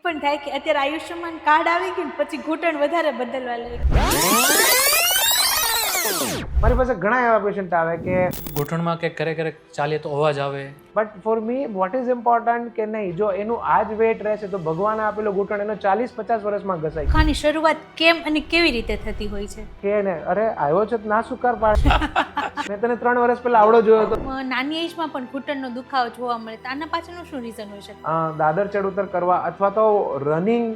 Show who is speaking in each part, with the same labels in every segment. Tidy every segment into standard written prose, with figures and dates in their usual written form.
Speaker 1: પણ થાય કે અત્યારે આયુષ્યમાન કાર્ડ આવી ગયું ને પછી ઘૂંટણ વધારે બદલવા લાગ્યું.
Speaker 2: મારી પાસે ઘણા એવા પેશન્ટ આવે કે
Speaker 3: ઘૂંટણમાં કે ક્યારેક ચાલીએ તો અવાજ આવે.
Speaker 2: But for me what is important કે નહીં, જો એનું આ જ વેટ રહેશે તો ભગવાને આપેલો ઘૂંટણ એનો 40-50 વર્ષમાં ઘસાય.
Speaker 1: ખાની શરૂઆત કેમ અને કેવી રીતે થતી હોય છે?
Speaker 2: કે ને અરે આવ્યો છે તો ના સુકાર પાડ. મેં તને 3 વર્ષ પહેલા આવડો જોયો હતો.
Speaker 1: નાની એજમાં પણ ઘૂંટણનો દુખાવો જોવા મળે તો આના પાછળનું શું રીઝન હોય શકે?
Speaker 2: દાદર ચડ ઉતર કરવા અથવા તો રનિંગ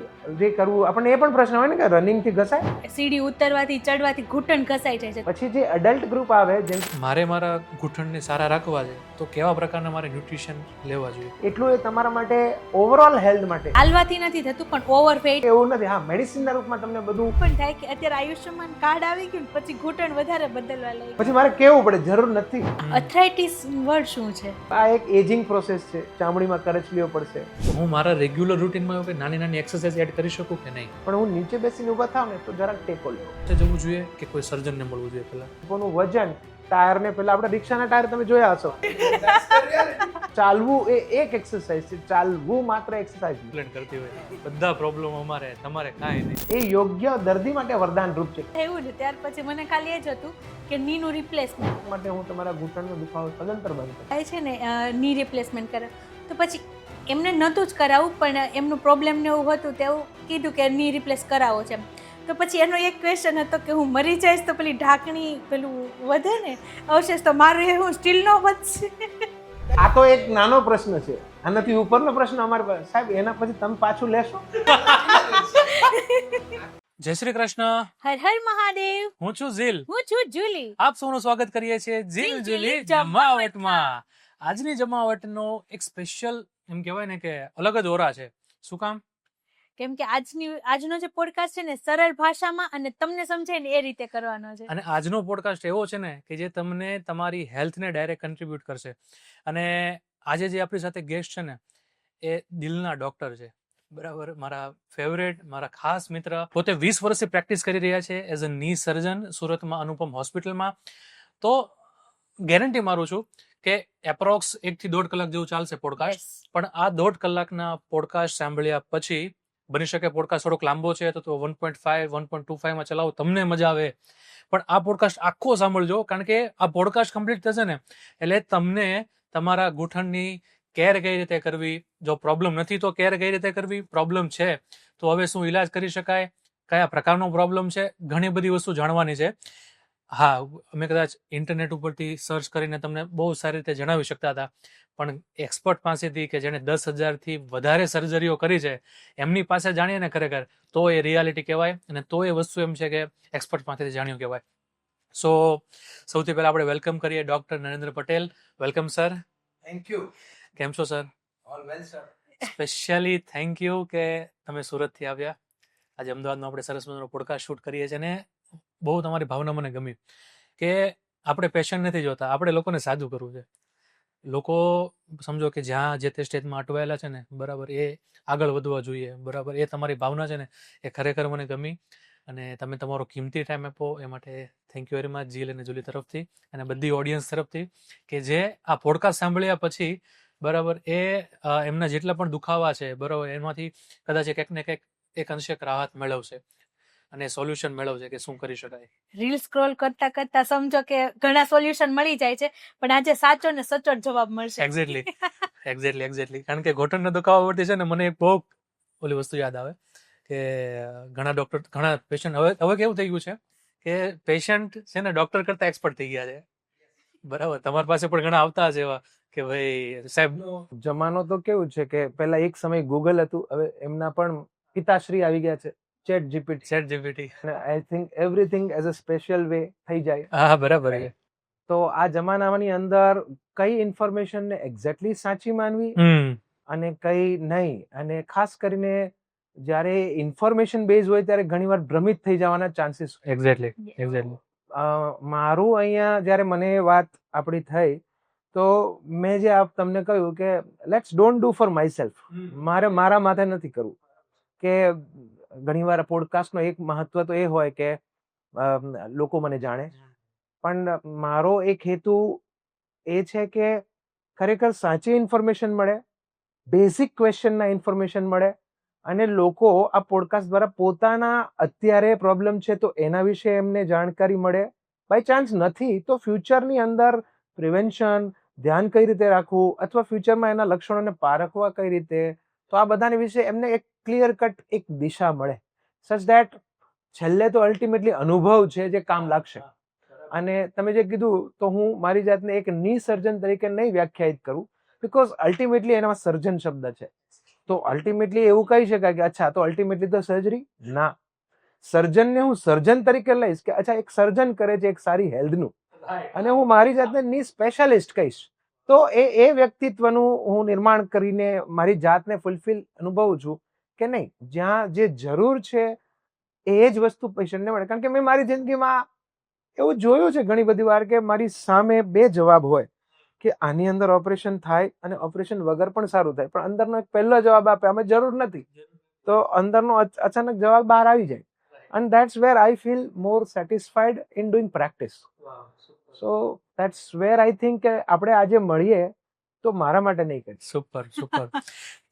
Speaker 2: જે કરવું, આપણને એ પણ પ્રશ્ન હોય ને કે રનિંગ થી ઘસાય.
Speaker 1: સીડી ઉતરવાથી ચડવાથી ઘૂંટણ ઘસાઈ જાય છે.
Speaker 2: પછી જે એડલ્ટ ગ્રુપ આવે જેમ
Speaker 3: મારે મારા ઘૂંટણને સારા રાખવા છે તો કેવા પ્રકારના મારે ન્યુટ્રિશન લેવા જોઈએ?
Speaker 2: એટલું એ તમારા માટે ઓવરઓલ હેલ્થ માટે.
Speaker 1: હાલવાથી નથી થતું પણ ઓવરવેટ
Speaker 2: એવું નથી. હા, મેડિસિનના રૂપમાં તમને બધું
Speaker 1: પણ થાય કે અત્યારે આયુષ્યમાન કાર્ડ આવી ગયું ને પછી ઘૂંટણ વધારે બદલવા લાગ્યું.
Speaker 2: પછી મારે કેવું પડે, જરૂર નથી.
Speaker 1: આર્થરાઇટિસ વર્ડ શું છે?
Speaker 2: આ એક એજિંગ પ્રોસેસ છે. ચામડીમાં કરચલીઓ પડશે.
Speaker 3: હું મારા રેગ્યુલર રૂટીનમાં એવું કે નાની નાની એક્સરસાઇઝ એડ કરી શકું કે નહીં?
Speaker 2: પણ હું નીચે બેસીને ઊભા થાવ ને તો જરાક ટેકો લો.
Speaker 3: જવું જોઈએ કે કોઈ સર્જનને મળવું જોઈએ પહેલા?
Speaker 2: લોકોનું વજન, ટાયરને પહેલા આપણે રિક્ષાના ટાયર તમે જોયા હશો. ચાલવું એ એક એક્સરસાઇઝ છે. ચાલવું માત્ર એક્સરસાઇઝ
Speaker 3: કમ્પ્લેન કરતી હોય બધા પ્રોબ્લેમ અમારે, તમારે કાંઈ નહીં.
Speaker 2: એ યોગ્ય દર્દી માટે વરદાન રૂપ છે.
Speaker 1: એવું ને ત્યાર પછી મને ખાલી એ જ હતું કે નીનું રિપ્લેસમેન્ટ
Speaker 2: માટે હું તમારા ઘૂંટણનો દુખાવો સદંતર બંધ કરું.
Speaker 1: થાય છે ને, ની રિપ્લેસમેન્ટ કરે તો પછી એમને નહોતું જ કરાવવું પણ એમનું પ્રોબ્લેમ ને એવું હતું તેવું કીધું કે ની રિપ્લેસ કરાવો છે. તો પછી એનો એક ક્વેશ્ચન હતો કે હું મરી જઈશ તો પેલી ઢાંકણી પેલું વધે ને અવશેષ તો મારું એ હું સ્ટીલ નો વધશે.
Speaker 2: આ તો એક નાનો પ્રશ્ન છે. આનાથી ઉપરનો પ્રશ્ન અમારી પાસે સાહેબ, એના પછી તમે પાછું લેશો.
Speaker 3: જય શ્રી કૃષ્ણ.
Speaker 1: હર હર મહાદેવ.
Speaker 3: હું છું ઝીલ.
Speaker 1: હું છું જુલી.
Speaker 3: આપ સૌનું સ્વાગત કરીએ છીએ ઝીલ જુલી જમાવટમાં. આજની જમાવટનો એક સ્પેશિયલ એમ કહેવાય ને કે અલગ જ ઓરા છે. શું કામ?
Speaker 1: કેમ કે આજનો જે પોડકાસ્ટ છે ને સરળ ભાષામાં અને તમને સમજાય ને એ રીતે કરવાનો છે.
Speaker 3: અને આજનો પોડકાસ્ટ એવો છે ને કે જે તમને તમારી હેલ્થને ડાયરેક્ટ કન્ટ્રીબ્યુટ કરશે. અને આજે જે આપણી સાથે ગેસ્ટ છે ને એ દિલના ડોક્ટર છે. બરાબર, મારા ફેવરેટ, મારા ખાસ મિત્ર, પોતે 20 વર્ષથી પ્રેક્ટિસ કરી રહ્યા છે એઝ અ ની સર્જન સુરતમાં અનુપમ હોસ્પિટલમાં. તો ગેરંટી મારું છું કે એપ્રોક્સ 1 થી 1.5 કલાક જેવું ચાલશે પોડકાસ્ટ. પણ આ 1.5 કલાકના પોડકાસ્ટ સાંભળ્યા પછી બની શકે પોડકાસ્ટ થોડોક લાંબો છે તો 1.5 1.25 માં ચલાવો, તમને મજા આવે. પણ આ પોડકાસ્ટ આખો સાંભળજો, કારણ કે આ પોડકાસ્ટ કમ્પ્લીટ થશે ને એટલે તમને તમારા ઘૂંટણની કેર કઈ રીતે કરવી, જો પ્રોબ્લેમ નથી તો કેર કઈ રીતે કરવી, પ્રોબ્લેમ છે તો હવે શું ઈલાજ કરી શકાય, કયા પ્રકારનો પ્રોબ્લેમ છે, ઘણી બધી વસ્તુ જાણવાની છે. હા, અમે કદાચ ઇન્ટરનેટ ઉપરથી સર્ચ કરીને તમને બહુ સારી રીતે જણાવી શકતા હતા, પણ એક્સપર્ટ પાસેથી કે જેણે 10,000 થી વધારે સર્જરીઓ કરી છે એમની પાસે જાણીએ ને ખરેખર તો એ રિયાલિટી કહેવાય, અને તો એ વસ્તુ એમ છે કે એક્સપર્ટ પાસેથી જાણ્યું કહેવાય. સો સૌથી પહેલા આપણે વેલકમ કરીએ doctor Narendra Patel. Welcome sir.
Speaker 4: Thank you.
Speaker 3: કેમ છો sir?
Speaker 4: All well sir.
Speaker 3: Specially thank you કે તમે સુરતથી આવ્યા. આજે અમદાવાદમાં આપણે સરસ મજાનો પોડકાસ્ટ શૂટ કરીએ છીએ અને બહુ તમારી ભાવના મને ગમી કે આપણે પેશન્ટ નથી જોતા, આપણે લોકોને સાદું કરવું છે. લોકો સમજો કે જ્યાં જે તે સ્ટેજમાં અટવાયેલા છે ને, બરાબર, એ આગળ વધવા જોઈએ. બરાબર, એ તમારી ભાવના છે ને એ ખરેખર મને ગમી. અને તમે તમારો કિંમતી ટાઈમ આપો એ માટે થેન્ક યુ વેરી મચ જીલ અને જુલી તરફથી અને બધી ઓડિયન્સ તરફથી કે જે આ પોડકાસ્ટ સાંભળ્યા પછી બરાબર એ એમના જેટલા પણ દુખાવા છે બરાબર એમાંથી કદાચ કંઈક ને કંઈક એક અંશે રાહત મેળવશે અને સોલ્યુશન મેળવશે કે શું કરી શકાય.
Speaker 1: રીલ સ્ક્રોલ કરતા કરતા સમજો કે ઘણા સોલ્યુશન મળી જાય છે પણ આજે સાચો ને સચોટ જવાબ મળશે.
Speaker 3: એક્ઝેક્ટલી. કારણ કે ઘૂંટણનો દુખાવા પરથી છે ને મને એક બહુ ઓલી વસ્તુ યાદ આવે કે ઘણા પેશન્ટ હવે કેવું થઈ ગયું છે કે પેશન્ટ છે ને ડોક્ટર કરતા એક્સપર્ટ થઈ ગયા છે. બરાબર, તમારી પાસે પણ ઘણા આવતા હશે એવા કે ભાઈ સાહેબ.
Speaker 2: જમાનો તો કેવું છે કે પહેલા એક સમય ગૂગલ હતું, હવે એમના પણ પિતાશ્રી આવી ગયા છે, chat GPT. I think everything as a special way થઈ જાય.
Speaker 3: હા, બરાબર છે.
Speaker 2: તો આ જમાનાની અંદર કઈ ઇન્ફોર્મેશન ને એક્ઝેક્ટલી સાચી માનવી અને કઈ નહીં, અને ખાસ કરીને જ્યારે ઇન્ફોર્મેશન બેઝ હોય ત્યારે ઘણીવાર ભ્રમિત થઈ જવાના ચાન્સીસ.
Speaker 3: એક્ઝેક્ટલી.
Speaker 2: મારું અહીંયા જ્યારે મને વાત આપણી થઈ તો મેં જે તમને કહ્યું કે let's don't do for my self. મારે મારા માથે નથી કરવું. કે ઘણીવાર પોડકાસ્ટનો એક મહત્વ તો એ હોય કે લોકો મને જાણે, પણ મારો એક હેતુ એ છે કે ખરેખર સાચી ઇન્ફોર્મેશન મળે, બેઝિક ક્વેશ્ચનના ઇન્ફોર્મેશન મળે અને લોકો આ પોડકાસ્ટ દ્વારા પોતાના અત્યારે પ્રોબ્લેમ છે તો એના વિશે એમને જાણકારી મળે. બાય ચાન્સ નથી તો ફ્યુચરની અંદર પ્રિવેન્શન, ધ્યાન કઈ રીતે રાખવું, અથવા ફ્યુચરમાં એના લક્ષણોને પારખવા કઈ રીતે, તો આ બધાની વિશે એમને એક ક્લિયર કટ એક દિશા મળે, સચ ધેટ છેલ્લે તો અલ્ટિમેટલી અનુભવ છે જે કામ લાગશે. અને તમે જે કીધું તો હું મારી જાતને એક ની સર્જન તરીકે નહીં વ્યાખ્યાયિત કરું, બિકોઝ અલ્ટિમેટલી એનામાં સર્જન શબ્દ છે. તો અલ્ટિમેટલી એવું કહી શકાય કે અચ્છા તો અલ્ટિમેટલી તો સર્જરી ના, સર્જનને હું સર્જન તરીકે લઈશ કે અચ્છા એક સર્જન કરે છે એક સારી હેલ્થનું, અને હું મારી જાતને ની સ્પેશિયાલિસ્ટ કહીશ તો એ વ્યક્તિત્વનું હું નિર્માણ કરીને મારી જાતને ફૂલફિલ અનુભવું છું કે નહીં, જ્યાં જે જરૂર છે એ જ વસ્તુ પેશન્ટને મળે. કારણ કે મેં મારી જિંદગીમાં એવું જોયું છે ઘણી બધી વાર કે મારી સામે બે જવાબ હોય કે આની અંદર ઓપરેશન થાય અને ઓપરેશન વગર પણ સારું થાય, પણ અંદરનો એક પહેલો જવાબ આપે અમે જરૂર નથી, તો અંદરનો અચાનક જવાબ બહાર આવી જાય. and that's where I feel more satisfied in doing practice. So that's where I think કે આપણે આજે મળીએ તો મારા માટે નહીં કરીએ.
Speaker 3: Super super.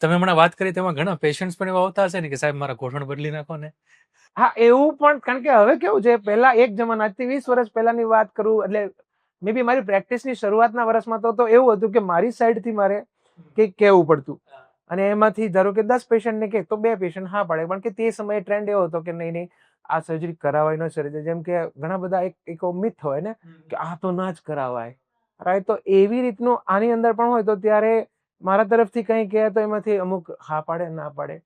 Speaker 3: તમે હમણાં વાત કરી તેમાં ઘણા પેશન્ટ્સ પણ એવા આવતા હશે ને કે સાહેબ મારા ગોઠણ બદલી નાખો ને.
Speaker 2: હા એવું પણ, કારણ કે હવે કેવું છે, પહેલા એક જમાના આજથી 20 વર્ષ પહેલાની વાત કરું એટલે મે બી મારી પ્રેક્ટિસની શરૂઆતના વર્ષમાં તો એવું હતું કે મારી સાઈડથી મારે કંઈક કહેવું પડતું, અને એમાંથી ધારો કે 10 પેશન્ટને કહે તો 2 પેશન્ટ હા પાડે, પણ કે તે સમયે ટ્રેન્ડ એવો હતો કે નહીં આ સર્જરી કરાવાય ન સર્જરી, જેમ કે ઘણા બધા એક મિથ હોય ને કે આ તો ના જ કરાવાય, રાઈટ? તો એવી રીતનું આની અંદર પણ હોય. તો ત્યારે મારા તરફથી કંઈ કહે તો એમાંથી અમુક હા પાડે ના પાડે.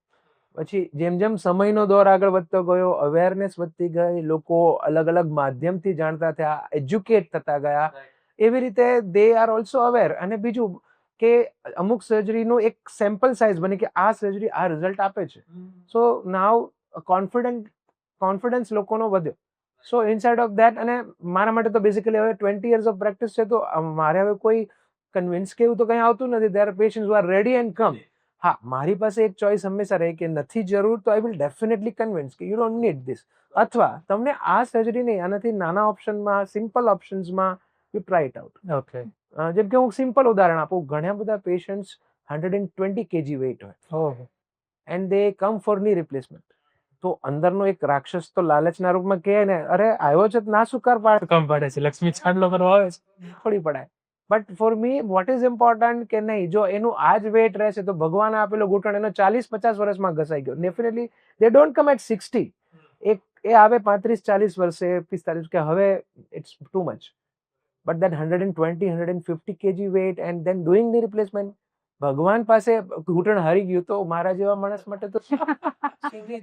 Speaker 2: પછી જેમ જેમ સમયનો દોર આગળ વધતો ગયો, અવેરનેસ વધતી ગઈ, લોકો અલગ અલગ માધ્યમથી જાણતા થયા, એજ્યુકેટ થતા ગયા, એવી રીતે દે આર ઓલ્સો અવેર. અને બીજું કે અમુક સર્જરીનું એક સેમ્પલ સાઇઝ બને કે આ સર્જરી આ રિઝલ્ટ આપે છે, સો નાવ કોન્ફિડન્સ લોકોનો વધ્યો. સો ઇનસાઇડ ઓફ ધેટ, અને મારા માટે તો બેઝિકલી હવે 20 years ઓફ પ્રેક્ટિસ છે, તો મારે હવે કોઈ કન્વિન્સ કે એવું તો કંઈ આવતું નથી. There are patients who are ready and come. હા, મારી પાસે એક ચોઇસ હંમેશા રહે કે નથી જરૂર તો આઈ વિલ ડેફિનેટલી કન્વિન્સ કે યુ ડોન્ટ નીડ ધીસ, અથવા તમને આ સર્જરી નહીં, આનાથી નાના ઓપ્શનમાં, સિમ્પલ ઓપ્શન્સમાં you try it out.
Speaker 3: Okay.
Speaker 2: જેમ કે હું સિમ્પલ ઉદાહરણ આપું, ઘણા બધા પેશન્ટ્સ 120 kg વેઇટ હોય and they come for knee replacement. તો અંદરનો એક રાક્ષસ તો લાલચના રૂપમાં કહે ને, અરે આવ્યો છે ના સુકાર પાડ
Speaker 3: કમ પાડે છે, લક્ષ્મી છાંડલો કરવા આવે છે,
Speaker 2: થોડી પડાય. But for me what is important કે નહીં, જો એનું આ જ વેટ રહેશે તો ભગવાન આપેલો ઘૂંટણ એનો 40-50 વર્ષમાં ઘસાઈ ગયો. Definitely they don't come at 60. એ આવે 35-40 વર્ષે, 45, કે હવે it's too much. But that 120-150 kg weight and then doing knee replacement, ભગવાન પાસે ઘૂંટણ હારી ગયું તો મારા જેવા માણસ માટે તો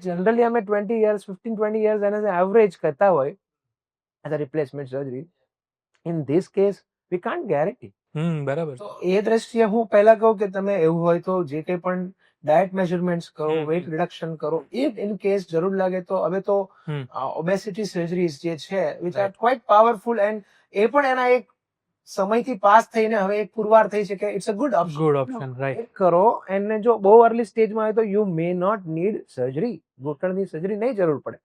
Speaker 2: જનરલી અમે 15-20 years એને એવરેજ કરતા હોય as a replacement surgery. In this case we can't guarantee.
Speaker 3: બરાબર.
Speaker 2: તો એ દ્રષ્ટિએ હું પહેલા કહું કે તમે એવું હોય તો જે કંઈ પણ ડાયટ મેઝરમેન્ટ્સ કરો, વેઇટ રિડક્શન કરો. ઇફ ઇન કેસ જરૂર લાગે તો હવે તો ઓબેસિટી સર્જરીઝ જે છે which are quite powerful, and એ પણ એના એક સમયથી પાસ થઈને હવે એક પુરવાર થઈ છે કે it's a good
Speaker 3: option, right.
Speaker 2: કરો. અને જો બહુ અર્લી સ્ટેજમાં હોય તો you may not need surgery, ઘૂંટણની સર્જરી નહીં જરૂર પડે.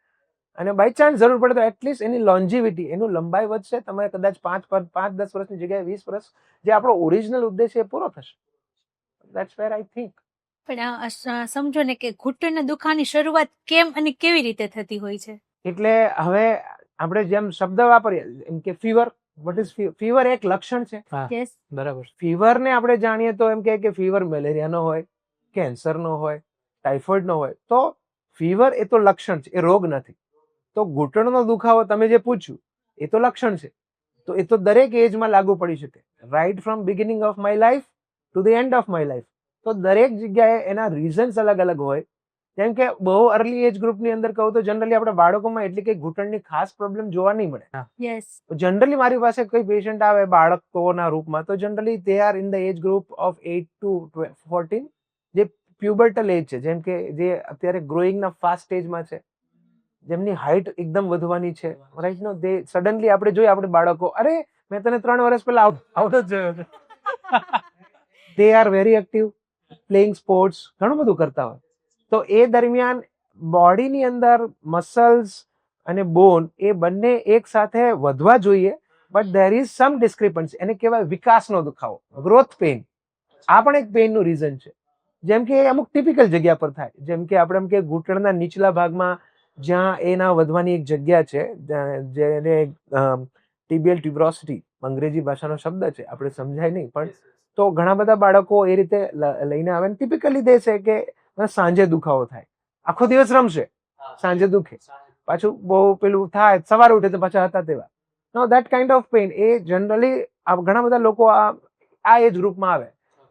Speaker 2: અને બાય ચાન્સ જરૂર પડે તો એટલીસ્ટ એની લોન્જીવિટી, એનું લંબાઈ વધશે, તમે કદાચ 5-10 વર્ષની જગ્યાએ 20 વર્ષ, જે આપણો ઓરિજિનલ ઉદ્દેશ એ પૂરો થશે. That's where I think.
Speaker 1: પણ સમજો ને કે ઘૂંટણના દુખાવાની શરૂઆત કેમ અને કેવી રીતે થતી હોય છે?
Speaker 2: એટલે હવે આપણે જેમ શબ્દ વાપરીએ એમ કે ફીવર, વોટ ઇઝ ફીવર? એક લક્ષણ છે.
Speaker 1: યસ,
Speaker 3: બરાબર.
Speaker 2: ફીવર ને આપણે જાણીએ તો એમ કે ફીવર મેલેરિયાનો હોય, કેન્સરનો હોય, ટાઇફોઇડનો હોય. તો ફીવર એ તો લક્ષણ છે, એ રોગ નથી. તો ઘૂંટણનો દુખાવો તમે જે પૂછ્યું એ તો લક્ષણ છે, તો એ તો દરેક એજમાં લાગુ પડી શકે, right from beginning of my life to the end of my life. તો દરેક જગ્યાએ એના રીઝન્સ અલગ અલગ હોય. જેમ કે બહુ અર્લી એજ ગ્રુપની અંદર કહું તો જનરલી આપણે બાળકોમાં એટલી કઈ ઘૂંટણની ખાસ પ્રોબ્લેમ જોવા નહીં મળે.
Speaker 1: યસ,
Speaker 2: જનરલી મારી પાસે કોઈ પેશન્ટ આવે બાળકોના રૂપમાં તો generally they are in the age group of 8 to 14, જે પ્યુબર્ટલ એજ છે, જેમ કે જે અત્યારે ગ્રોઈંગના ફાસ્ટ સ્ટેજમાં છે, જેમની હાઇટ એકદમ વધવાની છે, રાઈટ? નો દે સડનલી આપણે જોઈએ આપણે બાળકો, અરે મેં તને 3 વર્ષ પહેલા
Speaker 3: આવતો જ જોયો છે.
Speaker 2: They are very active, playing sports, ઘણું બધું કરતા હોય. તો એ દરમિયાન બોડીની અંદર મસલ્સ અને બોન એ બંને એક સાથે વધવા જોઈએ, બટ ધેર ઇઝ સમ ડિસ્ક્રિપન્સી. એને કહેવાય વિકાસનો દુખાવો, ગ્રોથ પેઇન. આ પણ એક પેઇનનું રીઝન છે. જેમ કે અમુક ટિપિકલ જગ્યા પર થાય, જેમ કે આપણે એમ કે ઘૂંટણના નીચલા ભાગમાં જ્યાં એના વધવાની એક જગ્યા છે જેને ટિબિયલ ટ્યુબ્રોસિટી અંગ્રેજી ભાષાનો શબ્દ છે, આપણે સમજાય નહીં, પણ તો ઘણા બધા બાળકો એ રીતે લઈને આવે. ટિપિકલી દે છે કે સાંજે દુખાવો થાય, આખો દિવસ રમશે, સાંજે દુખે, પાછું બહુ પેલું થાય, સવારે ઉઠે તો પાછા હતા તેવા. No that kind of pain એ જનરલી ઘણા બધા લોકો આ એજ ગ્રુપમાં આવે.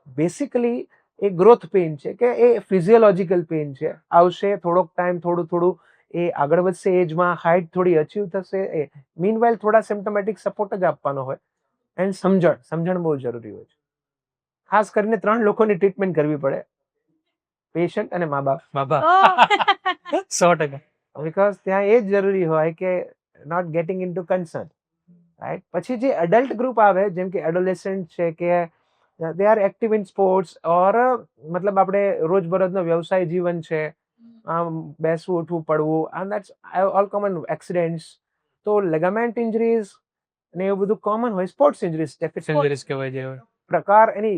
Speaker 2: બેસિકલી એ ગ્રોથ પેઇન છે કે એ ફિઝિયોલોજીકલ પેઇન છે, આવશે થોડોક ટાઈમ, થોડું એ આગળ વધશે એજમાં, હાઇટ થોડી અચીવ થશે. એ મીનવાઇલ થોડા સિમ્પટોમેટિક સપોર્ટ જ આપવાનો હોય. એન્ડ સમજણ બહુ જરૂરી હોય છે. ખાસ કરીને 3 લોકોની ટ્રીટમેન્ટ કરવી પડે, પેશન્ટ અને મા બાપ,
Speaker 3: બાબા
Speaker 1: ઓહ.
Speaker 3: 100%.
Speaker 2: બીકોઝ ત્યાં એ જ જરૂરી હોય કે not getting into concern, right. પછી જે એડલ્ટ ગ્રુપ આવે, જેમ કે એડોલેસન્ટ છે કે they are active in sports, or મતલબ આપણે રોજબરોજનો વ્યવસાય જીવન છે, બેસવું ઉઠવું પડવું, and that's all common accidents. તો લેગામેન્ટ ઇન્જરીઝ ને એવું બધું કોમન હોય. સ્પોર્ટ્સ ઇન્જરીઝ
Speaker 3: Injuries કહેવાય જે હોય.
Speaker 2: પ્રકાર, એની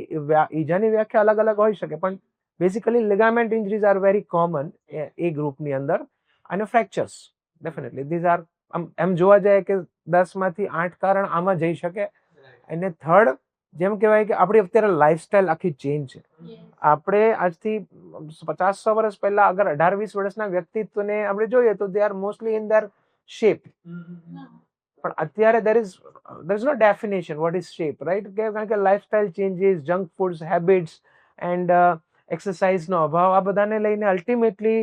Speaker 2: ઈજાની વ્યાખ્યા અલગ અલગ હોઈ શકે, પણ basically ligament injuries are very common એ ગ્રુપની અંદર. અને ફ્રેક્ચર્સ ડેફિનેટલી ધીઝ આર, એમ જોવા જાય કે 10 માંથી 8 કારણ આમાં જઈ શકે. અને થર્ડ, જેમ કહેવાય કે આપણી અત્યારે લાઈફસ્ટાઈલ આખી ચેન્જ છે. આપણે આજથી 50-100 વર્ષ પહેલા અગર 18-20 વર્ષના વ્યક્તિત્વને આપણે જોઈએ તો they are mostly in their shape. પણ અત્યારે there is no definition what is shape, right? કારણ કે lifestyle changes, junk foods, habits and exercise નો અભાવ, આ બધાને લઈને ultimately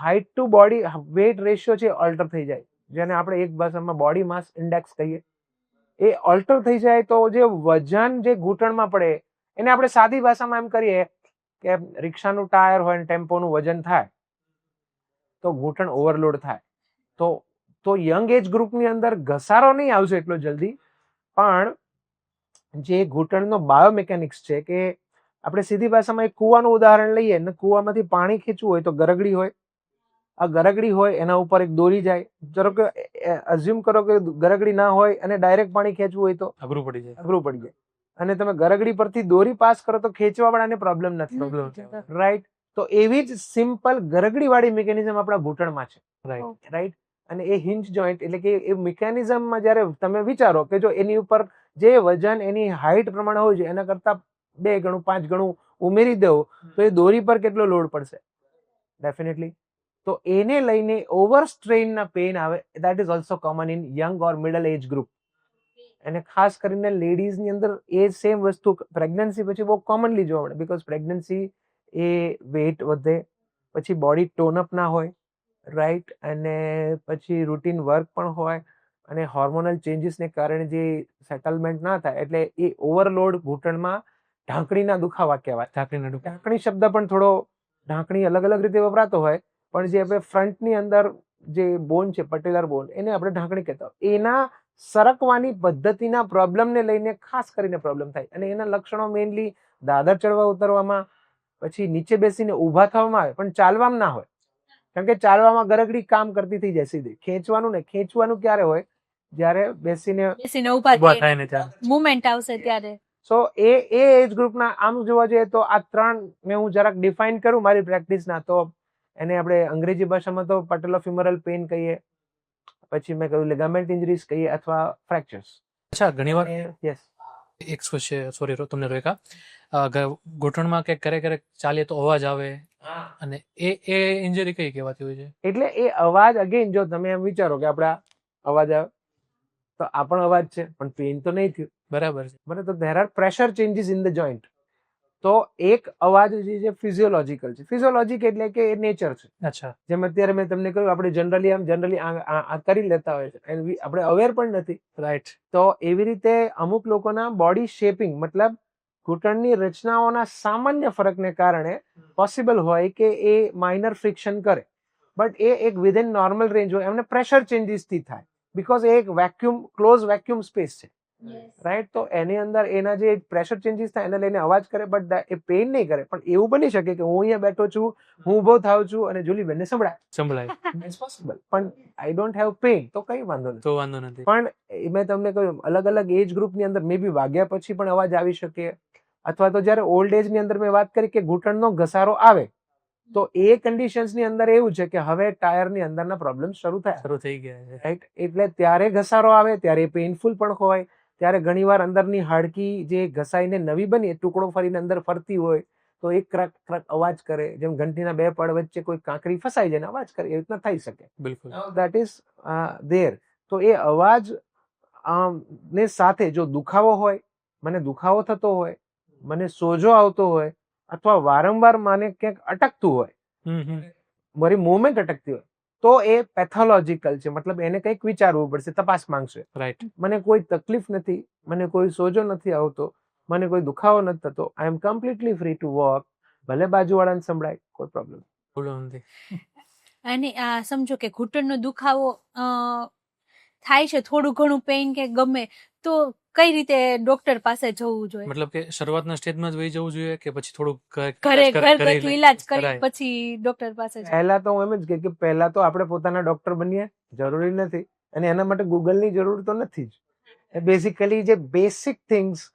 Speaker 2: height to body weight ratio છે ઓલ્ટર થઈ જાય, જેને આપણે એક ભાષામાં બોડી માસ ઇન્ડેક્સ કહીએ. એ ઓલ્ટર થઈ જાય તો જે વજન જે ઘૂંટણમાં પડે એને આપણે સાદી ભાષામાં એમ કરીએ કે રિક્ષાનું ટાયર હોય ને ટેમ્પોનું વજન થાય તો ઘૂંટણ ઓવરલોડ થાય. તો યંગ એજ ગ્રુપની અંદર ઘસારો નહીં આવશે એટલો જલ્દી, પણ જે ઘૂંટણનો બાયોમેકેનિક્સ છે કે આપણે સીધી ભાષામાં એક કૂવાનું ઉદાહરણ લઈએ ને, કૂવામાંથી પાણી ખેંચવું હોય તો ગરગડી હોય, આ ગરગડી હોય એના ઉપર એક દોરી જાય. ધારો કે અઝ્યુમ કરો કે ગરગડી ના હોય અને ડાયરેક્ટ પાણી ખેંચવું હોય તો
Speaker 3: અઘરું પડી જાય.
Speaker 2: અને તમે ગરગડી પરથી દોરી પાસ કરો તો ખેંચવા વાળાને પ્રોબ્લેમ નથી, રાઈટ. તો એવી જ સિમ્પલ ગરગડી વાળી મિકેનિઝમ આપણા ઘૂંટણમાં છે, રાઈટ. અને એ હિન્જ જોઈન્ટ એટલે કે એ મિકેનિઝમમાં જ્યારે તમે વિચારો કે જો એની ઉપર જે વજન એની હાઇટ પ્રમાણે હોય છે એના કરતા 2 ગણું 5 ગણું ઉમેરી દો તો એ દોરી પર કેટલો લોડ પડશે, ડેફિનેટલી. તો એને લઈને ઓવર સ્ટ્રેઇનના પેઇન આવે. That is also common in young or middle age group. અને ખાસ કરીને લેડીઝની અંદર એ સેમ વસ્તુ પ્રેગ્નન્સી પછી બહુ કોમનલી જોવા મળે, બીકોઝ પ્રેગ્નન્સી એ વેટ વધે, પછી બોડી ટોનઅપ ના હોય, રાઈટ. અને પછી રૂટીન વર્ક પણ હોય, અને હોર્મોનલ ચેન્જીસને કારણે જે સેટલમેન્ટ ના થાય, એટલે એ ઓવરલોડ ઘૂંટણમાં ઢાંકણીના દુખાવા કહેવાય. ઢાંકણી શબ્દ પણ થોડો, ઢાંકણી અલગ અલગ રીતે વપરાતો હોય, પણ જે આપણે ફ્રન્ટની અંદર જે બોન છે, પટેલર બોન, એને આપણે ઢાંકણી કહેતા હોય. એના સરકવાની પદ્ધતિના પ્રોબ્લેમને લઈને ખાસ કરીને પ્રોબ્લેમ થાય. અને એના લક્ષણો મેઇનલી દાદર ચડવા ઉતરવામાં, પછી નીચે બેસીને ઊભા થવામાં આવે, પણ ચાલવામાં ના હોય. કારણ કે ચાલવામાં ગરગડી કામ કરતી થઈ જાય સીધી. ખેંચવાનું ક્યારે હોય? જ્યારે બેસીને
Speaker 1: ઊભા થાય ને ત્યારે મુવમેન્ટ આવશે ત્યારે.
Speaker 2: સો એ એજ ગ્રુપના આમ જોવા જઈએ તો આ 3 મેં હું જરાક ડિફાઇન કરું મારી પ્રેક્ટિસના, તો એને આપણે અંગ્રેજી ભાષામાં તો પટેલોફિમરલ પેઇન કહીએ, પછી મેં કહ્યું લેગામેન્ટ ઇન્જરીઝ કહીએ, અથવા ફ્રેક્ચર્સ.
Speaker 3: અચ્છા, ઘણીવાર
Speaker 2: યસ,
Speaker 3: એક ક્વેશ્ચન, સોરી તમને રોક્યા. ઘૂંટણમાં ક્યારેક ચાલીએ તો અવાજ આવે, અને એ ઇન્જરી કઈ કહેવાતી હોય છે?
Speaker 2: એટલે એ અવાજ, અગેન જો તમે એમ વિચારો કે આપણા અવાજ આવે તો આ પણ અવાજ છે, પણ પેઇન તો નહીં થયું,
Speaker 3: બરાબર છે.
Speaker 2: બરાબર. તો there are pressure changes in the joint. તો એક અવાજ જે ફિઝિયોલોજીકલ છે, ફિઝિયોલોજીક એટલે કે એ નેચર છે.
Speaker 3: અચ્છા.
Speaker 2: જેમ અત્યારે મેં તમને કહ્યું, આપણે જનરલી આ કરી લેતા હોય છે, આપણે અવેર પણ નથી,
Speaker 3: રાઈટ.
Speaker 2: તો એવી રીતે અમુક લોકોના બોડી શેપિંગ, મતલબ ઘૂંટણની રચનાઓના સામાન્ય ફરકને કારણે પોસિબલ હોય કે એ માઇનર ફ્રિક્શન કરે, બટ એ એક વિધિન નોર્મલ રેન્જ હોય. એમને પ્રેશર ચેન્જીસથી થાય, બીકોઝ એ એક ક્લોઝ વેક્યુમ સ્પેસ છે, રાઈટ. તો એની અંદર એના જે પ્રેશર ચેન્જીસ થાય એને લઈને અવાજ કરે, બટ એ પેઇન નહીં કરે. પણ એવું બની શકે કે હું અહીંયા બેઠો છું, હું ઊભો થાઉં છું અને જુલીબેનને સંભળાય, ઇટ્સ પોસિબલ, પણ આઈ ડોન્ટ હેવ પેઇન, તો કઈ વાંધો નથી.
Speaker 3: તો વાંધો નથી.
Speaker 2: પણ મેં તમને કહ્યું, અલગ અલગ એજ ગ્રુપની અંદર મે બી વાગ્યા પછી પણ અવાજ આવી શકે, અથવા તો જ્યારે ઓલ્ડ એજ ની અંદર મેં વાત કરી કે ઘૂંટણનો ઘસારો આવે, તો એ કન્ડિશન્સ ની અંદર એવું છે કે હવે ટાયરની અંદરના પ્રોબ્લેમ શરૂ થયા,
Speaker 3: શરૂ થઈ ગયા છે.
Speaker 2: રાઈટ? એટલે ત્યારે ઘસારો આવે ત્યારે પેઇનફુલ પણ હોય, ત્યારે ઘણીવાર અંદરની હાડકી જે ઘસાઈને નવી બની ટુકડો ફરીને અંદર ફરતી હોય તો એક ક્રક ક્રક અવાજ કરે, જેમ ઘંટીના બે પડ વચ્ચે કોઈ કાંકરી ફસાઈ જાય ને અવાજ કરે, એવી રીતના થઈ શકે.
Speaker 3: બિલકુલ.
Speaker 2: That is there. તો એ અવાજ ને સાથે જો દુખાવો હોય, મને દુખાવો થતો હોય, મને સોજો આવતો હોય, અથવા વારંવાર મને ક્યાંક અટકતું હોય,
Speaker 3: હમ હમ.
Speaker 2: મારી મુવમેન્ટ અટકતી હોય, તો એ પેથોલોજીકલ છે, મતલબ એને કંઈક વિચારવું પડશે, તપાસ માંગશે.
Speaker 3: રાઈટ.
Speaker 2: મને કોઈ તકલીફ નથી, મને કોઈ સોજો નથી આવતો, મને કોઈ દુખાવો નથી થતો, આઈ એમ કમ્પ્લીટલી ફ્રી ટુ વોક, ભલે બાજુવાળાને સંભળાય, કોઈ પ્રોબ્લેમ.
Speaker 3: પ્રોબ્લેમ નથી.
Speaker 1: અને સમજો કે ઘૂંટણનો દુખાવો થાય છે, થોડું ઘણું પેઇન કે ગમે તો કઈ રીતે ડોક્ટર પાસે જવું જોઈએ?
Speaker 3: મતલબ કે શરૂઆતના સ્ટેજમાં જ વહી જવું જોઈએ કે પછી થોડુંક
Speaker 1: ઘરગથ્થુ ઈલાજ કરી પછી ડોક્ટર પાસે જવું?
Speaker 2: પહેલા તો હું એમ જ કે પહેલા તો આપણે પોતાના ડોક્ટર બનીએ, જરૂરી નથી, અને એના માટે ગૂગલની જરૂર તો નથી જ. બેઝિકલી જે બેસિક થિંગ્સ,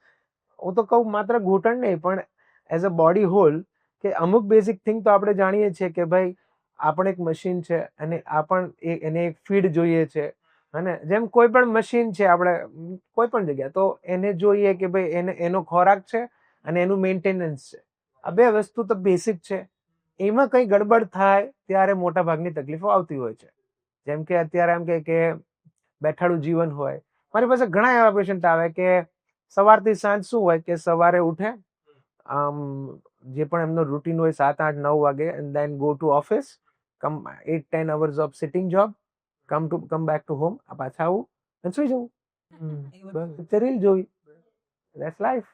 Speaker 2: હું તો કહું માત્ર ઘૂંટણ નહીં પણ એઝ અ બોડી હોલ, કે અમુક બેઝિક થિંગ તો આપણે જાણીએ છીએ કે ભાઈ આપણે એક મશીન છે અને એને એક ફીડ જોઈએ છે, અને જેમ કોઈ પણ મશીન છે આપણે કોઈ પણ જગ્યા, તો એને જોઈએ કે ભાઈ એનો ખોરાક છે અને એનું મેન્ટેનન્સ છે. આ બે વસ્તુ તો બેસિક છે. એમાં કંઈ ગડબડ થાય ત્યારે મોટા ભાગની તકલીફો આવતી હોય છે. જેમ કે અત્યારે એમ કે બેઠાડું જીવન હોય, મારી પાસે ઘણા એવા પેશન્ટ આવે કે સવારથી સાંજ શું હોય કે સવારે ઉઠે, જે પણ એમનો રૂટીન હોય 7, 8, 9 વાગે, and then go to office, 8-10 hours of sitting job, come back to home, આ પાછા આવું અને સુઈ જવું, બસ રીલ જોઈ, ધેટ્સ લાઈફ,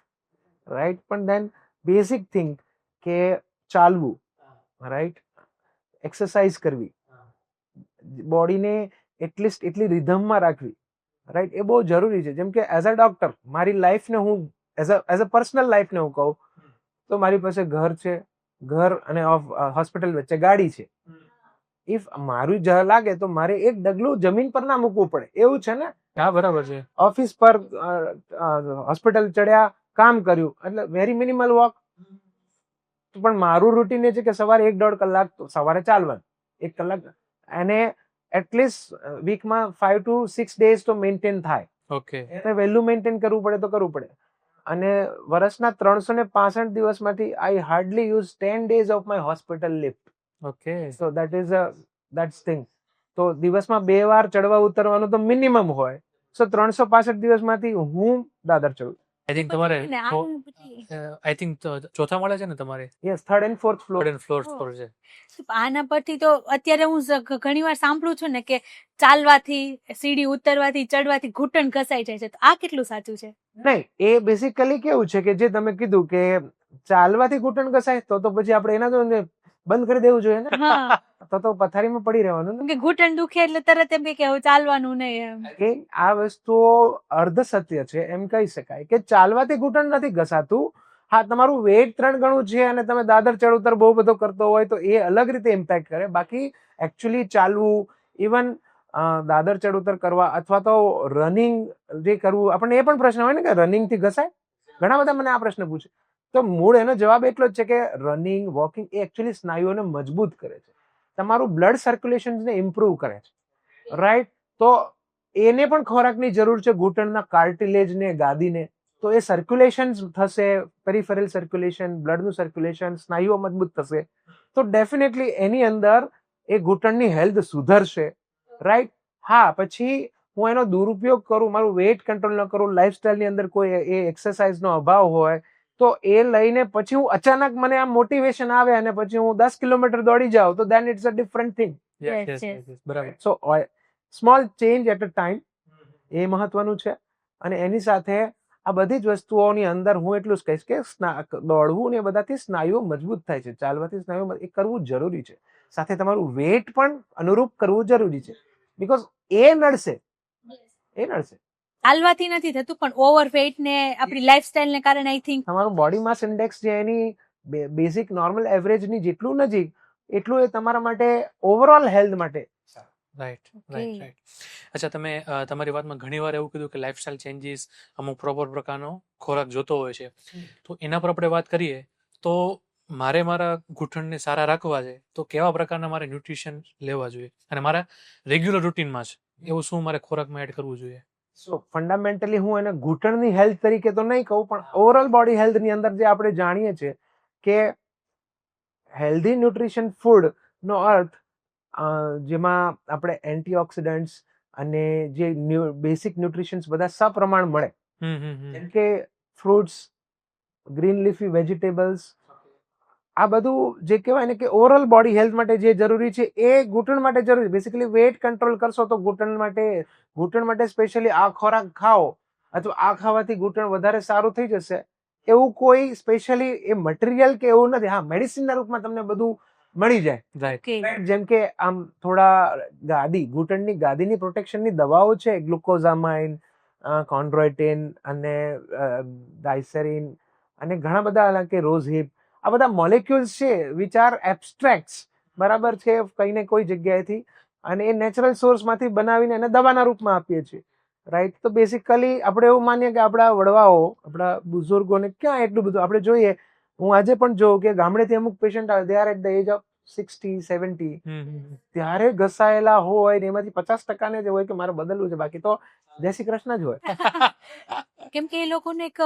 Speaker 2: રાઈટ? પણ દેન બેઝિક થિંગ કે ચાલવું, રાઈટ, એક્સરસાઇઝ કરવી, બોડીને એટલીસ્ટ એટલી રિધમમાં રાખવી, રાઈટ, એ બહુ જરૂરી છે. જેમ કે એઝ અ ડોક્ટર મારી લાઈફને હું એઝ અ પર્સનલ લાઈફને હું કહું તો મારી પાસે ઘર છે, ઘર અને હોસ્પિટલ વચ્ચે ગાડી છે. ઇફ મારું લાગે તો મારે એક ડગલું જમીન પર ના મૂકવું પડે, એવું છે ને?
Speaker 3: હા, બરાબર છે.
Speaker 2: ઓફિસ પર હોસ્પિટલ ચડ્યા, કામ કર્યું, એટલે વેરી મિનિમલ વોક. પણ મારું રૂટીન એ છે કે સવારે 1-1.5 કલાક તો સવારે ચાલવાનું, 1 કલાક, અને એટલીસ્ટ વીકમાં 5 to 6 days તો મેન્ટેન થાય.
Speaker 3: ઓકે.
Speaker 2: એને વહેલું મેન્ટેન કરવું પડે તો કરવું પડે. અને વર્ષના 365 દિવસમાંથી I hardly use 10 days of my hospital lift.
Speaker 3: Okay.
Speaker 2: So that's thing. તો દિવસમાં 2 વાર ચડવા ઉતરવાનું તો મિનિમમ હોય. સો 365 દિવસમાંથી હું દાદર ચડું.
Speaker 3: આઈ થિંક તમારે
Speaker 1: ને આનું પછી
Speaker 3: આઈ થિંક ચોથા માળે છે ને તમારે?
Speaker 2: Yes, 3rd and 4th floor.
Speaker 3: Floor છે.
Speaker 1: આના પરથી તો અત્યારે હું ઘણી વાર સાંભળું છું ને કે ચાલવાથી, સીડી ઉતરવાથી, ચડવાથી ઘૂંટણ ઘસાઈ જાય છે, તો આ કેટલું સાચું છે?
Speaker 2: નહીં, એ બેઝિકલી કેવું છે કે જે તમે કીધું કે ચાલવાથી ઘૂંટણ ઘસાય તો પછી આપણે એના તો બંધ કરી દેવું જોઈએ ને.
Speaker 1: હા,
Speaker 2: તો પથારીમાં પડી રહેવાનું ને.
Speaker 1: કેમ કે ઘૂંટણ દુખે એટલે તરત એમ કે હવે ચાલવાનું નહીં એમ.
Speaker 2: કે આ વસ્તુઓ અર્ધ સત્ય છે, એમ કહી શકાય કે ચાલવાથી ઘૂંટણ નથી ઘસાતું. હા, તમારું વેટ 3 ગણું છે અને તમે દાદર ચડ ઉતર બહુ બધો કરતો હોય તો એ અલગ રીતે ઇમ્પેક્ટ કરે. બાકી એકચ્યુઅલી ચાલવું, ઇવન દાદર ચડ ઉતર કરવા અથવા તો રનિંગ જે કરવું, આપણને એ પણ પ્રશ્ન હોય ને કે રનિંગ થી ઘસાય. ઘણા બધા મને આ પ્રશ્ન પૂછે, તો મૂળ એનો જવાબ એટલો જ છે કે રનિંગ, વોકિંગ એ એકચ્યુઅલી સ્નાયુઓને મજબૂત કરે છે, તમારું બ્લડ સર્ક્યુલેશનને ઇમ્પ્રૂવ કરે છે, રાઈટ? તો એને પણ ખોરાકની જરૂર છે, ઘૂંટણના કાર્ટિલેજને, ગાદીને. તો એ સર્ક્યુલેશન થશે, પેરિફેરલ સર્ક્યુલેશન, બ્લડનું સર્ક્યુલેશન, સ્નાયુઓ મજબૂત થશે, તો ડેફિનેટલી એની અંદર એ ઘૂંટણની હેલ્થ સુધરશે, રાઈટ? હા, પછી હું એનો દુરુપયોગ કરું, મારું વેટ કંટ્રોલ ન કરું, લાઈફસ્ટાઈલની અંદર કોઈ એ એક્સરસાઇઝનો અભાવ હોય, તો એ લઈને પછી હું અચાનક મને આમ મોટિવેશન આવે અને પછી હું 10 કિલોમીટર દોડી જાઉં, તો then it's a different thing.
Speaker 1: Yes, yes.
Speaker 3: બરાબર.
Speaker 2: So small change at a time, એ મહત્વનું છે. અને એની સાથે આ બધી જ વસ્તુઓની અંદર હું એટલું જ કહીશ કે દોડવું ને એ બધાથી સ્નાયુઓ મજબૂત થાય છે, ચાલવાથી સ્નાયુઓ, એ કરવું જરૂરી છે. સાથે તમારું વેટ પણ અનુરૂપ કરવું જરૂરી છે, બીકોઝ એ નડશે.
Speaker 1: ચાલવાથી નથી થતું, પણ ઓવરવેટ ને આપણી લાઈફસ્ટાઈલ ને કારણે આઈ થિંક
Speaker 2: તમારું બોડી માસ ઇન્ડેક્સ જે એની બેઝિક નોર્મલ એવરેજની જેટલું નજીક, એટલું એ તમારા માટે ઓવરઓલ હેલ્થ માટે
Speaker 3: રાઈટ રાઈટ રાઈટ અચ્છા તમે તમારી વાતમાં ઘણી વાર એવું કીધું કે લાઇફસ્ટાઇલ ચેન્જીસ અમુક પ્રોપર પ્રકારનો ખોરાક જોતો હોય છે તો એના પર આપણે વાત કરીએ તો મારે મારા ઘૂંટણને સારા રાખવા છે તો કેવા પ્રકારના મારે ન્યુટ્રિશન લેવા જોઈએ અને મારા રેગ્યુલર રૂટીનમાં જ એવું શું મારે ખોરાકમાં એડ કરવું જોઈએ?
Speaker 2: સો ફંડામેન્ટલી હું એને ઘૂંટણની હેલ્થ તરીકે તો નહીં કહું, પણ ઓવરઓલ બોડી હેલ્થની અંદર જે આપણે જાણીએ છીએ કે હેલ્ધી ન્યુટ્રિશન ફૂડનો અર્થ જેમાં આપણે એન્ટીઓક્સિડન્ટ્સ અને જે બેસિક ન્યુટ્રિશન્સ બધા સપ્રમાણ મળે, જેમ કે ફ્રૂટ્સ, ગ્રીન લીફી વેજીટેબલ્સ, આ બધું જે કહેવાય ને કે ઓવરઓલ બોડી હેલ્થ માટે જે જરૂરી છે એ ઘૂંટણ માટે જરૂરી છે. બેસિકલી વેટ કંટ્રોલ કરશો તો ઘૂંટણ માટે સ્પેશિયલી આ ખોરાક ખાઓ અથવા આ ખાવાથી ઘૂંટણ વધારે સારું થઈ જશે એવું કોઈ સ્પેશિયલી એ મટીરિયલ કે એવું નથી. હા, મેડિસિનના રૂપમાં તમને બધું મળી જાય.
Speaker 3: રાઈટ
Speaker 2: જેમ કે આમ થોડા ઘૂંટણની ગાદીની પ્રોટેક્શનની દવાઓ છે, ગ્લુકોઝામાઇન, કોન્ડ્રોઇટિન અને ડાયસેરિન અને ઘણા બધા કે રોઝહિપ, આ બધા મોલેક્યુલ્સ છે વિચ આર એબ્સ્ટ્રેક્ટ્સ, બરાબર છે, કઈ ને કોઈ જગ્યાએથી, અને એ નેચરલ સોર્સમાંથી બનાવીને એને દવાના રૂપમાં આપીએ છીએ. રાઈટ. તો બેસિકલી આપણે એવું માનીએ કે આપણા વડવાઓ, આપણા બુઝુર્ગોને ક્યાં એટલું બધું આપણે જોઈએ. હું આજે પણ જોઉં કે ગામડેથી અમુક પેશન્ટ આવે, they are at the age of 60-70, ત્યારે ઘસાયેલા હોય ને એમાંથી 50% જ હોય કે મારે બદલવું છે, બાકી તો જય શ્રી કૃષ્ણ જ હોય.
Speaker 1: કેમ કે એ લોકોને એક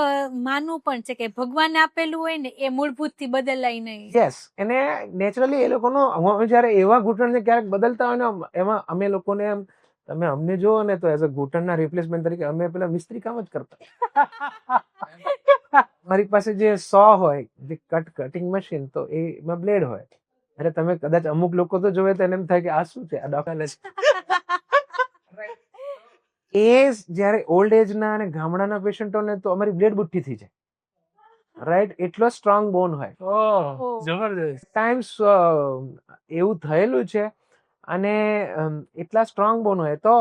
Speaker 1: માનવું પણ છે કે ભગવાને આપેલું હોય ને એ મૂળભૂતથી બદલાય નહીં.
Speaker 2: યસ, એને નેચરલી એ લોકોનો જયારે એવા ઘૂંટણને ક્યારેક બદલતા હોય ને, એમાં અમે લોકોને એમ, તમે અમને જુઓ ને તો એઝ અ ઘૂંટણના રિપ્લેસમેન્ટ તરીકે અમે પેલા મિસ્ત્રી કામ જ કરતા. મારી પાસે જે સો હોય, જે કટિંગ મશીન, તો એમાં બ્લેડ હોય. એટલે તમે કદાચ અમુક લોકો તો જોવે તો એને એમ થાય કે આ શું છે, આ ડોક્ટર છે. એ જયારે ઓલ્ડ એજના અને ગામડાના પેશન્ટોને તો અમારી બ્લેડ બુઠ્ઠી થઈ જાય. રાઈટ, એટલો સ્ટ્રોંગ બોન હોય.
Speaker 3: ઓહ જબરદસ્ત.
Speaker 2: ટાઈમ્સ એવું થયેલું છે. અને એટલા સ્ટ્રોંગ બોન હોય તો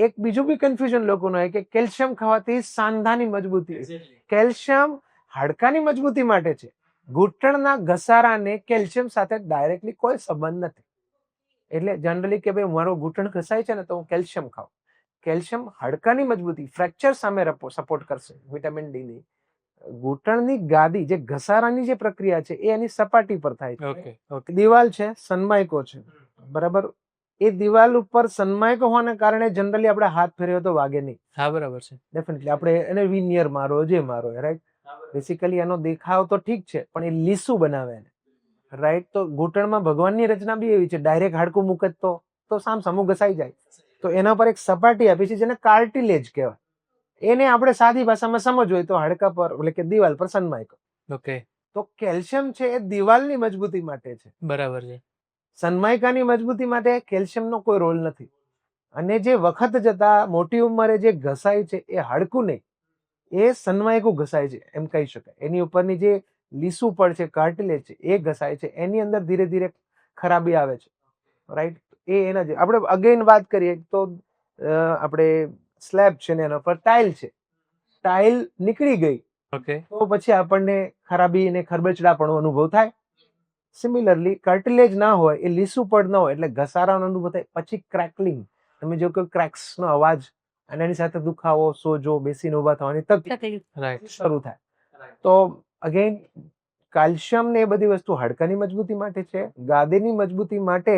Speaker 2: એક બીજું બી કન્ફ્યુઝન લોકોનું હોય કે કેલ્શિયમ ખાવાથી સાંધાની મજબૂતી. કેલ્શિયમ હાડકાની મજબૂતી માટે છે. ઘૂંટણના ઘસારાને કેલ્શિયમ સાથે ડાયરેક્ટલી કોઈ સંબંધ નથી. એટલે જનરલી કે ભાઈ મારો ઘૂંટણ ઘસાય છે ને તો હું કેલ્શિયમ ખાઉં. કેલ્શિયમ હાડકાની મજબૂતી, ફ્રેક્ચર સામે સપોર્ટ કરશે, વિટામિન ડી ની. ઘૂંટણની ગાદી, જે ઘસારાની જે પ્રક્રિયા છે એ એની સપાટી પર થાય છે.
Speaker 3: Okay okay.
Speaker 2: દિવાલ છે, સનમાઇકો છે, બરાબર. એ દિવાલ ઉપર સનમાઇકો હોવાને કારણે જનરલી આપણે હાથ ફેરવ્યો તો વાગે નહીં.
Speaker 3: હા બરાબર છે.
Speaker 2: ડેફિનેટલી આપણે એને વિનિયર મારો, જે મારો, રાઈટ. બેસિકલી એનો દેખાવ તો ઠીક છે, પણ એ લીસું બનાવે એને. રાઈટ. તો ઘૂંટણમાં ભગવાનની રચના બી એવી છે, ડાયરેક્ટ હાડકું મૂકે તો સામું ઘસાઈ જાય. તો એના પર એક સપાટી આપી છે જેને કાર્ટિલેજ કહેવાય. એને આપણે સાદી ભાષામાં સમજવું હોય તો હાડકા પર, એટલે કે દિવાલ પર સનમાઇકો.
Speaker 3: ઓકે.
Speaker 2: તો કેલ્શિયમ છે એ દિવાલની મજબૂતી માટે છે.
Speaker 3: બરાબર છે.
Speaker 2: સનમાઇકાની મજબૂતી માટે કેલ્શિયમનો કોઈ રોલ નથી. અને જે વખત જતા મોટી ઉંમરે જે ઘસાય છે એ હાડકું નહીં, એ સનમાઇકું ઘસાય છે એમ કહી શકાય. એની ઉપરની જે લીસું પડ છે, કાર્ટિલેજ છે, એ ઘસાય છે. એની અંદર ધીરે ધીરે ખરાબી આવે છે. રાઈટ. એ એના જે આપણે અગેન વાત કરીએ તો આપણે સ્લેબ છે ને એના પર ટાઇલ છે, ટાઇલ નીકળી ગઈ
Speaker 3: ઓકે.
Speaker 2: તો પછી આપણને ખરાબી અને ખરબચડાપણો અનુભવ થાય. સિમિલરલી કાર્ટિલેજ ના હોય, એ લીસું પડ ન હોય, એટલે ઘસારાનો અનુભવ થાય. પછી ક્રેકલિંગ, તમે જો કે ક્રેક્સનો અવાજ અને એની સાથે દુખાવો, સોજો, બેસીને ઉભા થવાની તકલીફ
Speaker 3: રાઈટ.
Speaker 2: શરૂ થાય. તો અગેન કેલ્શિયમ ને એ બધી વસ્તુ હાડકાની મજબૂતી માટે છે. ગાદીની મજબૂતી માટે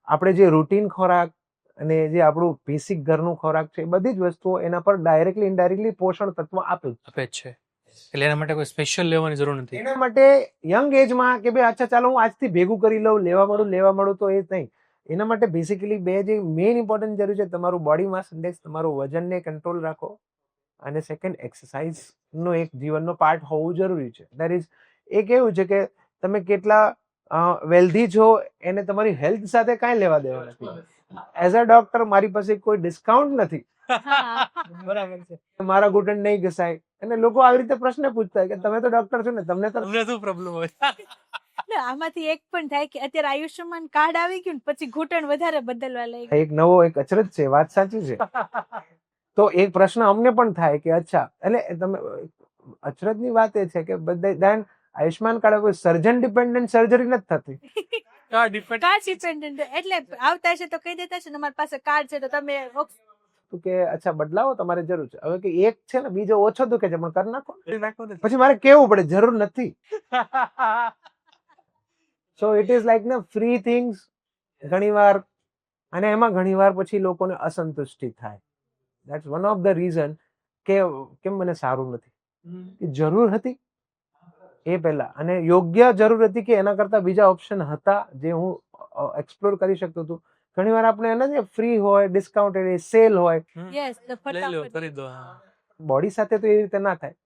Speaker 2: આપણે જે રૂટીન ખોરાક અને જે આપણું બેસિક ઘરનું ખોરાક છે, એ બધી જ વસ્તુઓ એના પર ડાયરેક્ટલી ઇનડાયરેક્ટલી પોષણ તત્વ આપે
Speaker 3: આપે જ છે. એટલે એના માટે કોઈ સ્પેશિયલ લેવાની જરૂર નથી.
Speaker 2: એના માટે યંગ એજમાં કે ભાઈ અચ્છા ચાલો હું આજથી ભેગું કરી લઉં, લેવા મળું તો એ નહીં. એના માટે બેસિકલી બે જે મેઇન ઇમ્પોર્ટન્ટ જરૂર છે, તમારું બોડી માસ ઇન્ડેક્સ, તમારું વજનને કંટ્રોલ રાખો, અને સેકન્ડ એક્સરસાઇઝ નો એક જીવનનો પાર્ટ હોવું જરૂરી છે. દેટ ઇઝ, એ કેવું છે કે તમે કેટલા વેલ્ધી છો એને તમારી હેલ્થ સાથે કાંઈ લેવા દેવા નથી. એઝ અ ડોક્ટર મારી પાસે કોઈ ડિસ્કાઉન્ટ નથી. બરાબર છે. મારા ઘૂંટણ નહીં ઘસાય, અને લોકો આવી રીતે પ્રશ્ન પૂછતા હોય કે તમે તો ડોક્ટર છો ને, તમને તો
Speaker 3: શું પ્રોબ્લેમ હોય?
Speaker 1: આમાંથી એક પણ થાય કે અત્યારે આયુષ્યમાન કાર્ડ આવી ગયું ને પછી ઘૂંટણ વધારે બદલવા લાગ્યું.
Speaker 2: એક નવો એક અચરજ છે, વાત સાચી છે. તો એક પ્રશ્ન અમને પણ થાય કે અચ્છા, એટલે તમે અચરજની વાત એ છે કે બધા આયુષ્યમાન કાર્ડ કોઈ સર્જન ડિપેન્ડન્ટ સર્જરી નથી થતી.
Speaker 3: કાર્ડ ડિપેન્ડ
Speaker 1: કાર્ડ ડિપેન્ડન્ટ એટલે આવતા છે તો કહી દેતા છે ને અમારી પાસે કાર્ડ છે તો તમે
Speaker 2: તો કે અચ્છા બદલાવો તમારે જરૂર છે. હવે કે એક છે ને બીજો ઓછો દુખે છે પણ કરી નાખો.
Speaker 3: નાખો ને.
Speaker 2: પછી મારે કેવું પડે જરૂર નથી. સો ઇટ ઇઝ લાઈક ને ફ્રી થિંગ્સ ઘણીવાર, અને એમાં ઘણીવાર પછી લોકોને અસંતુષ્ટિ થાય. That's one of the reason કે કેમ મને સારું નથી. એ જરૂર હતી એ પહેલા, અને યોગ્ય જરૂર હતી કે એના કરતા બીજા ઓપ્શન હતા જે હું એક્સપ્લોર કરી શકતો હતો. ઘણીવાર આપણે એને જે ફ્રી હોય, ડિસ્કાઉન્ટેડ સેલ હોય,
Speaker 1: યસ
Speaker 3: લઈ લો
Speaker 1: ફટાફટ
Speaker 3: કરી દો. હા.
Speaker 2: બોડી સાથે તો એ રીતે ના થાય,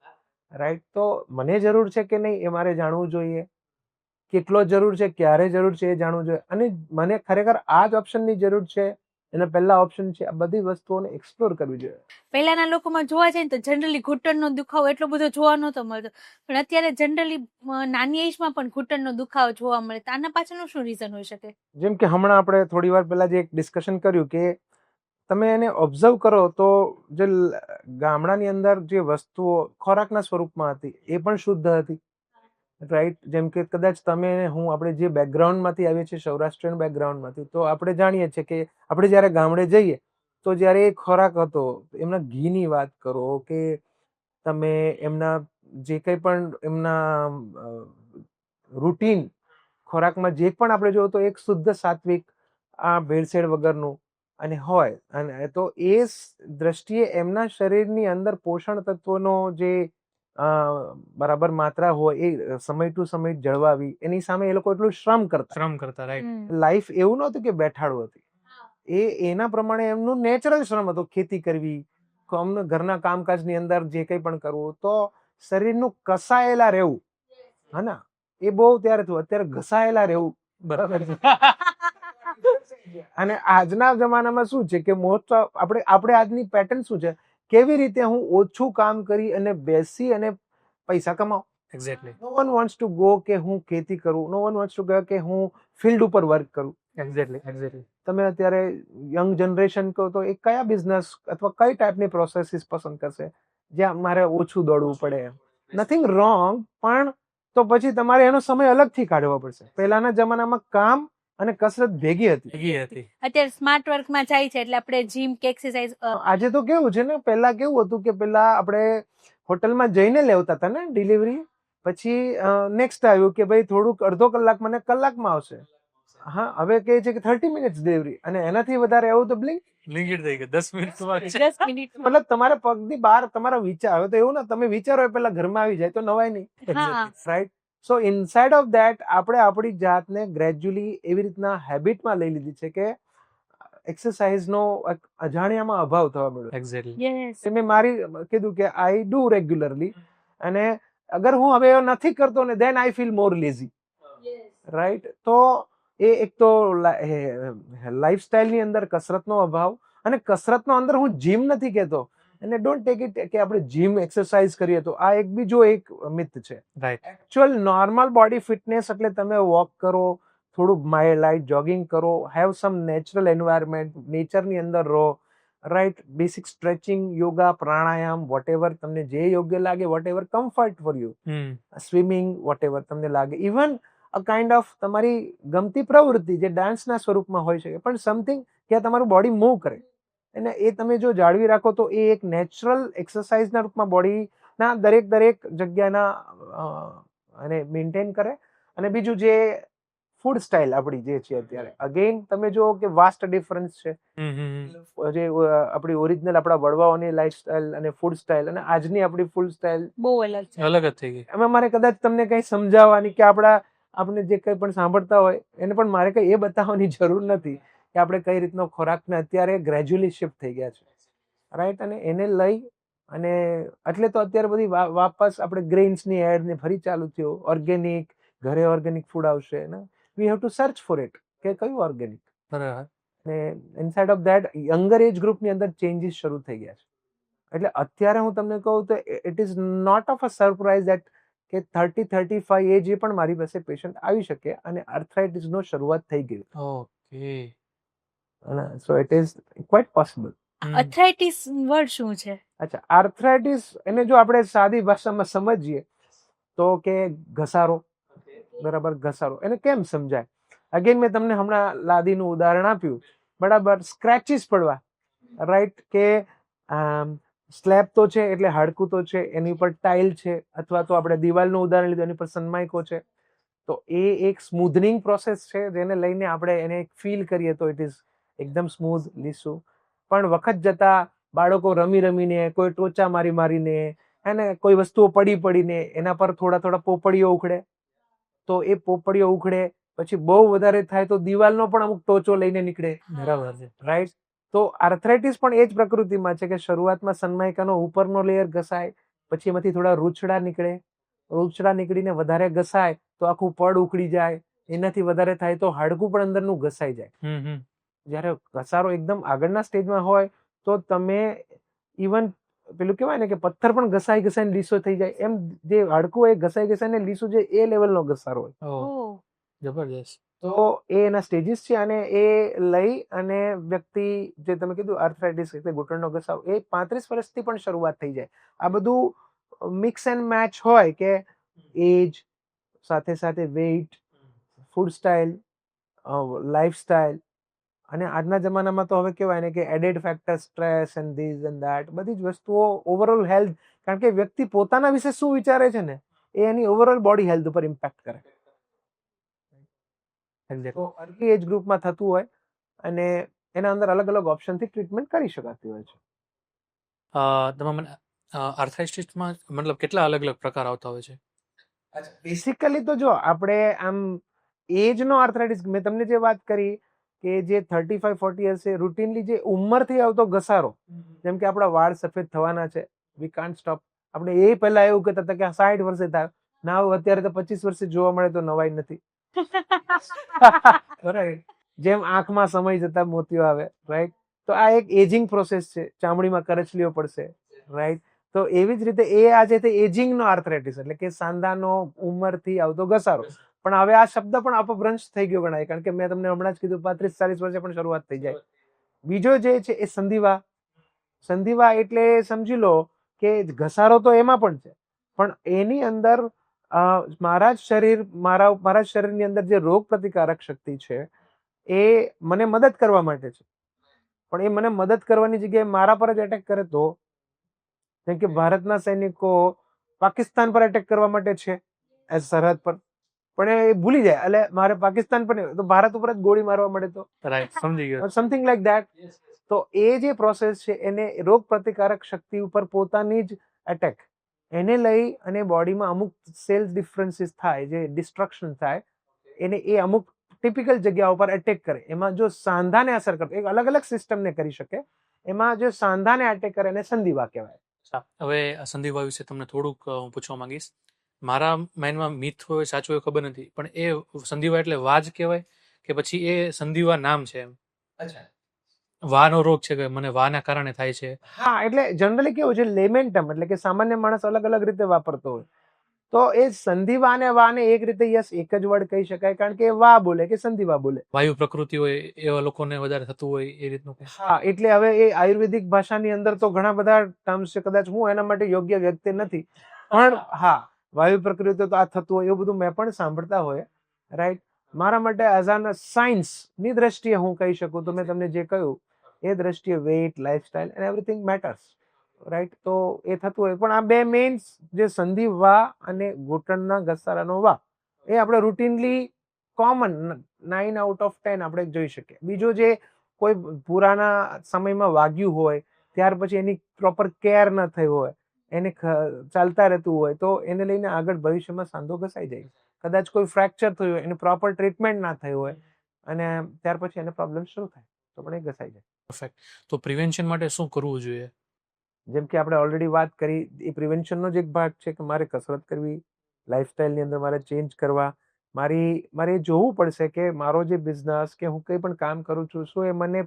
Speaker 2: રાઈટ? તો મને જરૂર છે કે નહીં એ મારે જાણવું જોઈએ, કેટલો જરૂર છે, ક્યારે જરૂર છે એ જાણવું જોઈએ, અને મને ખરેખર આ જ ઓપ્શનની જરૂર છે, એના પહેલા ઓપ્શન છે, આ બધી વસ્તુઓને એક્સપ્લોર કરવી જોઈએ.
Speaker 1: પહેલાના લોકોમાં જોવા જાય ને તો જનરલી ઘૂંટણનો દુખાવો એટલો બધો જોવા નહોતો મળતો, પણ અત્યારે જનરલી નાની એજમાં પણ ઘૂંટણનો દુખાવો જોવા મળે. તો આના પાછળનું શું રીઝન હોઈ શકે?
Speaker 2: જેમ કે હમણાં આપણે થોડી વાર પહેલા જે એક ડિસ્કશન કર્યું કે તમે એને ઓબ્ઝર્વ કરો તો જે ગામડાની અંદર જે વસ્તુઓ ખોરાકના સ્વરૂપમાં હતી એ પણ શુદ્ધ હતી, રાઈટ? જેમ કે કદાચ તમે હું આપણે જે બેકગ્રાઉન્ડમાંથી આવીએ છીએ, સૌરાષ્ટ્રીયન બેકગ્રાઉન્ડમાંથી, તો આપણે જાણીએ છીએ કે આપણે જ્યારે ગામડે જઈએ તો જ્યારે એ ખોરાક હતો, એમના ઘીની વાત કરો કે તમે એમના જે કંઈ પણ એમના રૂટીન ખોરાકમાં જે પણ આપણે જોયું તો એક શુદ્ધ સાત્વિક, આ ભેળસેળ વગરનું અને હોય, અને તો એ દ્રષ્ટિએ એમના શરીરની અંદર પોષણ તત્વોનો જે બરાબર માત્રા હોય એ સમય ટુ સમય જળવાવી, એની સામે એ લોકો એટલું શ્રમ કરતા.
Speaker 3: રાઈટ.
Speaker 2: લાઈફ એવું નહોતું કે બેઠાડું હતી, એના પ્રમાણે એમનું નેચરલ શ્રમ હતો. ખેતી કરવી, ઘરના કામકાજની અંદર જે કંઈ પણ કરવું, તો શરીરનું કસાયેલા રહેવું, હા ને, એ બહુ ત્યારે થયું. અત્યારે ઘસાયેલા રહેવું, બરાબર છે. અને આજના જમાનામાં શું છે કે મોસ્ટ ઓફ આપણે આજની પેટર્ન શું છે, કેવી રીતે હું ઓછું કામ કરી અને બેસી અને પૈસા કમાઉં.
Speaker 3: Exactly.
Speaker 2: No one wants to go કે હું ખેતી કરું, no one wants to go કે હું ફિલ્ડ ઉપર વર્ક કરું.
Speaker 3: એક્ઝેક્ટલી.
Speaker 2: તમે અત્યારે યંગ જનરેશન કહો તો એ કયા બિઝનેસ અથવા કઈ ટાઈપની પ્રોસેસીસ પસંદ કરશે જ્યાં મારે ઓછું દોડવું પડે? નથિંગ રોંગ, પણ તો પછી તમારે એનો સમય અલગથી કાઢવો પડશે. પહેલાના જમાનામાં કામ અને કસરત ભેગી હતી.
Speaker 1: અત્યારે સ્માર્ટ વર્કમાં જાય છે એટલે આપણે જીમ કે એક્સરસાઇઝ.
Speaker 2: આજે તો કેવું છે ને, પહેલા કેવું હતું કે પહેલા આપણે હોટલમાં જઈને લેવતા હતા ને ડિલિવરી, પછી નેક્સ્ટ આવ્યું કે ભાઈ થોડુંક અડધો કલાક મને કલાકમાં આવશે. હા, હવે કહે છે કે 30 મિનિટ્સ ડિલિવરી, અને એનાથી વધારે આવું તો
Speaker 3: લિંગિટ થઈ ગયું 10 મિનિટ.
Speaker 1: 10 મિનિટ.
Speaker 2: મતલબ તમારા પગની બહાર તમારા વિચાર. હવે તો એવું ના, તમે વિચારો એ પહેલા ઘરમાં આવી જાય તો નવાય નહીં, right? So inside of that આપણે આપણી જાતને ગ્રેજ્યુઅલી એવી રીતના હેબિટમાં લઈ લીધી છે કે એક્સરસાઇઝનો અજાણ્યામાં અભાવ થવા મળ્યો.
Speaker 3: એક્ઝેક્ટલી.
Speaker 2: મેં મારી કીધું કે આઈ ડુ રેગ્યુલરલી, અને અગર હું હવે નથી કરતો ને than I feel more lazy, right? તો એ એક તો લાઈફસ્ટાઈલની અંદર કસરતનો અભાવ, અને કસરતનો અંદર હું જીમ નથી કહેતો, અને ડોન્ટ ટેક ઇટ કે આપણે જીમ એક્સરસાઇઝ કરીએ તો આ એક બીજો એક મિથ છે.
Speaker 3: Right.
Speaker 2: Actual normal body fitness એટલે તમે વોક કરો, થોડું લાઇટ જોગિંગ કરો, હેવ સમ નેચરલ એન્વાયરમેન્ટ, નેચરની અંદર રહો, રાઈટ? બેસિક સ્ટ્રેચિંગ, યોગા, પ્રાણાયામ, વોટેવર તમને જે યોગ્ય લાગે, whatever comfort for you, swimming, whatever તમને લાગે, ઇવન અ કાઇન્ડ ઓફ તમારી ગમતી પ્રવૃત્તિ જે ડાન્સના સ્વરૂપમાં હોઈ શકે, પણ સમથિંગ કે તમારું બોડી મૂવ કરે, અને એ તમે જો જાળવી રાખો તો એ એક નેચરલ એક્સરસાઇઝના રૂપમાં બોડીના દરેક જગ્યાના અને મેન્ટેન કરે. અને બીજું જે ફૂડ સ્ટાઇલ આપણી જે છે અત્યારે, અગેન તમે જો કે વાસ્ટ ડિફરન્સ છે. જે આપણી ઓરિજિનલ આપણા વડવાઓની લાઈફસ્ટાઇલ અને ફૂડ સ્ટાઇલ અને આજની આપણી ફૂડ સ્ટાઇલ
Speaker 1: બહુ અલગ છે.
Speaker 3: અલગ જ થઈ ગઈ.
Speaker 2: એમાં મારે કદાચ તમને કંઈ સમજાવવાની કે આપણે જે કંઈ પણ સાંભળતા હોય એને પણ મારે કંઈ એ બતાવવાની જરૂર નથી કે આપણે કઈ રીતનો ખોરાકને અત્યારે ગ્રેજ્યુઅલી શિફ્ટ થઈ ગયા છે, રાઈટ? અને એને લઈ અને એટલે તો અત્યારે બધી વાપસ આપણે ગ્રેઇન્સની એડ ને ફરી ચાલુ થયો, ઓર્ગેનિક, ઘરે ઓર્ગેનિક ફૂડ આવશે ને we have to search for it કે કયું ઓર્ગેનિક.
Speaker 3: બરાબર.
Speaker 2: અને ઇનસાઇડ ઓફ ધેટ યંગર એજ ગ્રુપની અંદર ચેન્જીસ શરૂ થઈ ગયા છે. એટલે અત્યારે હું તમને કહું તો it is not of a surprise that કે 30-35 એજે પણ મારી પાસે પેશન્ટ આવી શકે અને આર્થરાઇટિસનો શરૂઆત થઈ ગઈ.
Speaker 3: Okay.
Speaker 2: So it is quite possible.
Speaker 1: Arthritis word શું છે?
Speaker 2: અચ્છા, આર્થરાઇટિસ એને જો આપણે સાદી ભાષામાં સમજીએ તો કે ઘસારો, બરાબર? ઘસારો એને કેમ સમજાય અગેન મેં તમને હમણાં લાદીનું ઉદાહરણ આપ્યું, બરાબર, સ્ક્રેચીસ પડવા, રાઈટ, કે સ્લેબ તો છે એટલે હાડકું તો છે, એની ઉપર ટાઇલ છે, અથવા તો આપણે દિવાલનું ઉદાહરણ લીધું એની પર સનમાઇકો છે, તો એ એક સ્મૂધનિંગ પ્રોસેસ છે જેને લઈને આપણે એને ફીલ કરીએ તો ઇટ ઇઝ એકદમ સ્મૂધ, લીસું. પણ વખત જતા બાળકો રમી રમીને, કોઈ ટોચા મારી મારીને, અને કોઈ વસ્તુઓ પડી પડીને એના પર થોડા થોડા પોપડીઓ ઉખડે, તો એ પોપડીઓ ઉખડે પછી બહુ વધારે થાય તો દિવાલનો પણ અમુક ટોચો લઈને નીકળે,
Speaker 3: બરાબર છે.
Speaker 2: રાઈટ. તો આર્થરાઇટિસ પણ એ જ પ્રકૃતિમાં છે કે શરૂઆતમાં સનમાઇકાનો ઉપરનો લેયર ઘસાય, પછી એમાંથી થોડા રૂછડા નીકળે, રૂછડા નીકળીને વધારે ઘસાય તો આખું પડ ઉખડી જાય, એનાથી વધારે થાય તો હાડકું પણ અંદરનું ઘસાઈ જાય. જ્યારે ઘસારો એકદમ આગળના સ્ટેજમાં હોય તો તમે ઇવન પેલું કહેવાય ને કે પથ્થર પણ ઘસાઈ ઘસાઈને લીસો થઈ જાય, એમ જે હાડકું હોય ઘસાઈ ઘસાઈને લીસું છે એ લેવલનો ઘસારો હોય.
Speaker 3: ઓહ, જબરજસ્ત.
Speaker 2: તો એ એના સ્ટેજીસ છે, અને એ લઈ અને વ્યક્તિ, જે તમે કીધું આર્થરાઇટિસ એટલે ઘૂંટણનો ઘસારો, એ 35 વર્ષથી પણ શરૂઆત થઈ જાય. આ બધું મિક્સ એન્ડ મેચ હોય કે એજ સાથે સાથે વેઇટ, ફૂડ સ્ટાઇલ, લાઈફસ્ટાઇલ, અને આજના જમાનામાં તો હવે કહેવાય ને કે added factor, stress and this and that, બધી જ વસ્તુઓ ઓવરઓલ હેલ્થ, કારણ કે વ્યક્તિ પોતાના વિશે શું વિચારે છે ને એ એની ઓવરઓલ બોડી હેલ્થ ઉપર ઇમ્પેક્ટ કરે. તો અર્લી એજ ગ્રુપમાં થતું હોય અને એના અંદર અલગ અલગ ઓપ્શનથી ટ્રીટમેન્ટ કરી શકાતી હોય છે.
Speaker 3: તમે મને આર્થરાઇટિસમાં મતલબ કેટલા અલગ અલગ પ્રકાર આવતા હોય છે?
Speaker 2: બેસિકલી તો જો આપણે આમ એજનો આર્થરાઇટિસ, મેં તમને જે વાત કરી કે જે 35-40 યર્સ છે, રૂટીનલી જે ઉંમરથી આવતો ઘસારો, જેમ કે આપણા વાળ સફેદ થવાના છે, વી કાન્ટ સ્ટોપ. આપણે એ પહેલા એવું કહેતા હતા કે 60 વર્ષે થાય, ના અત્યારે તો 25 વર્ષે જોવા મળે તો નવાઈ નથી. રાઈટ. જેમ આંખમાં સમય જતા મોતિયો આવે, રાઈટ. તો આ એક એજિંગ પ્રોસેસ છે, ચામડીમાં કરચલીઓ પડશે, રાઈટ. તો એવી જ રીતે એ આ જે એજિંગનો આર્થરાઇટિસ એટલે કે સાંધાનો ઉંમરથી આવતો ઘસારો. પણ હવે આ શબ્દ પણ અપભ્રંશ થઈ ગયો ગણાય, કારણ કે મેં તમને હમણાં જ કીધું 35-40 વર્ષે પણ શરૂઆત થઈ જાય. બીજો જે છે એ સંધિવા. સંધિવા એટલે સમજી લો કે ઘસારો તો એમાં પણ છે, પણ એની અંદર મારા જ શરીરની અંદર જે રોગ પ્રતિકારક શક્તિ છે એ મને મદદ કરવા માટે છે, પણ એ મને મદદ કરવાની જગ્યાએ મારા પર જ એટેક કરે તો, જેમ કે ભારતના સૈનિકો પાકિસ્તાન પર એટેક કરવા માટે છે એઝ સરહદ પર, પણ એ ભૂલી જાય એટલે મારે પાકિસ્તાન પર તો ભારત ઉપર જ ગોળી મારવા મળે તો,
Speaker 3: રાઈટ, સમજી ગયો.
Speaker 2: Something like that. તો એ જે પ્રોસેસ છે એને રોગ પ્રતિકારક શક્તિ ઉપર પોતાની જ એટેક, એને લઈ અને બોડીમાં અમુક સેલ્સ ડિફરન્સીસ થાય, જે ડિસ્ટ્રક્શન થાય, એને એ અમુક ટિપિકલ જગ્યાઓ પર એટેક કરે. એમાં જો સાંધાને અસર કરતો, એક અલગ અલગ સિસ્ટમને કરી શકે, એમાં જો સાંધાને એટેક કરે એને સંધિવા કહેવાય.
Speaker 3: હવે સંધિવા વિશે તમને થોડુંક હું પૂછવા માંગીશ. મારા માઇન્ડમાં મિથ હોય, સાચું હોય ખબર નથી, પણ એ સંધિવા એટલે વાજ કહેવાય કે પછી એ સંધિવા નામ છે એમ?
Speaker 2: અચ્છા,
Speaker 3: વાનો રોગ છે કે મને વાના કારણે થાય છે?
Speaker 2: હા, એટલે જનરલી કેવું છે, લેમેન્ટમ એટલે કે સામાન્ય માણસ અલગ અલગ રીતે વાપરતો હોય, તો એ સંધિવા અને વાને એક રીતે યસ એક જ વર્ડ કહી શકાય, કારણ કે વા બોલે કે સંધિવા બોલે.
Speaker 3: વાયુ પ્રકૃતિ હોય એવા લોકોને વધારે થતું હોય એ રીતનું કંઈ?
Speaker 2: હા, એટલે હવે એ આયુર્વેદિક ભાષાની અંદર તો ઘણા બધા ટર્મ્સ છે, કદાચ હું એના માટે યોગ્ય વ્યક્તિ નથી, પણ હા, વાયુ પ્રકૃતિ તો આ થતું હોય એવું બધું મેં પણ સાંભળતા હોય, રાઈટ. મારા માટે એઝ એન સાયન્સની દ્રષ્ટિએ હું કહી શકું તો મેં તમને જે કહ્યું એ દ્રષ્ટિએ weight, lifestyle and everything matters, right. તો એ થતું હોય, પણ આ બે મેઇન જે સંધિવા અને ઘૂંટણના ઘસારાનો વા, એ આપણે રૂટીનલી કોમન 9/10 આપણે જોઈ શકીએ. બીજો જે કોઈ પુરાના સમયમાં વાગ્યું હોય, ત્યાર પછી એની પ્રોપર કેર ન થઈ હોય, એને ચાલતા રહેતું હોય, તો એને લઈને આગળ ભવિષ્યમાં સાંધો ઘસાઈ જાય. કદાચ કોઈ ફ્રેક્ચર થયું હોય, એની પ્રોપર ટ્રીટમેન્ટ ના થઈ હોય, અને ત્યાર પછી એને પ્રોબ્લેમ શરૂ થાય તો પણ એ ઘસાઈ જાય.
Speaker 3: પરફેક્ટ. તો પ્રિવેન્શન માટે શું કરવું જોઈએ?
Speaker 2: જેમ કે આપણે ઓલરેડી વાત કરી, એ પ્રિવેન્શનનો જ એક ભાગ છે કે મારે કસરત કરવી, લાઈફસ્ટાઈલની અંદર મારે ચેન્જ કરવા, મારે જોવું પડશે કે મારો જે બિઝનેસ કે હું કંઈ પણ કામ કરું છું, શું એ મને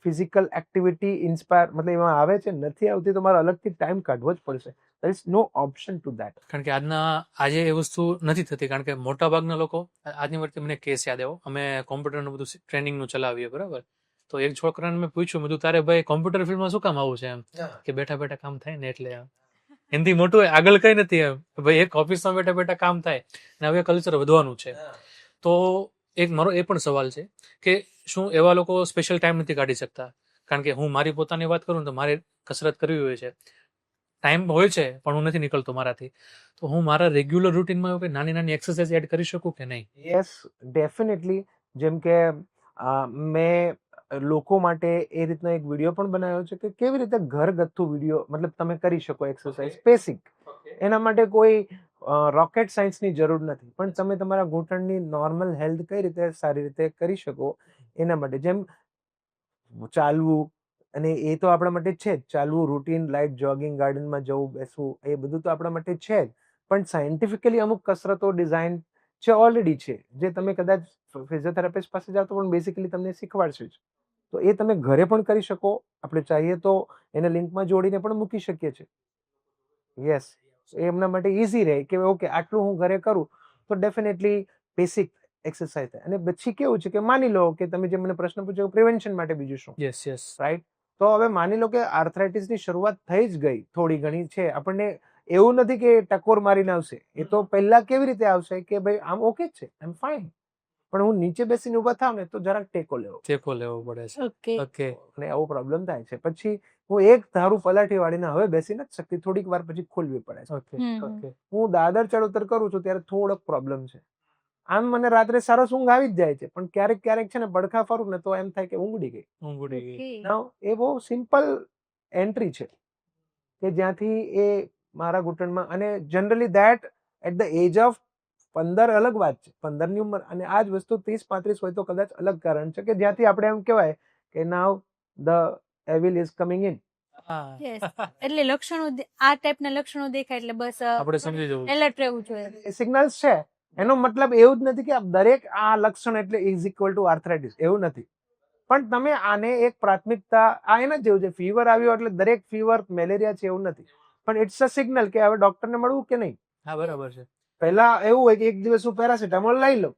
Speaker 2: ફિઝિકલ એક્ટિવિટી ઇન્સ્પાયર મતલબ એમાં આવે છે, નથી આવતી તો મારે અલગથી ટાઈમ કાઢવો જ પડશે. There is no option to that.
Speaker 3: કારણ કે આજે એ વસ્તુ નથી થતી, કારણ કે મોટા ભાગના લોકો, આજની વખતે મને કેસ યાદ આવ્યો, અમે કોમ્પ્યુટરનું બધું ટ્રેનિંગનું ચલાવીએ, બરાબર? તો એક છોકરાને મેં પૂછ્યું, બધું તારે ભાઈ કોમ્પ્યુટર ફિલ્ડમાં શું કામ આવું છે એમ? કે બેઠા બેઠા કામ થાય ને એટલે. એનાથી મોટું હોય આગળ કઈ નથી એમ, ભાઈ એક ઓફિસમાં બેઠા બેઠા કામ થાય, અને હવે કલ્ચર વધવાનું છે. તો એક મારો એ પણ સવાલ છે કે શું એવા લોકો સ્પેશિયલ ટાઈમ નથી કાઢી શકતા? કારણ કે હું મારી પોતાની વાત કરું ને તો મારે કસરત કરવી હોય છે, ટાઈમ હોય છે પણ હું નથી નીકળતો મારાથી. તો હું મારા રેગ્યુલર રૂટીનમાં કોઈ નાની નાની એક્સરસાઇઝ એડ કરી શકું કે નહીં?
Speaker 2: Yes, definitely. જેમ કે મેં લોકો માટે એ રીતનો એક વિડીયો પણ બનાવ્યો છે કે કેવી રીતે ઘરગથ્થુ વિડીયો મતલબ તમે કરી શકો એક્સરસાઇઝ બેસિક. એના માટે કોઈ રોકેટ સાયન્સની જરૂર નથી, પણ તમે તમારા ઘૂંટણની નોર્મલ હેલ્થ કઈ રીતે સારી રીતે કરી શકો એના માટે. જેમ ચાલવું, અને એ તો આપણા માટે છે જ, ચાલવું રૂટીન લાઇટ જોગિંગ, ગાર્ડનમાં જવું બેસવું, એ બધું તો આપણા માટે છે જ. પણ સાયન્ટિફિકલી અમુક કસરતો ડિઝાઇન છે, ઓલરેડી છે, જે તમે કદાચ ફિઝિયોથેરાપિસ્ટ પાસે જાઓ તો પણ બેસિકલી તમને શીખવાડશે જ. તો એ તમે ઘરે પણ કરી શકો. આપણે ચાહીએ તો એને લિંકમાં જોડીને પણ મૂકી શકીએ છીએ. યસ, એમના માટે ઇઝી રહે કે ઓકે આટલું હું ઘરે કરું તો ડેફિનેટલી બેસિક એક્સરસાઇઝ થાય. અને પછી કેવું છે કે માની લો કે તમે જે મને પ્રશ્ન પૂછ્યો પ્રિવેન્શન માટે બીજું શું,
Speaker 3: યસ યસ.
Speaker 2: રાઈટ? તો હવે માની લો કે આર્થરાઇટિસની શરૂઆત થઈ જ ગઈ, થોડી ઘણી છે, આપણને એવું નથી કે ટકોર મારીને આવશે. એ તો પહેલા કેવી રીતે આવશે કે ભાઈ આમ ઓકે જ છે, આઈ એમ ફાઇન, પણ હું નીચે બેસીને ઊભા થાવ ને તો જરાક ટેકો લેવો
Speaker 3: પડે છે.
Speaker 1: ઓકે.
Speaker 3: ઓકે.
Speaker 2: અને આવો પ્રોબ્લેમ થાય છે. પછી હું એક ધારું પલાઠી વાળીને હવે બેસી નથી શકતી, થોડીક વાર પછી ખોલવી પડે છે.
Speaker 3: ઓકે. ઓકે.
Speaker 2: હું દાદર ચડઉતર કરું છું ત્યારે થોડોક પ્રોબ્લેમ છે. આમ મને રાત્રે સરસ ઊંઘ આવી જ જાય છે, પણ ક્યારેક ક્યારેક છે ને પડખા ફરું ને તો એમ થાય કે ઊંઘ ઉડી ગઈ.
Speaker 3: ઊંઘ ઉડી ગઈ.
Speaker 2: Now, એ બહુ સિમ્પલ એન્ટ્રી છે કે જ્યાંથી એ મારા ઘૂંટણમાં, અને generally that at the age of 15 અલગ વાત છે, 15 ની ઉંમર, અને આ જ વસ્તુ 30-35 હોય તો કદાચ અલગ કારણ છે કે જ્યાંથી આપણે એમ કહેવાય કે નાવ the evil is coming in.
Speaker 3: હા.
Speaker 1: Yes. એટલે લક્ષણો આ ટાઈપના લક્ષણો દેખાય એટલે બસ
Speaker 3: આપણે સમજી જવું.
Speaker 1: એલર્ટ રહેવું જોઈએ.
Speaker 2: એ સિગ્નલ્સ છે. એનો મતલબ એવું જ નથી કે દરેક આ લક્ષણ એટલે ઇઝ ઇક્વલ ટુ આર્થરાઇટિસ, એવું નથી. પણ તમે આને એક પ્રાથમિકતા, આ એના જેવું છે, ફીવર આવ્યો એટલે દરેક ફીવર મેલેરિયા છે એવું નથી, પણ ઇટ્સ અ સિગ્નલ કે હવે ડોક્ટરને મળવું કે નહીં.
Speaker 3: હા, બરાબર છે.
Speaker 2: પહેલા એવું હોય કે એક દિવસ હું પેરાસિટામોલ લઈ લઉં,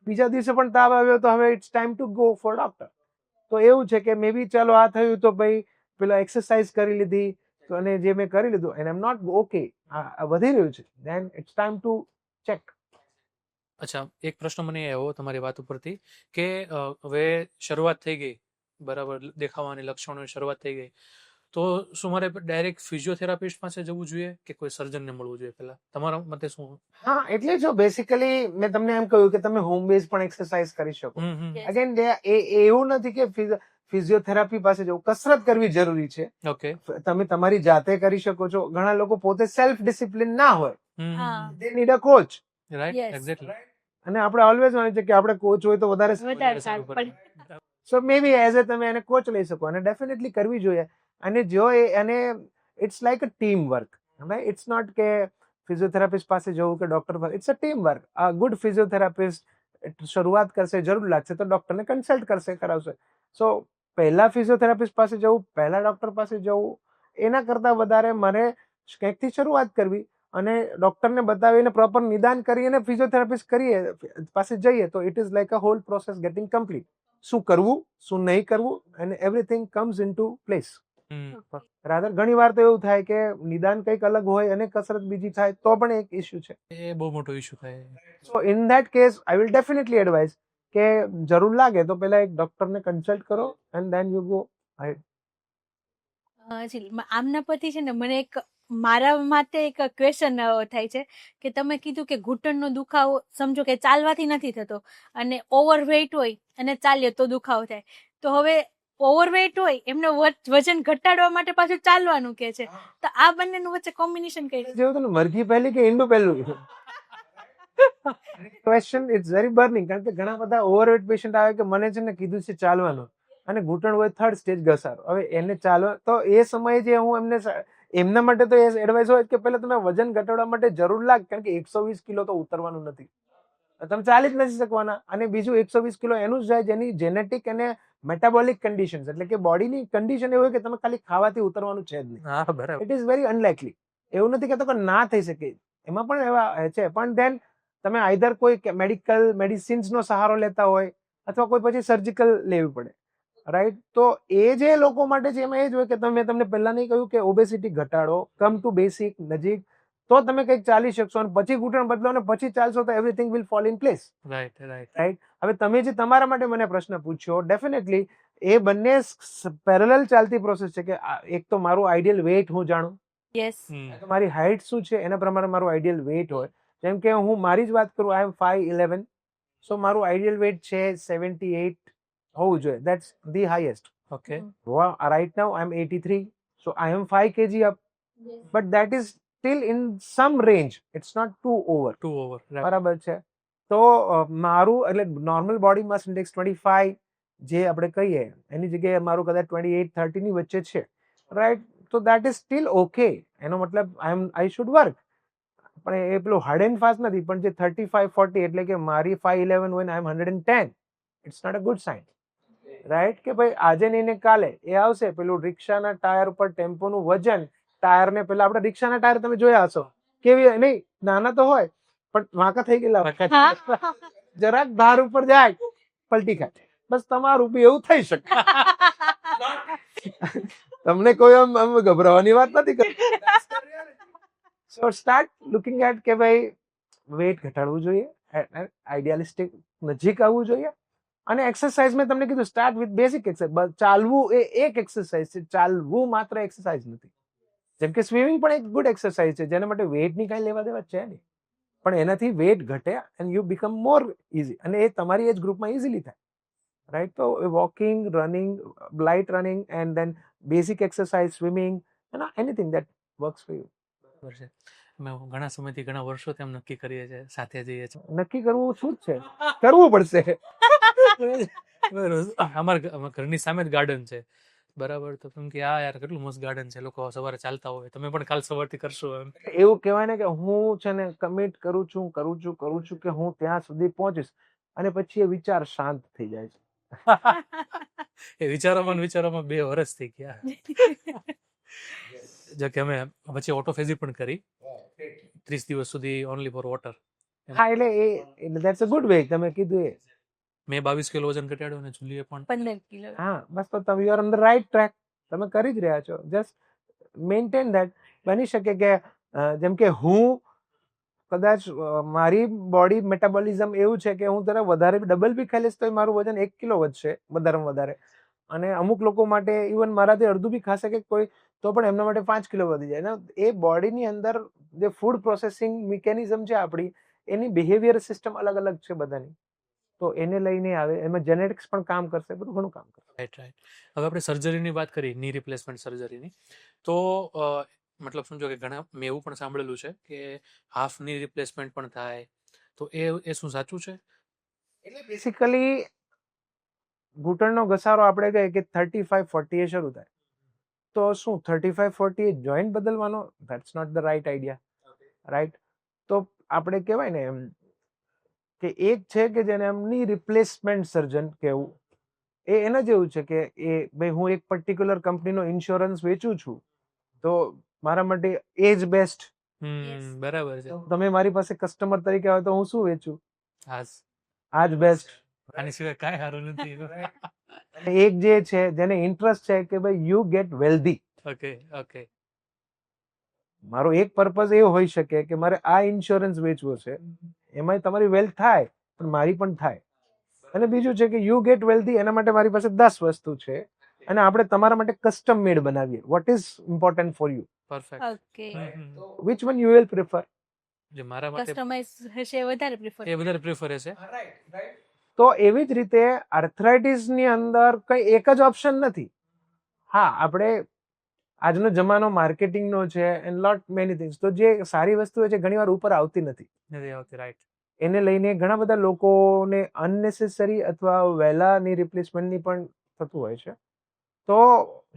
Speaker 2: બીજા દિવસે પણ તાવ આવ્યો તો હવે it's time to go for doctor. તો એવું છે કે મે બી ચાલો આ થયું તો ભાઈ પેલા એક્સરસાઇઝ કરી લીધી, તો અને જે મેં કરી લીધું and I am not okay, આ વધી રહ્યું છે, then it's time to check.
Speaker 3: અચ્છા, એક પ્રશ્ન મને આવ્યો તમારી વાત ઉપરથી કે હવે શરૂઆત થઈ ગઈ, બરાબર, દેખાવાની લક્ષણોની શરૂઆત થઈ ગઈ, તો શું મારે ડાયરેક્ટ ફિઝિયોથેરાપિસ્ટ પાસે જવું જોઈએ કે કોઈ સર્જનને મળવું જોઈએ પહેલા? તમારા મતે શું?
Speaker 2: હા, એટલે જો બેસિકલી મેં તમને એમ કહ્યું કે તમે હોમ બેઝ પણ એક્સરસાઇઝ કરી શકો.
Speaker 1: Yes.
Speaker 2: અગેન એવું નથી કે ફિઝિયોથેરાપી પાસે જવું, કસરત કરવી જરૂરી છે.
Speaker 3: ઓકે.
Speaker 2: તમે તમારી જાતે કરી શકો છો. ઘણા લોકો પોતે સેલ્ફ ડિસિપ્લિન ના હોય,
Speaker 1: હા.
Speaker 2: They need a coach.
Speaker 3: Right,
Speaker 1: Yes.
Speaker 3: Exactly.
Speaker 2: અને આપણે ઓલવેઝ માનીએ છીએ કે આપણે કોચ હોય તો વધારે
Speaker 1: વધારે સારું પડે.
Speaker 2: સો મે બી એઝ એ તમે એને કોચ લઈ શકો, અને ડેફિનેટલી કરવી જોઈએ. અને જો અને it's like a team work, right? It's not કે ફિઝિયોથેરાપિસ્ટ પાસે જવું કે ડોક્ટર પાસે, it's a team work. A good physiotherapist શરૂઆત કરશે, જરૂર લાગશે તો ડોક્ટરને કન્સલ્ટ કરશે, કરાવશે. સો પહેલા ફિઝિયોથેરાપિસ્ટ પાસે જવું, પહેલા ડોક્ટર પાસે જવું, એના કરતાં વધારે મને ક્યાંકથી શરૂઆત કરવી અને ડોક્ટરને બતાવીને પ્રોપર નિદાન કરીને ફિઝિયોથેરાપિસ્ટ પાસે જઈએ તો it is like a whole process getting complete. શું કરવું, શું નહીં કરવું, અને everything comes into place. Rather ઘણી વાર તો એવું થાય કે નિદાન કંઈક અલગ હોય અને કસરત બીજી થાય તો પણ એક ઇસ્યુ છે.
Speaker 3: એ બહુ મોટો ઇશ્યુ થાય.
Speaker 2: So in that case I will definitely advise કે જરૂર લાગે તો પહેલા એક ડોક્ટરને કન્સલ્ટ કરો and then you go ahead.
Speaker 1: આમના પરથી છે ને મને એક મારા માટે એક ક્વેશ્ચન થાય છે કે તમે કીધું કે ઘૂંટણનો દુખાવો સમજો કે ચાલવાથી નથી થતો અને ઓવરવેઇટ હોય અને ચાલીએ તો દુખાવો થાય, તો હવે ઓવરવેઇટ હોય એમનો વજન ઘટાડવા માટે પાછું ચાલવાનું કે છે, તો આ બંનેનું વચ્ચે કોમ્બિનેશન કઈ રીતે?
Speaker 2: જેવું તો મરઘી પહેલી કે ઈંડું પહેલું? ક્વેશ્ચન ઇટ્સ વેરી બર્નિંગ, કારણ કે ઘણા બધા ઓવરવેટ પેશન્ટ આવે કે મને છે ને કીધું છે ચાલવાનું, અને ઘૂંટણ હોય થર્ડ સ્ટેજ ઘસારો. હવે એને ચાલવા તો એ સમયે જે હું એમના માટે તો એ એડવાઇસ હોય કે પહેલા તમે વજન ઘટાડવા માટે જરૂર લાગે, કારણ કે 120 કિલો તો ઉતરવાનું નથી, તમે ચાલી જ નથી શકવાના. અને બીજું 120 કિલો એનું જ જાય જેની જેનેટિક અને મેટાબોલિક કન્ડિશન્સ, એટલે કે બોડીની કન્ડિશન એવું હોય કે તમે ખાલી ખાવાથી ઉતરવાનું છે જ નહીં.
Speaker 3: હા, બરાબર.
Speaker 2: It is very unlikely. એવું નથી કહેતો કે ના થઈ શકે, એમાં પણ એવા છે, પણ ધેન તમે આઈધર કોઈ મેડિકલ મેડિસિન્સનો સહારો લેતા હોય અથવા કોઈ પછી સર્જિકલ લેવી પડે, રાઈટ? તો એ જે લોકો માટે છે એમાં એ જ હોય કે મેં તમને પહેલા નહીં કહ્યું કે ઓબેસિટી ઘટાડો, કમ ટુ બેસિક, નજીક તો તમે કંઈક ચાલી શકશો, અને પછી ઘૂંટણ બદલો અને પછી ચાલશો તો everything will fall in place. Right. હવે તમે જે તમારા માટે મને પ્રશ્ન પૂછ્યો, ડેફિનેટલી એ બંને પેરેલલ ચાલતી પ્રોસેસ છે કે એક તો મારું આઈડિયલ વેઇટ હું જાણું,
Speaker 1: યસ.
Speaker 2: મારી હાઇટ શું છે એના પ્રમાણે મારું આઈડિયલ વેઇટ હોય. જેમ કે હું મારી જ વાત કરું, આઈ એમ 5'11", સો મારું આઈડિયલ વેઇટ છે 78 હોવું જોઈએ. That's the highest.
Speaker 3: Okay.
Speaker 2: Right now I am 83, so I am 5 kg up, but that is still in some range, it's not too over. બરાબર છે. તો મારું એટલે નોર્મલ બોડી માસ ઇન્ડેક્સ 25 જે આપણે કહીએ એની જગ્યાએ મારું કદાચ 28-30 ની વચ્ચે છે. રાઈટ. તો દેટ ઇઝ સ્ટીલ ઓકે. એનો મતલબ આઈ શુડ વર્ક. પણ એ પેલું હાર્ડ એન્ડ ફાસ્ટ નથી. પણ જે 35-40 એટલે કે મારી 5'11" હોય ને I am 110, it's not a good sign. Right. કે ભાઈ આજે નહીં ને કાલે એ આવશે પેલું રિક્ષાના ટાયર ઉપર ટેમ્પોનું વજન, ટાયરને પેલા આપણે રિક્ષાના ટાયર તમે જોયા હશો કેવી, નહીં નાના તો હોય પણ વાંકા થઈ ગયેલા, જરાક ધાર ઉપર જાય પલટી ખાય. બસ તમારું બી એવું થઈ શકે. તમને કોઈ આમ ગભરાવાની વાત નથી. સો સ્ટાર્ટ લુકિંગ એટ કે ભાઈ વેઇટ ઘટાડવું જોઈએ, આઈડિયાલિસ્ટિક નજીક આવવું જોઈએ. અને એક્સરસાઇઝ મેં તમને કીધું સ્ટાર્ટ વિથ બેઝિક એક્સરસાઇઝ. ચાલવું એ એક એક્સરસાઇઝ છે, ચાલવું માત્ર એક્સરસાઇઝ નથી. જેમ કે સ્વિમિંગ પણ એક ગુડ એક્સરસાઇઝ છે, જેના માટે વેઇટની કાંઈ લેવા દેવા છે નહીં, પણ એનાથી વેઇટ ઘટે and you become more easy, અને એ તમારી એજ ગ્રુપમાં ઇઝીલી થાય. રાઈટ. તો walking, running, light running and then basic exercise, swimming, anything that works for you.
Speaker 3: બરાબર છે. અમે ઘણા સમયથી, ઘણા વર્ષોથી એમ નક્કી કરીએ છીએ, સાથે જઈએ છીએ.
Speaker 2: નક્કી કરવું શું જ છે, કરવું પડશે.
Speaker 3: અમારા ઘરની સામે જ ગાર્ડન છે, બરાબર. તો કેમ કે યાર કેટલું મસ્ત ગાર્ડન છે, લોકો સવારે ચાલતા હોય, તમે પણ કાલ સવારથી કરશો એમ.
Speaker 2: એવું કહેવાય ને કે હું છે ને કમિટ કરું છું કે હું ત્યાં સુધી પહોંચીશ, અને પછી એ વિચાર શાંત થઈ જાય છે.
Speaker 3: એ વિચારોમાં 2 વર્ષ થઈ ગયા. જો કે અમે પછી ઓટોફેઝી પણ કરી 30 દિવસ સુધી ઓનલી ફોર વોટર.
Speaker 2: હા, એટલે ધેટ્સ અ ગુડ વે. તમે કીધું એ.
Speaker 3: મેં 22 કિલો વજન ઘટાડ્યું અને જુલીએ પણ
Speaker 1: 15 કિલો.
Speaker 2: હા, બસ તો તમે you are on the right track. તમે કરી જ રહ્યા છો. Just maintain that. બની શકે કે જેમ કે હું કદાચ મારી બોડી મેટાબોલિઝમ એવું છે કે હું તરફ વધારે ડબલ બી ખાઈ લઈશ તો મારું વજન 1 કિલો વધશે વધારેમાં વધારે. અને અમુક લોકો માટે ઇવન મારાથી અડધું બી ખાશે કે કોઈ, તો પણ એમના માટે 5 કિલો વધી જાય. એ બોડીની અંદર જે ફૂડ પ્રોસેસિંગ મિકેનિઝમ છે આપણી, એની બિહેવિયર સિસ્ટમ અલગ અલગ છે બધાની. તો એને લઈને આવે, એમાં જેનેટિક્સ પણ કામ કરશે, બધું ઘણું કામ કરશે.
Speaker 3: રાઈટ. હવે આપણે સર્જરીની વાત કરી, ની રિપ્લેસમેન્ટ સર્જરીની. તો મતલબ સમજો કે ઘણા, મેં એવું પણ સાંભળેલું છે કે હાફ ની રિપ્લેસમેન્ટ પણ થાય, તો એ શું સાચું છે?
Speaker 2: એટલે બેસિકલી ઘૂંટણનો ઘસારો આપણે કહીએ કે 35-40 એ શરૂ થાય. તો શું 35-40 એ જોઈન્ટ બદલવાનો? That's not the right idea. Right. તો આપણે કહેવાય ને એમ કે એક છે કે જેને એમ ની રિપ્લેસમેન્ટ સર્જન કહેવું, એ એના જેવું છે કે ભાઈ હું એક પર્ટિક્યુલર કંપનીનો ઇન્સ્યોરન્સ વેચું છું, તો મારા માટે એ જ બેસ્ટ.
Speaker 3: બરાબર છે.
Speaker 2: તમે મારી પાસે કસ્ટમર તરીકે આવે તો હું શું વેચું?
Speaker 3: આ
Speaker 2: જ બેસ્ટ.
Speaker 3: આની સિવાય કાંઈ સારું નથી.
Speaker 2: એક જે છે જેને ઇન્ટરેસ્ટ છે કે ભાઈ યુ ગેટ વેલ્ધી.
Speaker 3: ઓકે.
Speaker 2: મારો એક પર્પઝ એવો હોઈ શકે કે મારે આ ઇન્સ્યોરન્સ વેચવો છે, એમાં તમારી વેલ્થ થાય પણ મારી પણ થાય. અને બીજું છે કે યુ ગેટ વેલ્ધી, એના માટે મારી પાસે 10 વસ્તુ છે, અને આપણે તમારા માટે કસ્ટમ મેડ બનાવીએ. What is important for you?
Speaker 3: Perfect.
Speaker 1: Okay.
Speaker 2: Which one you will prefer?
Speaker 3: જે મારા માટે
Speaker 1: કસ્ટમાઇઝ હશે વધારે પ્રિફર.
Speaker 3: એ વધારે પ્રિફર હશે.
Speaker 2: તો એવી જ રીતે આર્થરાઇટિસની અંદર કઈ એક જ ઓપ્શન નથી. હા, આપણે આજનો જમાનો માર્કેટિંગનો છે એન્ડ લોટ મેની થિંગ્સ. તો જે સારી વસ્તુ છે ઘણીવાર ઉપર આવતી નથી.
Speaker 3: રાઈટ.
Speaker 2: એને લઈને ઘણા બધા લોકોને અનનેસેસરી અથવા વહેલાની રિપ્લેસમેન્ટની પણ થતું હોય છે. તો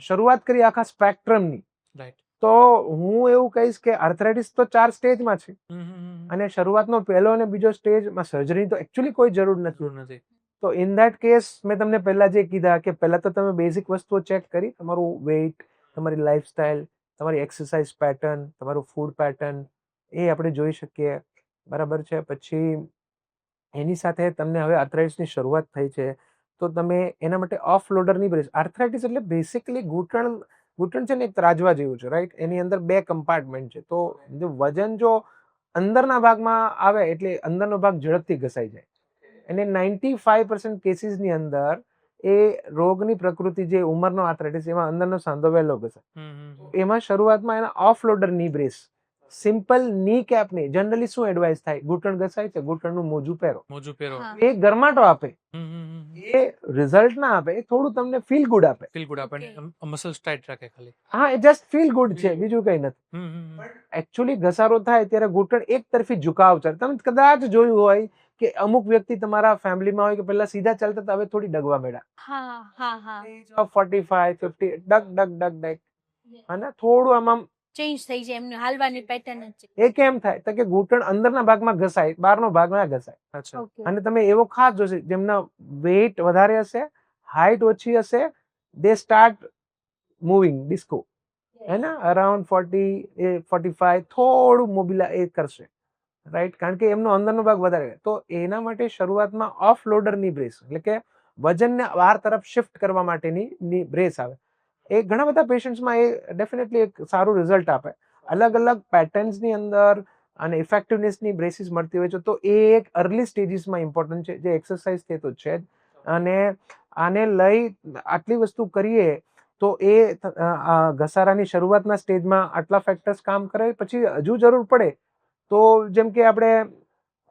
Speaker 2: શરૂઆત કરી આખા સ્પેક્ટ્રમની.
Speaker 3: રાઈટ.
Speaker 2: તો હું એવું કહીશ કે આર્થરાઇટિસ તો 4 સ્ટેજમાં છે, અને શરૂઆતનો પહેલો અને બીજો સ્ટેજમાં સર્જરી તો એકચ્યુઅલી કોઈ જરૂર નથી. તો ઇન ધેટ કેસ મેં તમને પહેલા જે કીધા કે પહેલા તો તમે બેઝિક વસ્તુઓ ચેક કરી, તમારું વેઇટ, તમારી લાઈફસ્ટાઈલ, તમારી એક્સરસાઇઝ પેટર્ન, તમારું ફૂડ પેટર્ન, એ આપણે જોઈ શકીએ. બરાબર છે. પછી એની સાથે તમને હવે આર્થરાઇટિસની શરૂઆત થઈ છે, તો તમે એના માટે ઓફ લોડરની બ્રેસ. આર્થરાઇટિસ એટલે બેસિકલી ઘૂંટણ ઘૂંટણ છે ને એક ત્રાજવા જેવું છે, રાઈટ? એની અંદર 2 કમ્પાર્ટમેન્ટ છે. તો જો વજન જો અંદરના ભાગમાં આવે એટલે અંદરનો ભાગ ઝડપથી ઘસાઈ જાય. અને 95% કેસીસની અંદર એ રોગની પ્રકૃતિ જે ઉંમરનો આર્થરાઇટિસ એમાં અંદરનો સાંધો વહેલો ઘસાય. એમાં શરૂઆતમાં એના ઓફ લોડર ની બ્રેસ, સિમ્પલ ની કેપ નહીં. જનરલી શું એડવાઇસ થાય? ઘૂંટણ ઘસાય છે, ઘૂંટણનું મોજું પહેરો.
Speaker 3: મોજું પહેરો.
Speaker 1: હા.
Speaker 2: એ ગરમાટો આપે, એ રિઝલ્ટ ના આપે, એ થોડું તમને ફીલ ગુડ આપે.
Speaker 3: ફીલ ગુડ આપણને મસલ્સ ટાઈટ રાખે ખાલી.
Speaker 2: હા, એ જસ્ટ ફીલ ગુડ છે, બીજું કઈ નથી. એકચ્યુઅલી ઘસારો થાય ત્યારે ઘૂંટણ એક તરફી ઝુકાવ ચાલે. તમે કદાચ જોયું હોય કે અમુક વ્યક્તિ તમારા ફેમિલીમાં હોય કે પહેલા સીધા ચાલતા હતા, હવે થોડી ડગવા મળ્યા.
Speaker 1: હા હા હા
Speaker 2: 45 50 ડગ ડગ ડગ ડગ, અને થોડું આમ
Speaker 1: ચેન્જ થઈ જાય એમની હાલવાની પેટર્ન જ.
Speaker 2: એ કેમ થાય? તો કે ઘૂંટણ અંદરના ભાગમાં ઘસાય, બહારનો ભાગ ના ઘસાય.
Speaker 3: અચ્છા.
Speaker 1: ઓકે.
Speaker 2: અને તમે એવો ખાસ જોશે જેમના વેઇટ વધારે હશે, હાઈટ ઓછી હશે, દે સ્ટાર્ટ મૂવિંગ ડિસ્કો, હે ને, અરાઉન્ડ 40 45 થોડું મોબિલા એ કરશે, રાઈટ? કારણ કે એમનો અંદરનો ભાગ વધારે. તો એના માટે શરૂઆતમાં ઓફ લોડરની બ્રેસ, એટલે કે વજનને બહાર તરફ શિફ્ટ કરવા માટેની બ્રેસ આવે. એ ઘણા બધા પેશન્ટ્સમાં એ ડેફિનેટલી એક સારું રિઝલ્ટ આપે. અલગ અલગ પેટર્ન્સની અંદર અને ઇફેક્ટિવનેસની બ્રેસીસ મળતી હોય છે. તો એ એક અર્લી સ્ટેજીસમાં ઇમ્પોર્ટન્ટ છે, જે એક્સરસાઇઝ છે તો છે જ. અને આને લઈ આટલી વસ્તુ કરીએ તો એ ઘસારાની શરૂઆતના સ્ટેજમાં આટલા ફેક્ટર્સ કામ કરે. પછી હજુ જરૂર પડે તો જેમ કે આપણે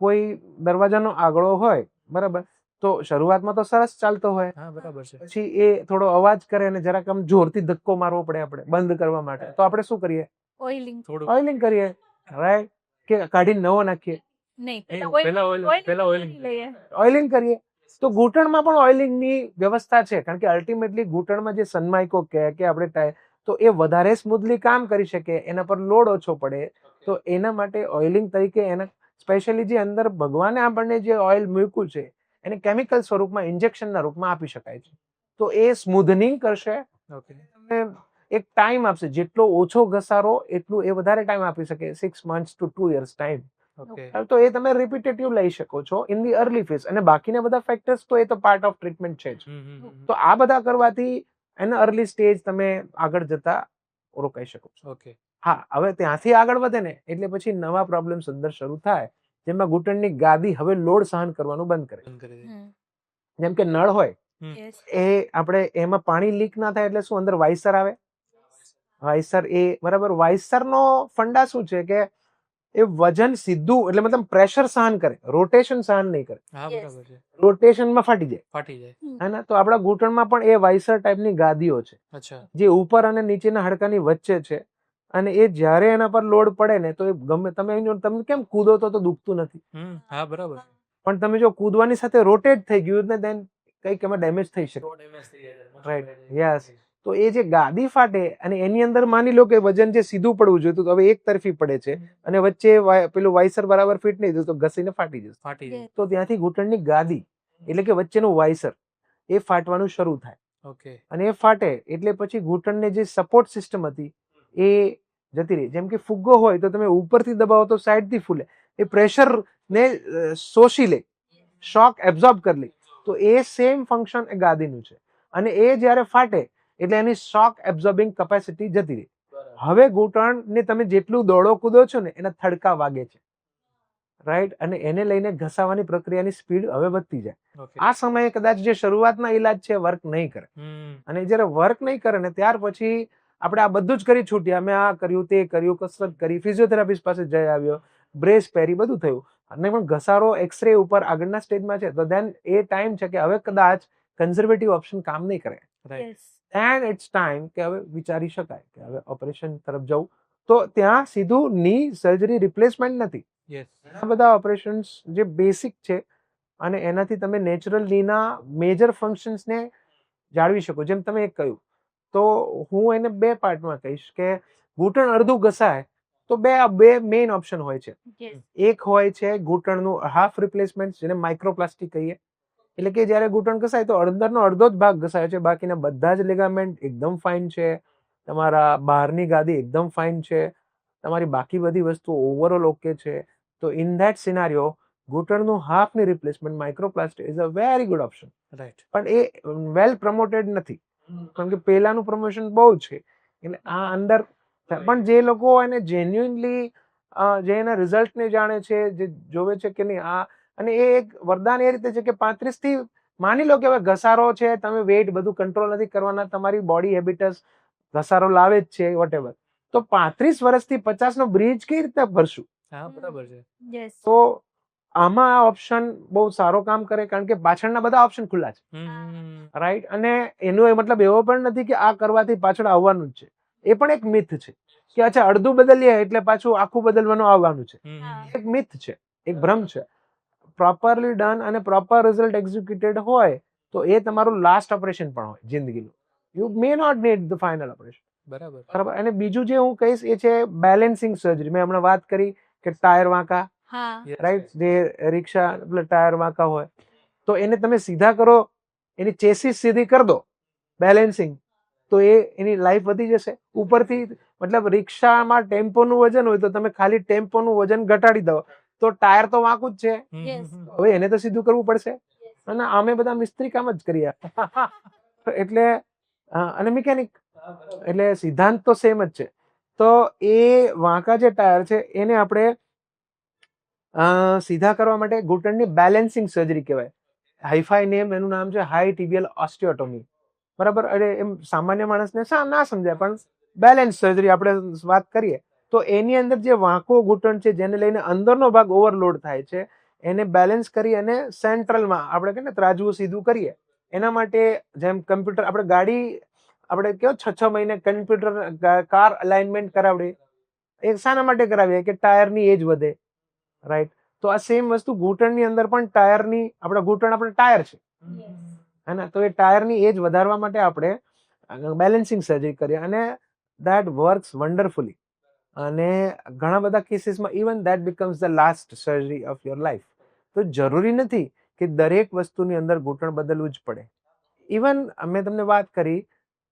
Speaker 2: કોઈ દરવાજાનો આગળો હોય, બરાબર, તો શરૂઆતમાં તો સરસ ચાલતો હોય,
Speaker 3: હા, બરાબર છે.
Speaker 2: પછી એ થોડો અવાજ કરે અને જરાક આમ જોરથી ધક્કો મારવો પડે આપણે બંધ કરવા માટે, તો આપણે શું કરીએ?
Speaker 1: ઓઇલિંગ
Speaker 3: થોડું
Speaker 2: ઓઇલિંગ કરીએ, રાઈટ? કે કાઢીને નવો નાખીએ,
Speaker 1: નહીં,
Speaker 3: પહેલા ઓઇલિંગ
Speaker 1: લઈએ.
Speaker 2: ઓઇલિંગ કરીએ. તો ઘૂંટણમાં પણ ઓઇલિંગની વ્યવસ્થા છે, કારણ કે અલ્ટિમેટલી ઘૂંટણમાં જે સનમાઇકો કે આપણે તો એ વધારે સ્મૂથલી કામ કરી શકે, એના પર લોડ ઓછો પડે. તો એના માટે ઓઇલિંગ તરીકે એના સ્પેશિયલી જે અંદર ભગવાને આપણને જે ઓઇલ મૂક્યું છે એને કેમિકલ સ્વરૂપમાં ઇન્જેક્શનના રૂપમાં આપી શકાય છે. તો એ સ્મૂધનિંગ કરશે,
Speaker 3: ઓકે.
Speaker 2: તમને એક ટાઈમ આપશે. જેટલો ઓછો ઘસારો એટલું એ વધારે ટાઈમ આપી શકે, 6 months to 2 years time.
Speaker 3: Okay.
Speaker 2: તો એ તમે રિપીટેટિવ લઈ શકો છો ઇન ધી અર્લી ફેઝ. અને બાકીના બધા ફેક્ટર્સ તો એ તો પાર્ટ ઓફ ટ્રીટમેન્ટ છે જ. તો આ બધા કરવાથી એના અર્લી સ્ટેજ તમે આગળ જતા રોકાઈ શકો છો.
Speaker 3: ઓકે.
Speaker 2: હા, હવે ત્યાંથી આગળ વધે ને એટલે પછી નવા પ્રોબ્લેમ્સ અંદર શરૂ થાય, જેમાં ઘૂંટણની ગાદી હવે લોડ સહન કરવાનું બંધ કરે.
Speaker 3: બંધ કરી દે.
Speaker 2: જેમ કે નળ હોય,
Speaker 1: યસ.
Speaker 2: એ આપણે એમાં પાણી લીક ના થાય એટલે શું અંદર વાઇસર આવે, વાઇસર એ બરાબર. વાઇસરનો ફંડા શું છે કે એ વજન સીધું, એટલે મતલબ પ્રેશર સહન કરે, રોટેશન સહન નહીં કરે.
Speaker 3: હા,
Speaker 1: Yes.
Speaker 3: બરાબર છે.
Speaker 2: રોટેશનમાં ફાટી જાય,
Speaker 3: ફાટી જાય.
Speaker 2: હે ને? તો આપણા ઘૂંટણમાં પણ એ વાઇસર ટાઈપની ગાદીઓ છે,
Speaker 3: અચ્છા.
Speaker 2: જે ઉપર અને નીચેના હાડકાની વચ્ચે છે. અને એ જ્યારે એના પર લોડ પડે ને તો એ ગમે તમે કેમ કૂદો તો દુખતું નથી,
Speaker 3: હા, બરાબર.
Speaker 2: પણ તમે જો કૂદવાની સાથે રોટેટ થઈ ગયું ને દેન કંઈક એમાં ડેમેજ થઈ શકે, રાઈટ? યસ. તો એ જે ગાદી ફાટે અને એની અંદર માની લો કે વજન જે સીધું પડવું જોઈએ તો હવે એક તરફી પડે છે અને વચ્ચે પેલું વાઇસર બરાબર ફિટ નહીં થયું તો ઘસીને ફાટી જશે.
Speaker 3: ફાટી જાય.
Speaker 2: તો ત્યાંથી ઘૂંટણની ગાદી એટલે કે વચ્ચેનું વાઇસર એ ફાટવાનું શરૂ થાય.
Speaker 3: ઓકે.
Speaker 2: અને એ ફાટે એટલે પછી ઘૂંટણને જે સપોર્ટ સિસ્ટમ હતી એ જતી રહી. જેમ કે ફુગ્ગો હોય તો તમે ઉપરથી દબાવો તો સાઈડથી ફૂલે, એ પ્રેશર ને શોષી લે, શોક એબ્ઝોર્બ કરી લે. તો એ સેમ ફંક્શન એ ગાદીનું છે. અને એ જ્યારે ફાટે એટલે એની શોક એબ્ઝોર્બિંગ કેપેસિટી જતી રહી. હવે ઘૂંટણને તમે જેટલું દોડો કૂદો છો ને એના થડકા વાગે છે, રાઈટ? અને એને લઈને ઘસાવાની પ્રક્રિયાની સ્પીડ હવે વધતી જાય.
Speaker 3: ઓકે.
Speaker 2: આ સમયે કદાચ જે શરૂઆતના ઈલાજ છે વર્ક નહીં કરે, અને જ્યારે વર્ક નહીં કરે ને ત્યાર પછી આપણે આ બધું જ કરી છૂટ્યા, અમે આ કર્યું, તે કર્યું, કસરત કરી, ફિઝિયોથેરાપિસ્ટ પાસે જઈ આવ્યો, બ્રેસ પહેરી, બધું થયું, અને પણ ઘસારો એક્સરે ઉપર આગળના સ્ટેજમાં છે, તો ધેન એ ટાઈમ છે કે હવે કદાચ કન્ઝર્વેટિવ ઓપ્શન કામ નહીં કરે.
Speaker 3: રાઈટ.
Speaker 2: એન્ડ ઇટ્સ ટાઈમ કે હવે વિચારી શકાય કે હવે ઓપરેશન તરફ જવું. તો ત્યાં સીધું ની સર્જરી રિપ્લેસમેન્ટ નથી.
Speaker 3: યસ.
Speaker 2: ઘણા બધા ઓપરેશન્સ જે બેસિક છે અને એનાથી તમે નેચરલ નીના મેજર ફંક્શન્સને જાળવી શકો. જેમ તમે એક કહ્યું, તો હું એને 2 પાર્ટમાં કહીશ કે ઘૂંટણ અડધું ઘસાય તો બે મેઇન ઓપ્શન હોય છે.
Speaker 1: યસ.
Speaker 2: એક હોય છે ઘૂંટણનું હાફ રિપ્લેસમેન્ટ, જેને માઇક્રોપ્લાસ્ટી કહીએ. એટલે કે જ્યારે ઘૂંટણ ઘસાય તો અંદરનો અડધો જ ભાગ ઘસાય છે, બાકીના બધા જ લિગામેન્ટ એકદમ ફાઇન છે, તમારા બહારની ગાદી એકદમ ફાઇન છે, તમારી બાકી બધી વસ્તુ ઓવરઓલ ઓકે છે. તો ઇન ધેટ સિનારિયો ઘૂંટણનું હાફની replacement microplasty is a very good option.
Speaker 3: Right.
Speaker 2: પણ એ વેલ પ્રમોટેડ નથી, કારણ કે પહેલાનું પ્રમોશન બહુ છે. એટલે આ અંદર પણ જે લોકો એને જેન્યુઇનલી જે એના રિઝલ્ટને જાણે છે, જે જોવે છે કે નહીં આ, અને એ એક વરદાન એ રીતે છે કે 35 થી માની લો કે હવે ઘસારો છે, તમે વેઇટ બધું કંટ્રોલ નથી કરવાના, તમારી બોડી હેબિટસ ઘસારો લાવે જ છે વોટેવર, તો 35 વર્ષથી 50 નો બ્રિજ કઈ રીતે ભરશું?
Speaker 3: હા બરાબર છે.
Speaker 1: યસ.
Speaker 2: તો આમાં આ ઓપ્શન બહુ સારો કામ કરે, કારણ કે પાછળના બધા ઓપ્શન ખુલ્લા છે, રાઈટ. અને એનો એ મતલબ એવો પણ નથી કે આ કરવાથી પાછળ આવવાનું જ છે. એ પણ એક મિથ છે કે અચ્છા અડધું બદલીએ એટલે પાછું આખું બદલવાનું આવવાનું છે. એક મિથ છે, એક ભ્રમ છે. પ્રોપરલી ડન અને પ્રોપર રિઝલ્ટ એક્ઝિક્યુટેડ હોય તો એ તમારું લાસ્ટ ઓપરેશન પણ હોય જિંદગીનું. You may not need the final operation.
Speaker 3: બરાબર.
Speaker 2: બરાબર. અને બીજું જે હું કહીશ એ છે બેલેન્સિંગ સર્જરી. મેં હમણાં વાત કરી કે ટાયર વાંકા,
Speaker 1: હા.
Speaker 2: રાઈટ, જે રિક્ષા ટાયર વાંકા હોય તો એને તમે સીધા કરો, એની ચેસીસ સીધી કરી દો, બેલેન્સિંગ, તો એની લાઈફ વધી જશે. ઉપરથી મતલબ રિક્ષામાં ટેમ્પોનું વજન હોય તો તમે ખાલી ટેમ્પોનું વજન ઘટાડી દો તો ટાયર તો વાંકું જ છે.
Speaker 1: Yes.
Speaker 2: હવે એને તો સીધું કરવું પડશે, અને અમે બધા મિસ્ત્રી કામ જ કરીએ એટલે અને મિકેનિક, એટલે સિદ્ધાંત તો સેમ જ છે. તો એ વાંકા જે ટાયર છે એને આપણે સીધા કરવા માટે ઘૂંટણની બેલેન્સિંગ સર્જરી કહેવાય. હાઈફાઈ નેમ એનું નામ છે હાઈ ટિબિયલ ઓસ્ટિયોટોમી. બરાબર. એટલે એમ સામાન્ય માણસને ના સમજાય, પણ બેલેન્સ સર્જરી આપણે વાત કરીએ તો એની અંદર જે વાંકો ઘૂંટણ છે જેને લઈને અંદરનો ભાગ ઓવરલોડ થાય છે એને બેલેન્સ કરી અને સેન્ટ્રલમાં આપણે કહીએ ને ત્રાજવું સીધું કરીએ, એના માટે જેમ કમ્પ્યુટર આપણે ગાડી આપણે કેવો 6 મહિને કમ્પ્યુટર કાર અલાઇનમેન્ટ કરાવડે, એ શાના માટે કરાવીએ કે ટાયરની એજ વધે, રાઈટ. તો આ સેમ વસ્તુ ઘૂંટણની અંદર પણ ટાયરની, આપણા ઘૂંટણ આપણે ટાયર છે હે ને, તો એ ટાયરની એજ વધારવા માટે આપણે બેલેન્સિંગ સર્જરી કરીએ અને દેટ વર્ક્સ વન્ડરફુલી. અને ઘણા બધા કેસીસમાં even that becomes the last surgery of your life. તો જરૂરી નથી કે દરેક વસ્તુની અંદર ઘૂંટણ બદલવું જ પડે. ઇવન મેં તમને વાત કરી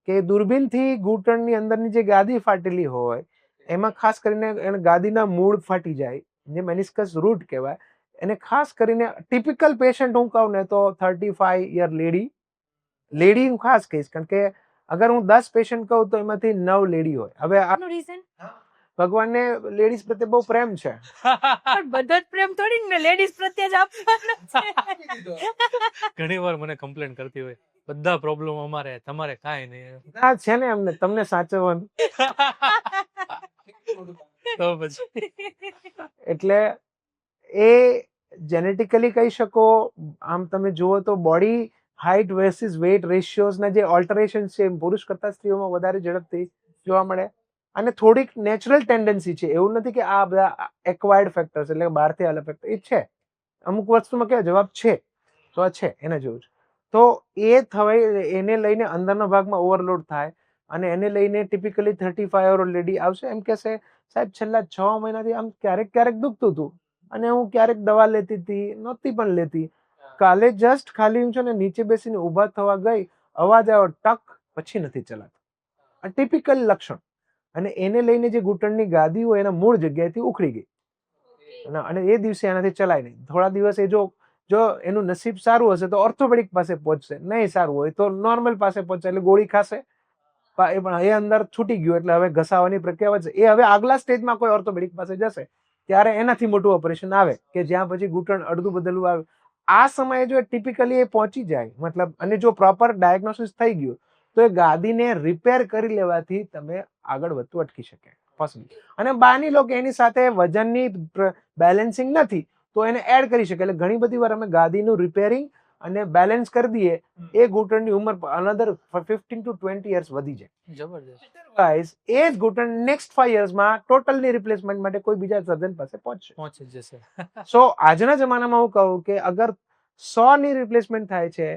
Speaker 2: કે દૂરબીનથી ઘૂંટણની અંદરની જે ગાદી ફાટેલી હોય એમાં ખાસ કરીને એને ગાદીના મૂળ ફાટી જાય, જે મેનિસ્કસ રૂટ કહેવાય, એને ખાસ કરીને ટિપિકલ પેશન્ટ હું કહું ને તો 35 યર લેડી હું ખાસ કહીશ, કારણ કે અગર હું 10 પેશન્ટ કહું તો એમાંથી 9 લેડી હોય. હવે
Speaker 1: આનું રીઝન
Speaker 2: ભગવાનને લેડીઝ પ્રત્યે બહુ પ્રેમ છે,
Speaker 1: પણ બધો જ પ્રેમ થોડી ને લેડીઝ પ્રત્યે જ આપવાનો છે.
Speaker 3: ઘણી વાર મને કમ્પ્લેન કરતી હોય બધા પ્રોબ્લેમ અમારે, તમારે કાંઈ નહીં.
Speaker 2: આ છે ને એમને તમને સાચવવાનું.
Speaker 3: તો પછી
Speaker 2: એટલે એ જેનેટિકલી કહી શકો. આમ તમે જુઓ તો બોડી હાઇટ વર્સિસ વેઇટ રેશિયોઝના જે ઓલ્ટરેશન છે પુરુષ કરતા સ્ત્રીઓમાં વધારે ઝડપથી જોવા મળે, અને થોડીક નેચરલ ટેન્ડન્સી છે. એવું નથી કે આ બધા એક્વાયર્ડ ફેક્ટર્સ એટલે બહારથી આવેલા ફેક્ટર, એ છે અમુક વસ્તુમાં. કેવા જવાબ છે તો આ છે, એને જેવું છે. તો એ થવાય, એને લઈને અંદરના ભાગમાં ઓવરલોડ થાય અને એને લઈને ટિપિકલી 35 યર ઓલ્ડ લેડી આવશે, એમ કહેશે સાહેબ છેલ્લા 6 મહિનાથી આમ ક્યારેક દુખતું હતું અને હું ક્યારેક દવા લેતી હતી, નહોતી પણ લેતી, કાલે જસ્ટ ખાલી હું છે ને નીચે બેસીને ઊભા થવા ગઈ, અવાજ આવ્યો ટક, પછી નથી ચલાતું. આ ટિપિકલ લક્ષણ. અને એને લઈને જે ઘૂંટણની ગાદી હોય એના મૂળ જગ્યાએથી ઉખડી ગઈ અને એ દિવસે એનાથી ચલાય નહીં. થોડા દિવસ એ જો એનું નસીબ સારું હશે તો ઓર્થોપેડિક પાસે પહોંચશે, નહીં સારું હોય તો નોર્મલ પાસે પહોંચે એટલે ગોળી ખાશે, એ અંદર છૂટી ગયું એટલે હવે ઘસાવાની પ્રક્રિયા વધશે. એ હવે આગલા સ્ટેજમાં કોઈ ઓર્થોપેડિક પાસે જશે ત્યારે એનાથી મોટું ઓપરેશન આવે કે જ્યાં પછી ઘૂંટણ અડધું બદલવું આવે. આ સમયે જો ટિપિકલી એ પહોંચી જાય મતલબ, અને જો પ્રોપર ડાયગ્નોસિસ થઈ ગયું તો એ ગાદીને રિપેર કરી લેવાથી તમે આગળ વધતું અટકી શકે પોસિબલ. અને બાની લો કે એની સાથે વજનની બેલેન્સિંગ નથી તો એને એડ કરી શકે. એટલે ઘણી બધી વાર અમે ગાદીનું રિપેરિંગ અને બેલેન્સ કરી દઈએ, એ ઘૂંટણની ઉંમર અનધર 15 to 20 યર્સ વધી જાય.
Speaker 3: જબરજસ્ત.
Speaker 2: ગાઈસ એ જ ઘૂંટણ નેક્સ્ટ 5 યર્સમાં ટોટલની રિપ્લેસમેન્ટ માટે કોઈ બીજા સર્જન પાસે પહોંચશે.
Speaker 3: પહોંચી જશે.
Speaker 2: સો આજના જમાનામાં હું કહું કે અગર 100 ની રિપ્લેસમેન્ટ થાય છે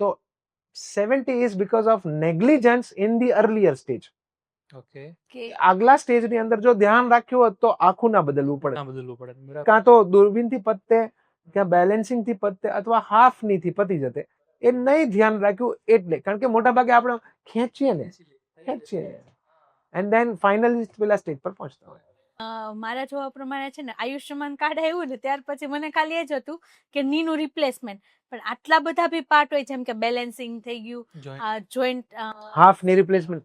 Speaker 2: તો 70 is because of negligence in the earlier stage.
Speaker 3: Okay.
Speaker 2: આગલા સ્ટેજની અંદર જો ધ્યાન રાખ્યું હોત તો આખું ના બદલવું પડે,
Speaker 3: ના બદલવું પડે. બરાબર.
Speaker 2: કાં તો દૂરબીનથી પતે, ક્યાં બેલેન્સિંગ થી પતે, અથવા હાફ ની થી પતી જતે. એ નહીં ધ્યાન રાખ્યું એટલે, કારણ કે મોટા ભાગે આપણે ખેંચીએ એન્ડ ધેન ફાઇનલી પેલા સ્ટેજ પર પહોંચતા હોય.
Speaker 1: મારા જોવા પ્રમાણે છે ને આયુષ્યમાન કાર્ડ આવ્યું ને ત્યાર પછી મને ખાલી એ જ હતું કે નીનું રિપ્લેસમેન્ટ, પણ આટલા બધા બી પાર્ટ હોય જેમ કે બેલેન્સિંગ થઈ ગયું, જોઈન્ટ
Speaker 2: હાફ ની રિપ્લેસમેન્ટ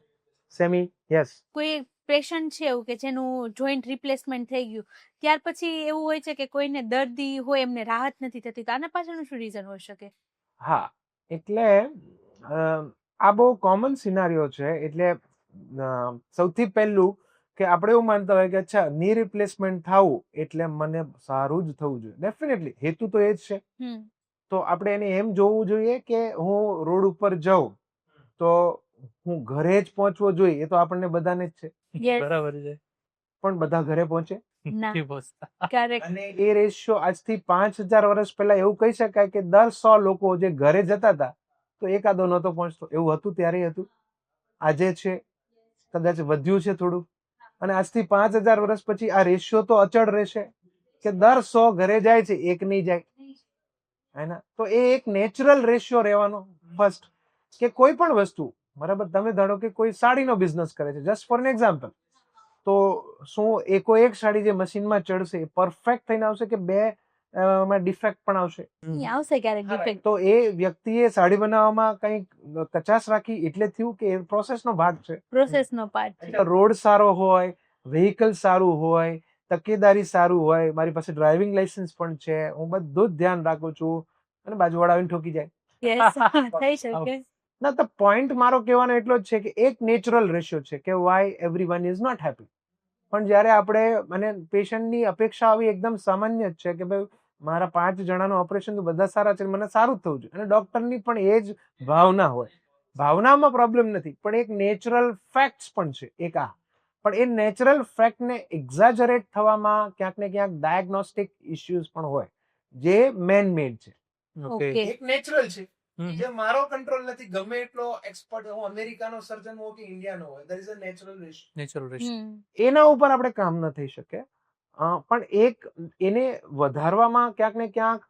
Speaker 2: સેમી યસ.
Speaker 1: કોઈ પેશન્ટ છે એવું કે જેનું જોઈન્ટ રિપ્લેસમેન્ટ થઈ ગયું, ત્યાર પછી એવું હોય છે કે કોઈને દર્દી હોય એમને રાહત નથી થતી, તો આના પાછળનું શું રીઝન હોઈ શકે?
Speaker 2: હા, એટલે આ બહુ કોમન સિનારીઓ છે. એટલે સૌથી પહેલું કે આપણે એવું માનતા હોય કે અચ્છા ની રિપ્લેસમેન્ટ થવું એટલે મને સારું જ થવું જોઈએ. ડેફિનેટલી હેતુ તો એ જ છે. તો આપણે એને એમ જોવું જોઈએ કે હું રોડ ઉપર જાઉં તો હું ઘરે જ પહોંચવો જોઈએ, એ તો આપણને બધાને જ છે.
Speaker 1: Yes.
Speaker 3: બરાબર છે.
Speaker 2: પણ બધા ઘરે પહોંચે?
Speaker 1: ના.
Speaker 3: નથી પહોંચતા.
Speaker 1: ક્યારેક
Speaker 2: અને એ રેશિયો આજથી 5000 વર્ષ પહેલા એવું કહી શકાય કે દર 100 લોકો જે ઘરે જતા હતા તો એકાદો નહોતો પહોંચતો. એવું હતું ત્યારે હતું, આજે છે, કદાચ વધ્યું છે થોડું. અને આજથી 5000 વર્ષ પછી આ રેશિયો તો અચળ રહેશે કે દર 100 ઘરે જાય છે, એક નહીં જાય. હે ને? તો એ એક નેચરલ રેશિયો રહેવાનો. ફર્સ્ટ કે કોઈ પણ વસ્તુ, બરાબર, તમે ધારો કે કોઈ સાડીનો બિઝનેસ કરે છે, જસ્ટ ફોર એન એક્ઝામ્પલ, તો શું એકો એક સાડી જે મશીનમાં ચડશે પરફેક્ટ થઈને આવશે કે બે માં ડિફેક્ટ પણ આવશે?
Speaker 1: આવશે ક્યારેક ડિફેક્ટ.
Speaker 2: તો એ વ્યક્તિએ સાડી બનાવવામાં કંઈક કચાશ રાખી એટલે થયું કે એ પ્રોસેસનો ભાગ છે.
Speaker 1: પ્રોસેસનો પાર્ટ છે.
Speaker 2: એટલે રોડ સારો હોય, વેહિકલ સારું હોય, તકેદારી સારું હોય, મારી પાસે ડ્રાઇવિંગ લાયસન્સ પણ છે, હું બધું જ ધ્યાન રાખું છું, અને બાજુવાળા આવીને ઠોકી જાય.
Speaker 1: યસ, થઈ શકે.
Speaker 2: ના, તો પોઈન્ટ મારો કહેવાનો એટલો જ છે કે એક નેચરલ રેશિયો છે કે why everyone is not happy. પણ જ્યારે આપણે અને પેશન્ટની અપેક્ષા આવી એકદમ સામાન્ય જ છે કે ભાઈ મારા 5 જણાનું ઓપરેશન તો બધા સારા છે, મને સારું જ થવું જોઈએ. અને ડોક્ટરની પણ એ જ ભાવના હોય. ભાવનામાં પ્રોબ્લેમ નથી, પણ એક નેચરલ ફેક્ટ્સ પણ છે. એક આ પણ એ નેચરલ ફેક્ટને એક્ઝાજરેટ થવામાં ક્યાંક ને ક્યાંક ડાયગ્નોસ્ટિક ઇશ્યુઝ પણ હોય, જે મેન મેડ છે.
Speaker 3: ઓકે.
Speaker 1: Okay.
Speaker 2: એક નેચરલ છે
Speaker 3: હમ.
Speaker 2: જે મારો કંટ્રોલ નથી. ગમે એટલો એક્સપર્ટ હું અમેરિકાનો સર્જન હોઉં કે ઇન્ડિયાનો હોય, there is a natural ratio.
Speaker 3: Natural ratio.
Speaker 2: એના ઉપર આપણે કામ ન થઈ શકે. પણ એક એને વધારવામાં ક્યાંક ને ક્યાંક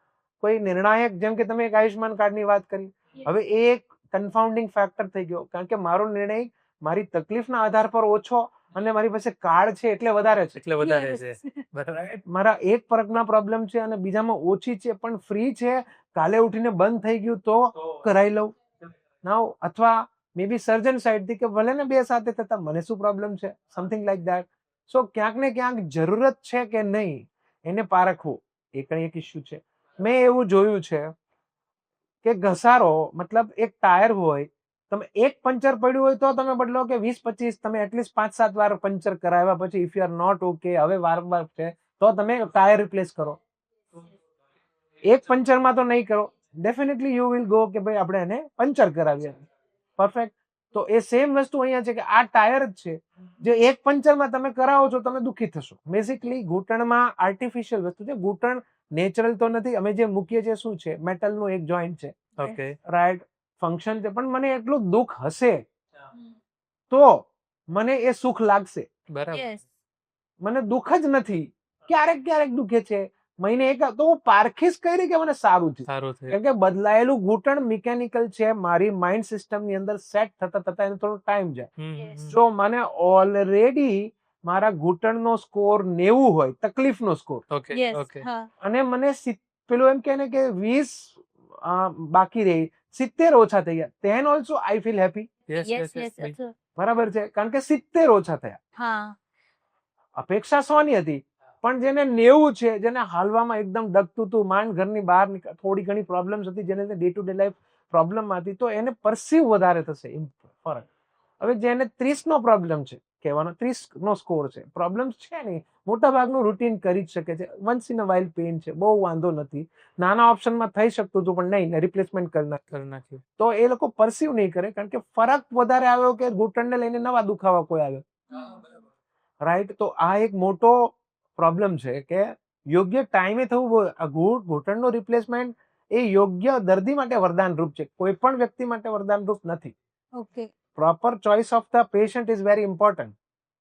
Speaker 2: કોઈ નિર્ણાયક, જેમ કે તમે એક આયુષ્માન કાર્ડની વાત કરી, હવે એ એક કન્ફાઉન્ડિંગ ફેક્ટર થઈ ગયો, કારણ કે મારો નિર્ણય મારી તકલીફના આધાર પર ઓછો અને મારી પાસે કાર્ડ છે એટલે વધારે છે.
Speaker 3: એટલે વધારે
Speaker 1: Yes.
Speaker 3: છે. બરાબર.
Speaker 2: Right? મારા એક પગના પ્રોબ્લેમ છે અને બીજામાં ઓછી છે પણ ફ્રી છે, કાલે ઉઠીને બંધ થઈ ગયું તો કરાવી લઉં. નાઉ અથવા મે બી સર્જન સાઈડથી કે ભલે ને બે સાથે થતા, મને શું પ્રોબ્લેમ છે, સમથિંગ લાઈક ધેટ. સો ક્યાંક ને ક્યાંક જરૂરત છે કે નહીં એને પારખવું એ કંઈ એક ઇસ્યુ છે. મેં એવું જોયું છે કે ઘસારો મતલબ એક ટાયર હોય, તમે એક પંચર પડ્યું હોય તો તમે બદલો કે 20-25, તમે એટલીસ્ટ 5-7 વાર પંચર કરાવ્યા પછી if you are not okay, હવે વારંવાર છે તો તમે ટાયર રિપ્લેસ કરો. એક પંચરમાં તો નહીં કરો. ડેફિનેટલી યુ વિલ ગો કે ભાઈ આપણે એને પંચર કરાવીએ. પરફેક્ટ. તો એ સેમ વસ્તુ અહીંયા છે કે આ ટાયર જ છે જે એક પંચરમાં તમે કરાવો છો, તમે દુઃખી થશો. બેઝિકલી ઘૂંટણમાં આર્ટિફિશિયલ વસ્તુ છે. ઘૂંટણ નેચરલ તો નથી. અમે જે મૂકીએ છીએ શું છે, મેટલનું એક જોઈન્ટ છે,
Speaker 3: ઓકે.
Speaker 2: રાઈટ, ફંક્શન છે. પણ મને એટલું દુઃખ હશે તો મને એ સુખ લાગશે.
Speaker 3: બરાબર.
Speaker 1: યસ.
Speaker 2: મને દુઃખ જ નથી, ક્યારેક ક્યારેક દુખે છે, મહિને એક, તો હું પારખીશ કઈ રીતે કે મને સારું છે.
Speaker 3: સારું થયું.
Speaker 2: કેમ કે બદલાયેલું ઘૂંટણ મિકેનિકલ છે, મારી માઇન્ડ સિસ્ટમની અંદર સેટ થતા એને થોડો ટાઈમ જાય.
Speaker 3: હમ.
Speaker 2: જો મને ઓલરેડી મારા ઘૂંટણનો સ્કોર 90 હોય, તકલીફનો સ્કોર,
Speaker 3: ઓકે.
Speaker 1: યસ.
Speaker 3: ઓકે.
Speaker 1: હા.
Speaker 2: અને મને પેલું એમ કહે ને કે 20 બાકી રહી, 70 ઓછા થઈ ગયા, then also I feel happy.
Speaker 3: Yes
Speaker 1: yes,
Speaker 3: yes
Speaker 1: yes.
Speaker 3: Yes.
Speaker 2: બરાબર છે, કારણ કે 70 ઓછા થયા.
Speaker 1: હા.
Speaker 2: અપેક્ષા 100 ની હતી, પણ જેને 90 છે, જેને હાલવામાં એકદમ ડગતું હતું, માંડ ઘરની બહાર થોડી ઘણી પ્રોબ્લેમ્સ હતી, જેને day to day life problem હતી, તો એને પરસીવ વધારે થશે ફરક. હવે જેને 30 નો પ્રોબ્લેમ છે, કહેવાનો 30 નો સ્કોર છે, પ્રોબ્લેમ્સ છે નહીં, મોટા ભાગનું રૂટીન કરી જ શકે છે, once in a while pain છે, બહુ વાંધો નથી, નાના ઓપ્શનમાં થઈ શકતું હતું પણ નહીં, રિપ્લેસમેન્ટ કરી
Speaker 3: નાખ્યું.
Speaker 2: તો એ લોકો પરસીવ નહીં કરે, કારણ કે ફરક વધારે આવ્યો કે ઘૂંટણને લઈને નવા દુખાવા કોઈ આવ્યો. રાઈટ. તો આ એક મોટો પ્રોબ્લેમ છે કે યોગ્ય ટાઈમે થવું. ઘૂંટણનું રિપ્લેસમેન્ટ એ યોગ્ય દર્દી માટે વરદાનરૂપ છે, કોઈ પણ વ્યક્તિ માટે વરદાનરૂપ નથી.
Speaker 1: Okay.
Speaker 2: Proper choice of the patient is very important.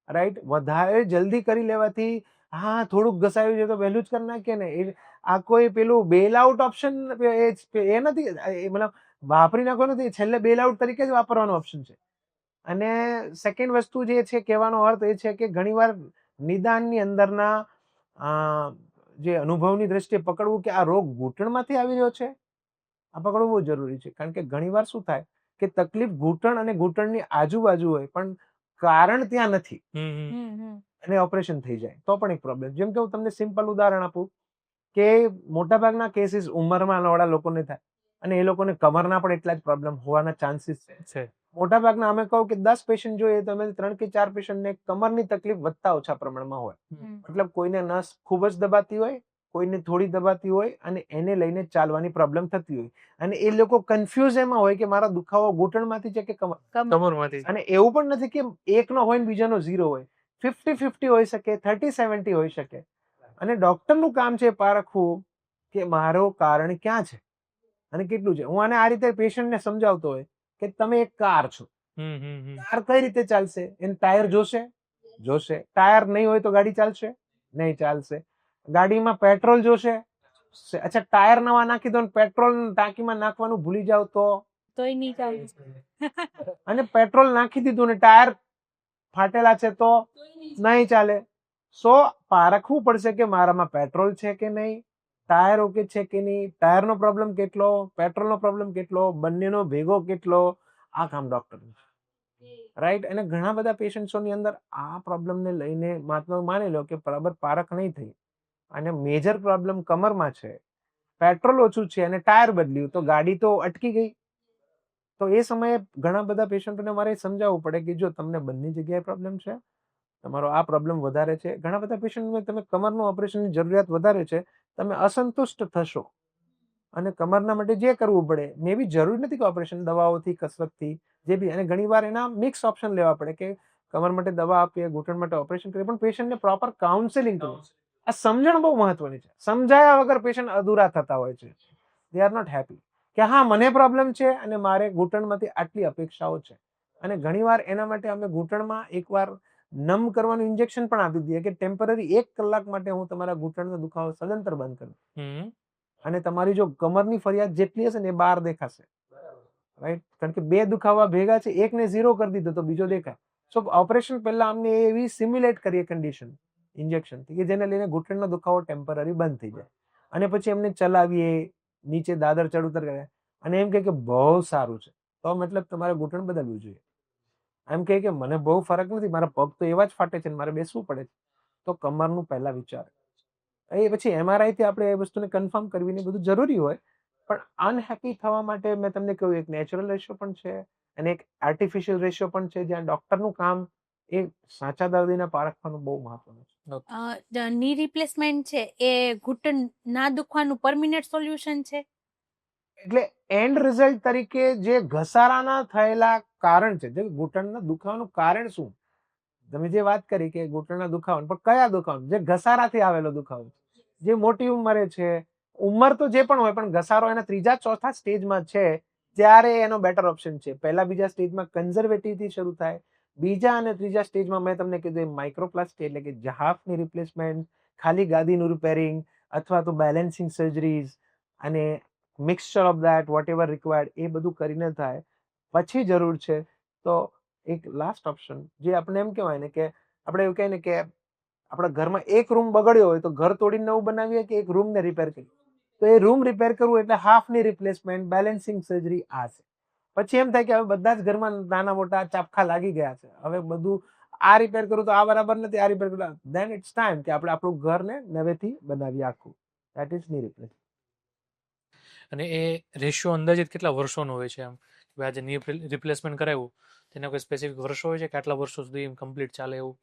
Speaker 2: Right. વધારે જલ્દી કરી લેવાથી, હા થોડુંક ઘસાયું છે તો વહેલું જ કરી નાખીએ ને, આ કોઈ પેલું બેલ આઉટ ઓપ્શન એ નથી, મતલબ વાપરી નાખો નથી, છેલ્લે બેલ આઉટ તરીકે જ વાપરવાનો ઓપ્શન છે. અને સેકન્ડ વસ્તુ જે છે, કહેવાનો અર્થ એ છે કે ઘણીવાર નિદાનની અંદરના જે અનુભવની દ્રષ્ટિએ પકડવું કે આ રોગ ઘૂંટણમાંથી આવી રહ્યો છે, આ પકડવું બહુ જરૂરી છે. કારણ કે ઘણીવાર શું થાય કે તકલીફ ઘૂંટણ અને ઘૂંટણની આજુબાજુ હોય, પણ કારણ ત્યાં નથી
Speaker 1: હમ
Speaker 2: અને ઓપરેશન થઈ જાય તો પણ એક પ્રોબ્લેમ. જેમ કે હું તમને સિમ્પલ ઉદાહરણ આપું કે મોટાભાગના કેસીસ ઉંમરમાં વાળા લોકોને થાય અને એ લોકોને કમરના પણ એટલા જ પ્રોબ્લેમ હોવાના ચાન્સીસ છે. મોટાભાગના અમે કહું કે 10 પેશન્ટ જોઈએ તો અમે 3 કે 4 પેશન્ટને કમરની તકલીફ વધતા ઓછા પ્રમાણમાં હોય. મતલબ કોઈને નસ ખૂબ જ દબાતી હોય, કોઈને થોડી દબાતી હોય અને એને લઈને ચાલવાની પ્રોબ્લેમ થતી હોય અને એ લોકો કન્ફ્યુઝ એમાં હોય કે મારો દુખાવો ઘૂંટણમાંથી છે કે
Speaker 3: કમરમાંથી.
Speaker 2: અને એવું પણ નથી કે એકનો હોય ને બીજાનો 0 હોય, 50-50 હોઈ શકે, 30-70 હોઈ શકે. અને ડોક્ટરનું કામ છે પારખવું કે મારો કારણ ક્યાં છે અને કેટલું છે. હું આને આ રીતે પેશન્ટને સમજાવતો હોય કે તમે એક કાર છો, કાર કઈ રીતે ચાલશે? એને ટાયર જોશે. ટાયર નહીં હોય તો ગાડી ચાલશે નહીં ચાલશે. ગાડીમાં પેટ્રોલ જોશે. અચ્છા, ટાયર નવા નાખી દો ને પેટ્રોલ ટાંકીમાં નાખવાનું ભૂલી જાવ
Speaker 1: તોય નહીં ચાલે.
Speaker 2: અને પેટ્રોલ નાખી દીધું ને ટાયર ફાટેલા છે તો નહીં ચાલે. સો પારખવું પડશે કે મારામાં પેટ્રોલ છે કે નહીં, ટાયર ઓકે છે કે નહીં, ટાયરનો પ્રોબ્લેમ કેટલો, પેટ્રોલનો પ્રોબ્લેમ કેટલો, બંનેનો ભેગો કેટલો. આ કામ ડોક્ટરનું છે, રાઈટ. અને ઘણા બધા પેશન્ટ્સોની અંદર આ પ્રોબ્લેમને લઈને માની લો કે બરાબર પારખ નહીં થઈ અને મેજર પ્રોબ્લેમ કમરમાં છે, પેટ્રોલ ઓછું છે અને ટાયર બદલ્યું તો ગાડી તો અટકી ગઈ. તો એ સમયે ઘણા બધા પેશન્ટોને મારે સમજાવવું પડે કે જો તમને બંને જગ્યાએ પ્રોબ્લેમ છે, તમારો આ પ્રોબ્લેમ વધારે છે. ઘણા બધા પેશન્ટને તમે કમરનું ઓપરેશનની જરૂરિયાત વધારે છે, તમે અસંતુષ્ટ થશો અને કમરના માટે જે કરવું પડે મે બી જરૂરી નથી કે ઓપરેશન, દવાઓથી, કસરતથી, જે બી. અને ઘણીવાર એના મિક્સ ઓપ્શન લેવા પડે કે કમર માટે દવા આપીએ, ઘૂંટણ માટે ઓપરેશન કરીએ, પણ પેશન્ટને પ્રોપર કાઉન્સેલિંગ કરવું. આ સમજણ બહુ મહત્વની છે. સમજાયા વગર પેશન્ટ અધૂરા થતા હોય છે. દે આર નોટ હેપી કે હા મને પ્રોબ્લેમ છે અને મારે ઘૂંટણમાંથી આટલી અપેક્ષાઓ છે. અને ઘણીવાર એના માટે અમે ઘૂંટણમાં એકવાર નમ કરવાનું ઇન્જેક્શન પણ આપી દઈએ કે ટેમ્પરરી 1 કલાક માટે હું તમારા ઘૂંટણનો દુખાવો સદંતર બંધ કરું અને તમારી જો કમરની ફરિયાદ જેટલી હશે ને એ બહાર દેખાશે, રાઈટ. કારણ કે 2 દુખાવા ભેગા છે, એકને 0 કરી દીધો તો બીજો દેખાય. સો ઓપરેશન પહેલા અમને એવી સિમ્યુલેટ કરીએ કન્ડિશન ઇન્જેક્શનથી કે જેને લઈને ઘૂંટણનો દુખાવો ટેમ્પરરી બંધ થઈ જાય. અને પછી એમને ચલાવીએ, નીચે દાદર ચડ ઉતર કરે અને એમ કે બહુ સારું છે તો મતલબ તમારે ઘૂંટણ બદલવું જોઈએ. એમ કે મને બહુ ફરક નથી, મારા પગ તો એવા જ ફાટે છે, મારે બેસવું પડે છે, તો કમરનું પહેલા વિચાર. એ પછી MRI થી આપણે એ વસ્તુને કન્ફર્મ કરવી ને બધું જરૂરી હોય. પણ અનહેપી થવા માટે મેં તમને કહ્યું એક નેચરલ રેશિયો પણ છે અને એક આર્ટિફિશિયલ રેશિયો પણ છે, જ્યાં ડોક્ટરનું કામ એ સાચા દર્દીને પારખવાનું બહુ મહત્વનું છે.
Speaker 1: ની રિપ્લેસમેન્ટ છે એ ઘૂંટણ ના દુખવાનું પરમિનન્ટ સોલ્યુશન છે.
Speaker 2: એટલે એન્ડ રિઝલ્ટ તરીકે જે ઘસારાના થયેલા કારણ છે, જે ઘૂંટણના દુખાવાનું કારણ શું, તમે જે વાત કરી કે ઘૂંટણના દુખાવાનું, પણ કયા દુખાવાનું? જે ઘસારાથી આવેલો દુખાવો, જે મોટી ઉંમરે છે, ઉંમર તો જે પણ હોય પણ ઘસારો એના 3જા 4થા સ્ટેજમાં છે, ત્યારે એનો બેટર ઓપ્શન છે. પહેલા બીજા સ્ટેજમાં કન્ઝર્વેટિવથી શરૂ થાય, બીજા અને 3જા સ્ટેજમાં મેં તમને કીધું માઇક્રોપ્લાસ્ટી એટલે કે જહાફની રિપ્લેસમેન્ટ, ખાલી ગાદીનું રિપેરિંગ અથવા તો બેલેન્સિંગ સર્જરીઝ અને mixture of that whatever required, એ બધું કરીને થાય. પછી જરૂર છે તો એક લાસ્ટ ઓપ્શન જે આપણે એમ કહેવાય ને કે આપણે એવું કહીએ ને કે આપણા ઘરમાં એક રૂમ બગડ્યો હોય તો ઘર તોડીને નવું બનાવીએ કે એક રૂમને રિપેર કરીએ? તો એ રૂમ રિપેર કરવું એટલે હાફની રિપ્લેસમેન્ટ, બેલેન્સિંગ સર્જરી આ છે. પછી એમ થાય કે હવે બધા જ ઘરમાં નાના મોટા ચાપખા લાગી ગયા છે, હવે બધું આ રિપેર કરું તો આ બરાબર નથી, આ રિપેર કરું, ધેન ઇટ્સ ટાઈમ કે આપણે આપણું ઘરને નવેથી બનાવીએ આખું. ધેટ ઇઝ ની રિપ્લેસમેન્ટ.
Speaker 3: અને એ રેશિયો અંદાજિત કેટલા વર્ષોનો હોય છે? એમ કે આજે ની રિપ્લેસમેન્ટ કરાવ્યું તેના કોઈ સ્પેસિફિક વર્ષો હોય છે કે આટલા વર્ષો સુધી કમ્પ્લીટ ચાલે એવું?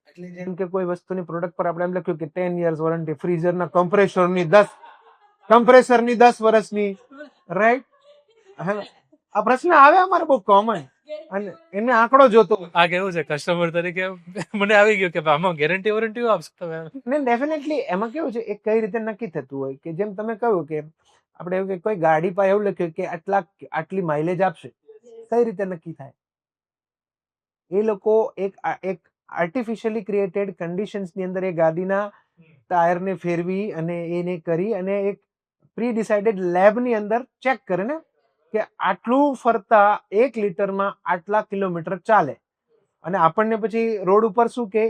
Speaker 2: એટલે જેમ કે કોઈ વસ્તુની પ્રોડક્ટ પર આપણે એમ લખ્યું કે 10 years વોરંટી, ફ્રીઝરના કમ્પ્રેસરની 10 વર્ષની, રાઈટ. આ પ્રશ્ન આવે અમારે બહુ કોમન અને એને આંકડો જોતો
Speaker 3: આ કેવું છે કસ્ટમર તરીકે મને આવી ગયું કે આમાં ગેરંટી વોરંટી આપશો તમે?
Speaker 2: ને ડેફિનેટલી એમાં કેવું છે એ કઈ રીતે નક્કી થતું હોય કે જેમ તમે કહ્યું કે આપણે એવું કે કોઈ ગાડી પર એવું લખ્યું કે આટલી માઇલેજ આપશે, કઈ રીતે નક્કી થાય? એ લોકો એક આર્ટિફિશિયલી ક્રિએટેડ કન્ડિશન્સની અંદર એ ગાડીના ટાયરને ફેરવી અને એને કરી અને એક પ્રી ડિસાઇડેડ લેબની અંદર ચેક કરે ને કે આટલું ફરતા 1 લિટરમાં આટલા કિલોમીટર ચાલે. અને આપણને પછી રોડ ઉપર શું કે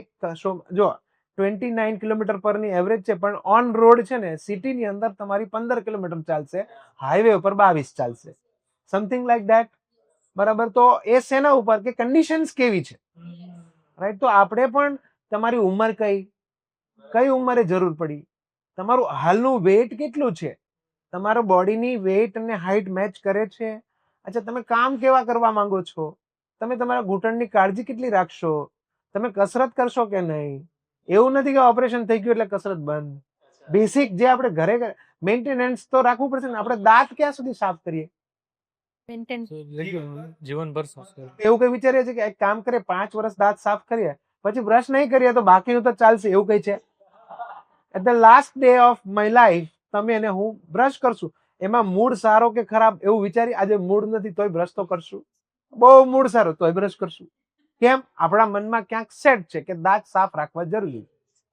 Speaker 2: જો 29 કિલોમીટર પરની એવરેજ છે, પણ ઓન રોડ છે ને સિટીની અંદર તમારી 15 કિલોમીટર ચાલશે, હાઈવે ઉપર 22 ચાલશે, સમથિંગ લાઈક ધેટ. બરાબર. તો એ શેના ઉપર કે કન્ડિશન્સ કેવી છે, રાઈટ? તો આપણે પણ તમારી ઉંમર કઈ ઉંમરે જરૂર પડી, તમારું હાલનું વેઇટ કેટલું છે, તમારો બોડીની વેઇટ અને હાઈટ મેચ કરે છે, અચ્છા તમે કામ કેવા કરવા માંગો છો, તમે તમારા ઘૂંટણની કાળજી કેટલી રાખશો, તમે કસરત કરશો કે નહીં. એવું નથી કે ઓપરેશન થઈ ગયું એટલે કસરત બંધ. બેસિક જે આપણે ઘરે મેન્ટેનન્સ તો રાખવું પડશે ને. આપણે દાંત ક્યાં સુધી સાફ કરીએ?
Speaker 1: મેન્ટેન
Speaker 3: જીવનભર થશે.
Speaker 2: એવું કઈ વિચારીએ છીએ કે એક કામ કરીએ 5 વર્ષ દાંત સાફ કરીએ પછી બ્રશ નહીં કરીએ તો બાકીનું તો ચાલશે, એવું કઈ છે? At the last day of my life તમે અને હું બ્રશ કરશું. એમાં મૂડ સારો કે ખરાબ એવું વિચારી, આજે મૂડ નથી તોય બ્રશ તો કરશું, બહુ મૂડ સારો તોય બ્રશ કરશું. કેમ? આપણા મનમાં ક્યાંક સેટ છે કે દાંત સાફ રાખવા જરૂરી,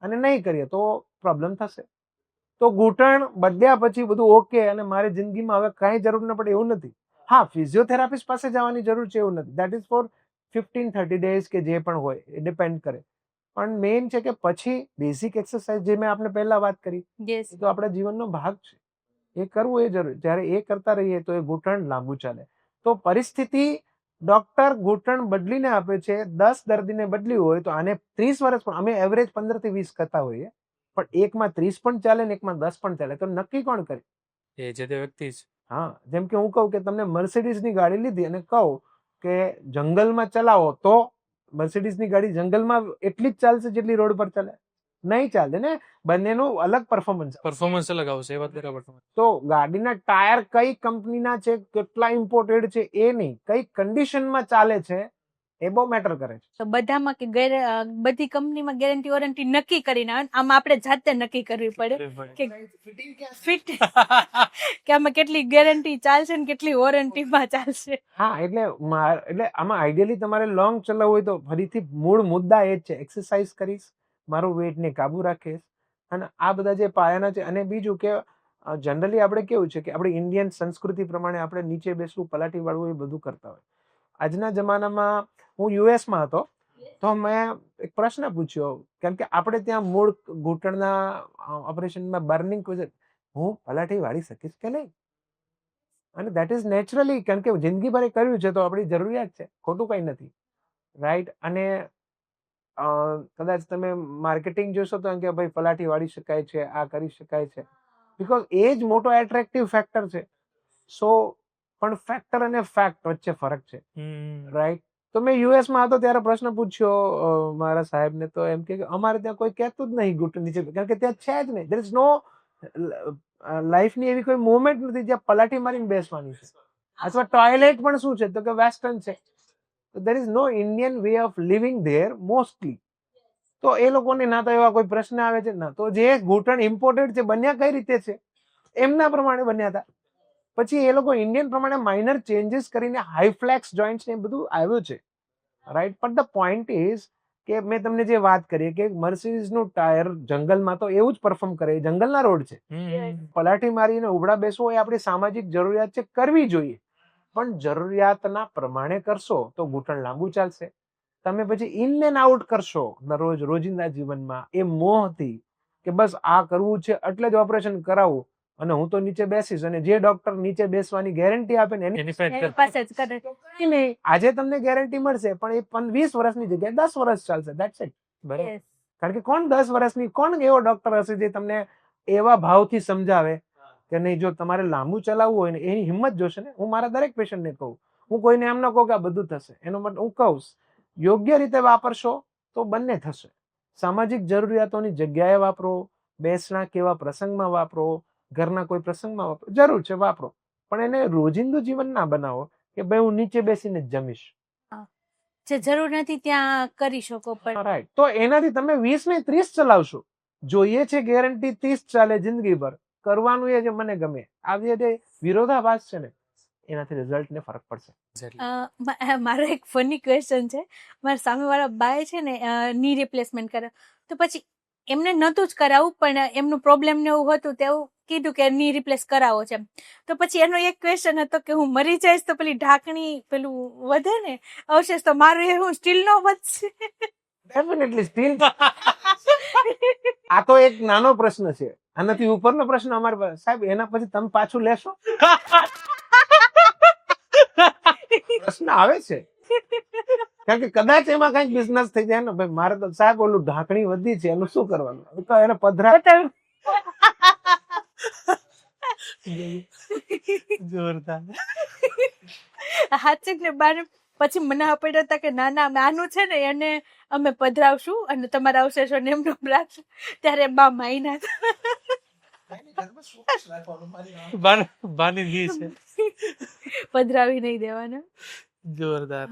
Speaker 2: અને નહીં કરીએ તો પ્રોબ્લેમ થશે. તો ઘૂંટણ બદલ્યા પછી બધું ઓકે અને મારી જિંદગીમાં હવે કાંઈ જરૂર ન પડે એવું નથી. હા, ફિઝિયોથેરાપિસ્ટ પાસે જવાની જરૂર છે એવું નથી. દેટ ઇઝ ફોર 15-30 ડેઝ કે જે પણ હોય એ ડિપેન્ડ કરે. પણ મેઇન છે કે પછી બેઝિક એક્સરસાઇઝ જે મેં આપણે પહેલા વાત કરી
Speaker 1: યસ.
Speaker 2: એ તો આપણા જીવનનો ભાગ છે, એ કરવું એ જરૂરી. જ્યારે એ કરતા રહીએ તો એ ઘૂંટણ લાંબુ ચાલે. તો પરિસ્થિતિ ડોક્ટર ઘૂંટણ બદલીને આપે છે. 10 દર્દીને બદલ્યું હોય તો આને 30 વર્ષ, પણ અમે એવરેજ 15 થી 20 કરતા હોઈએ, પણ એકમાં 30 પણ ચાલે ને એકમાં 10 પણ ચાલે. તો નક્કી કોણ કરે?
Speaker 3: એ જે તે વ્યક્તિ જ.
Speaker 2: હા, જેમ કે હું કહું કે તમને મર્સિડીઝની ગાડી લીધી અને કહું કે જંગલમાં ચલાવો તો મર્સિડીઝની ગાડી જંગલમાં એટલી જ ચાલશે જેટલી રોડ પર ચાલે? નહીં ચાલે ને. બંનેનું અલગ
Speaker 3: પરફોર્મન્સ અલગ આવશે, એ વાત બરાબર તમારી.
Speaker 2: તો ગાડીના ટાયર કઈ કંપનીના છે, કેટલા ઇમ્પોર્ટેડ છે એ નહીં, કઈ કન્ડિશનમાં ચાલે છે એ બહુ મેટર કરે છે.
Speaker 1: તો બધામાં કે બધી કંપનીમાં ગેરંટી વોરંટી નક્કી કરીને આવે, આમાં આપણે જાતે નક્કી કરવી પડે કે ફિટ કે આમાં કેટલી ગેરંટી ચાલશે ને કેટલી વોરંટીમાં ચાલશે.
Speaker 2: હા, એટલે આમાં આઈડિયલી તમારે લોંગ ચલાવવું હોય તો ફરીથી મૂળ મુદ્દા એ જ છે, એક્સરસાઇઝ કરીશ, મારું વેઇટને કાબુ રાખીશ, અને આ બધા જે પાયાના છે. અને બીજું કે જનરલી આપણે કેવું છે કે આપણી ઇન્ડિયન સંસ્કૃતિ પ્રમાણે આપણે નીચે બેસવું, પલાટી વાળવું એ બધું કરતા હોય. આજના જમાનામાં હું યુએસમાં હતો તો મેં એક પ્રશ્ન પૂછ્યો, કેમ કે આપણે ત્યાં મૂળ ઘૂંટણના ઓપરેશનમાં બર્નિંગ, હું પલાટી વાળી શકીશ કે નહીં? અને દેટ ઇઝ નેચરલી, કારણ કે જિંદગીભર કર્યું છે તો આપણી જરૂરિયાત છે, ખોટું કંઈ નથી, રાઈટ? અને કદાચ તમે માર્કેટિંગ જોશો તો એમ કે ભાઈ પલાટી વાળી શકાય છે, આ કરી શકાય છે, બીકોઝ એ જ મોટો એટ્રેક્ટિવ ફેક્ટર છે. સો પણ ફેક્ટર અને ફેક્ટ વચ્ચે ફરક છે, રાઈટ? તો મેં યુએસમાં હતો ત્યારે પ્રશ્ન પૂછ્યો મારા સાહેબને, તો એમ કે અમારે ત્યાં કોઈ કહેતું જ નહીં ઘૂંટણ નીચે, કારણ કે ત્યાં છે જ નહીં. દેર ઇઝ નો લાઈફની એવી કોઈ મોમેન્ટ નથી જ્યાં પલાટી મારીને બેસવાની છે. અથવા ટોયલેટ પણ શું છે તો કે વેસ્ટર્ન છે. There is no Indian way of living there mostly. તો એ લોકોને ના તો એવા કોઈ પ્રશ્ન આવે છે, ના તો જે ઘૂંટણ ઇમ્પોર્ટેડ છે બન્યા કઈ રીતે છે એમના પ્રમાણે બન્યા હતા. પછી એ લોકો ઇન્ડિયન પ્રમાણે માઇનર ચેન્જીસ કરીને હાઈ ફ્લેક્સ જોઈન્ટ્સ ને બધું આવ્યું છે, right? But the point is કે મેં તમને જે વાત કરી કે મર્સિડીઝનું ટાયર જંગલમાં તો એવું જ પરફોર્મ કરે, જંગલના રોડ છે. પલાઠી મારીને ઉભડા બેસવો એ આપણી સામાજિક જરૂરિયાત છે, કરવી જોઈએ, પણ જરૂરિયાતના પ્રમાણે કરશો તો ઘૂંટણ લાંબુ ચાલશે. તમે પછી ઇન એન્ડ આઉટ કરશો રોજિંદા જીવનમાં એ મોહથી કે બસ આ કરવું છે એટલે જ ઓપરેશન કરાવવું, અને હું તો નીચે બેસીશ, અને જે ડોક્ટર નીચે બેસવાની ગેરંટી આપે ને
Speaker 3: એની પાસે
Speaker 1: પાસે જ કરે.
Speaker 2: નહીં, આજે તમને ગેરંટી મળશે પણ એ 20 વર્ષની જગ્યાએ 10 વર્ષ ચાલશે. That's it.
Speaker 3: બરાબર.
Speaker 1: Yes.
Speaker 2: કારણ કે કોણ 10 વર્ષની, કોણ એવો ડોક્ટર હશે જે તમને એવા ભાવથી સમજાવે કે નહીં, જો તમારે લાંબુ ચલાવવું હોય ને એની હિંમત જોશે ને. હું મારા દરેક પેશન્ટને કહું, હું કોઈને એમ ન કહું કે આ બધું થશે, એનો મતલબ હું કહું યોગ્ય રીતે વાપરશો તો બંને થશે. સામાજિક જરૂરિયાતોની જગ્યાએ વાપરો, બેસણા કેવા પ્રસંગમાં વાપરો, ઘરના કોઈ પ્રસંગમાં વાપરો, જરૂર છે વાપરો, પણ એને રોજિંદુ જીવન ના બનાવો કે ભાઈ હું નીચે બેસીને જ જમીશ.
Speaker 1: જે જરૂર નથી ત્યાં કરી શકો, પણ
Speaker 2: રાઈટ. તો એનાથી તમે 20 ને 30 ચલાવશો, જોઈએ છે ગેરંટી 30 ચાલે જિંદગીભર, કરવાનું એ જે મને ગમે. આ જે વિરોધાભાસ છે ને એનાથી રિઝલ્ટ ને ફરક પડશે.
Speaker 1: મારો એક ફની ક્વેશ્ચન છે. મારા સામેવાળા બાય છે ને ની રિપ્લેસમેન્ટ કરે, તો પછી એમને નહોતું જ કરાવવું, પણ એમનું પ્રોબ્લેમ ને એવું હતું તેવું કીધું કે ની રિપ્લેસ કરાવો છે. તો પછી એનો એક ક્વેશ્ચન હતો કે હું મરી જઈશ તો પેલી ઢાંકણી પેલું વધે ને અવશેષ, તો મારું એ હું સ્ટીલ નો વધશે?
Speaker 2: Definitely steel. આ તો એક નાનો પ્રશ્ન છે, આનાથી ઉપરનો પ્રશ્ન અમારી પાસે. સાહેબ એના પછી તમે પાછું લેશો? પ્રશ્ન આવે છે. કારણ કે કદાચ એમાં કઈક બિઝનેસ થઈ જાય ને ભાઈ, મારે તો સાહેબ ઓલું ઢાંકણી વધી છે એનું શું કરવાનું, તો એને પધરા
Speaker 3: જોરદાર.
Speaker 1: હાચે ને બાર પછી મનાવા પડ્યા હતા કે ના ના અમે આનું છે ને એને અમે પધરાવશું અને તમારા અવશેષોને એમનું રાખશું. ત્યારે બા માયના
Speaker 3: બાની ઘી છે.
Speaker 1: પધરાવી નહીં દેવાના.
Speaker 3: જોરદાર.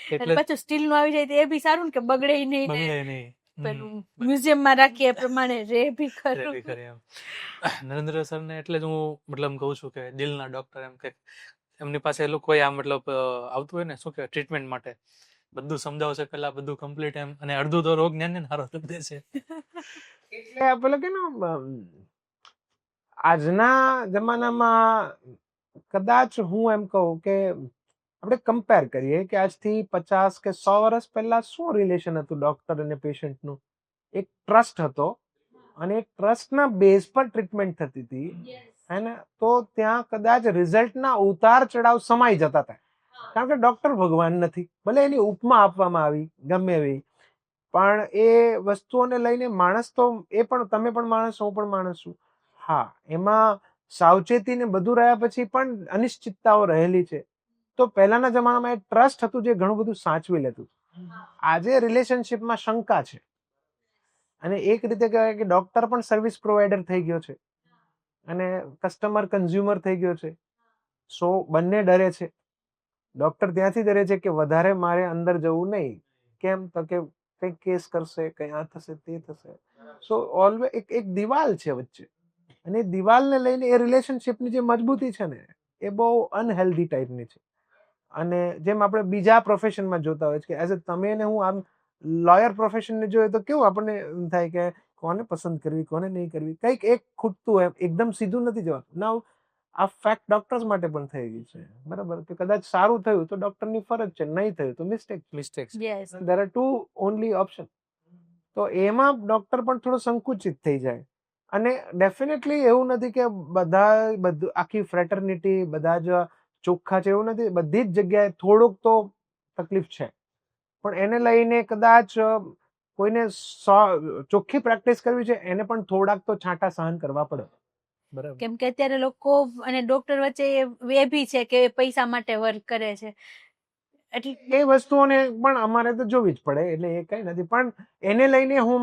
Speaker 1: અને
Speaker 3: એટલે
Speaker 1: પાછું સ્ટીલ નું આવી જાય તો એ બી સારું ને કે બગડે નહીં ને
Speaker 3: બગડે નહીં.
Speaker 1: પેલું મ્યુઝિયમ માં રાખીએ એ પ્રમાણે રે બી ખરું.
Speaker 3: રેડી કરે એમ. નરેન્દ્ર સર ને એટલે જ હું મતલબ કહું છું કે દિલના ડોક્ટર એમ કે એમની પાસે એ લોકો આ મતલબ આવતું હોય ને શું કહેવાય ટ્રીટમેન્ટ માટે બધું સમજાવશે પેલા બધું કમ્પ્લીટ એમ, અને અડધું તો રોગ જ્ઞાન ને હારો કરી દેશે.
Speaker 2: એટલે પેલો કે આજના જમાનામાં કદાચ હું એમ કહું કે આપણે કમ્પેર કરીએ કે આજથી 50 કે 100 વર્ષ પહેલા શું રિલેશન હતું ડોક્ટર અને પેશન્ટનું. એક ટ્રસ્ટ હતો અને એ ટ્રસ્ટના બેઝ પર ટ્રીટમેન્ટ થતી હતી, હે ને. તો ત્યાં કદાચ રિઝલ્ટના ઉતાર ચડાવ સમાઈ જતા હતા, કારણ કે ડોક્ટર ભગવાન નથી, ભલે એની ઉપમા આપવામાં આવી ગમે એવી, પણ એ વસ્તુઓને લઈને માણસ તો એ પણ, તમે પણ માણસ, હું પણ માણસ છું. હા, એમાં સાવચેતી ને બધું રહ્યા પછી પણ અનિશ્ચિતતાઓ રહેલી છે. તો પહેલાના જમાનામાં એ ટ્રસ્ટ હતું જે ઘણું બધું સાચવી લેતું. આજે રિલેશનશિપમાં શંકા છે, અને એક રીતે કહેવાય કે ડોક્ટર પણ સર્વિસ પ્રોવાઈડર થઈ ગયો છે અને કસ્ટમર કન્ઝ્યુમર થઈ ગયો છે. સો બંને ડરે છે. ડોક્ટર ત્યાંથી ડરે છે કે વધારે મારે અંદર જવું નહીં. કેમ? તો કે કંઈક કેસ કરશે, કંઈ આ થશે તે થશે. સો ઓલવે એક દિવાલ છે વચ્ચે, અને એ દિવાલને લઈને એ રિલેશનશિપની જે મજબૂતી છે ને એ બહુ અનહેલ્ધી ટાઈપની છે. અને જેમ આપણે બીજા પ્રોફેશનમાં જોતા હોય છે કે એઝ અ તમે ને હું, આમ લોયર પ્રોફેશનને જોઈએ તો કેવું આપણને એમ થાય કે કોને પસંદ કરવી કોને નહીં કરવી, કંઈક એક ખૂટતું હોય, એકદમ સીધું નથી જવાતું. નાવ આ ફેક્ટ ડોક્ટર્સ માટે પણ થઈ ગઈ છે, બરાબર, કે કદાચ સારું થયું તો ડોક્ટરની ફરજ છે, નહીં થયું તો mistake.
Speaker 1: Yes.
Speaker 2: There are two only option. તો એમાં ડોક્ટર પણ થોડો સંકુચિત થઈ જાય. અને ડેફિનેટલી એવું નથી કે બધું આખી ફ્રેટર્નિટી બધા જ ચોખ્ખા છે, એવું નથી. બધી જ જગ્યાએ થોડુંક તો તકલીફ છે, પણ એને લઈને કદાચ કોઈને ચોખ્ખી પ્રેક્ટિસ કરવી છે એને પણ થોડાક તો છાંટા સહન કરવા પડે.
Speaker 3: બરાબર.
Speaker 1: કેમ કે અત્યારે લોકો અને ડોક્ટર વચ્ચે એ બી છે કે પૈસા માટે વર્ક કરે છે, એટલે
Speaker 2: એ વસ્તુઓને પણ અમારે તો જોવી જ પડે, એટલે એ કઈ નથી. પણ એને લઈને હું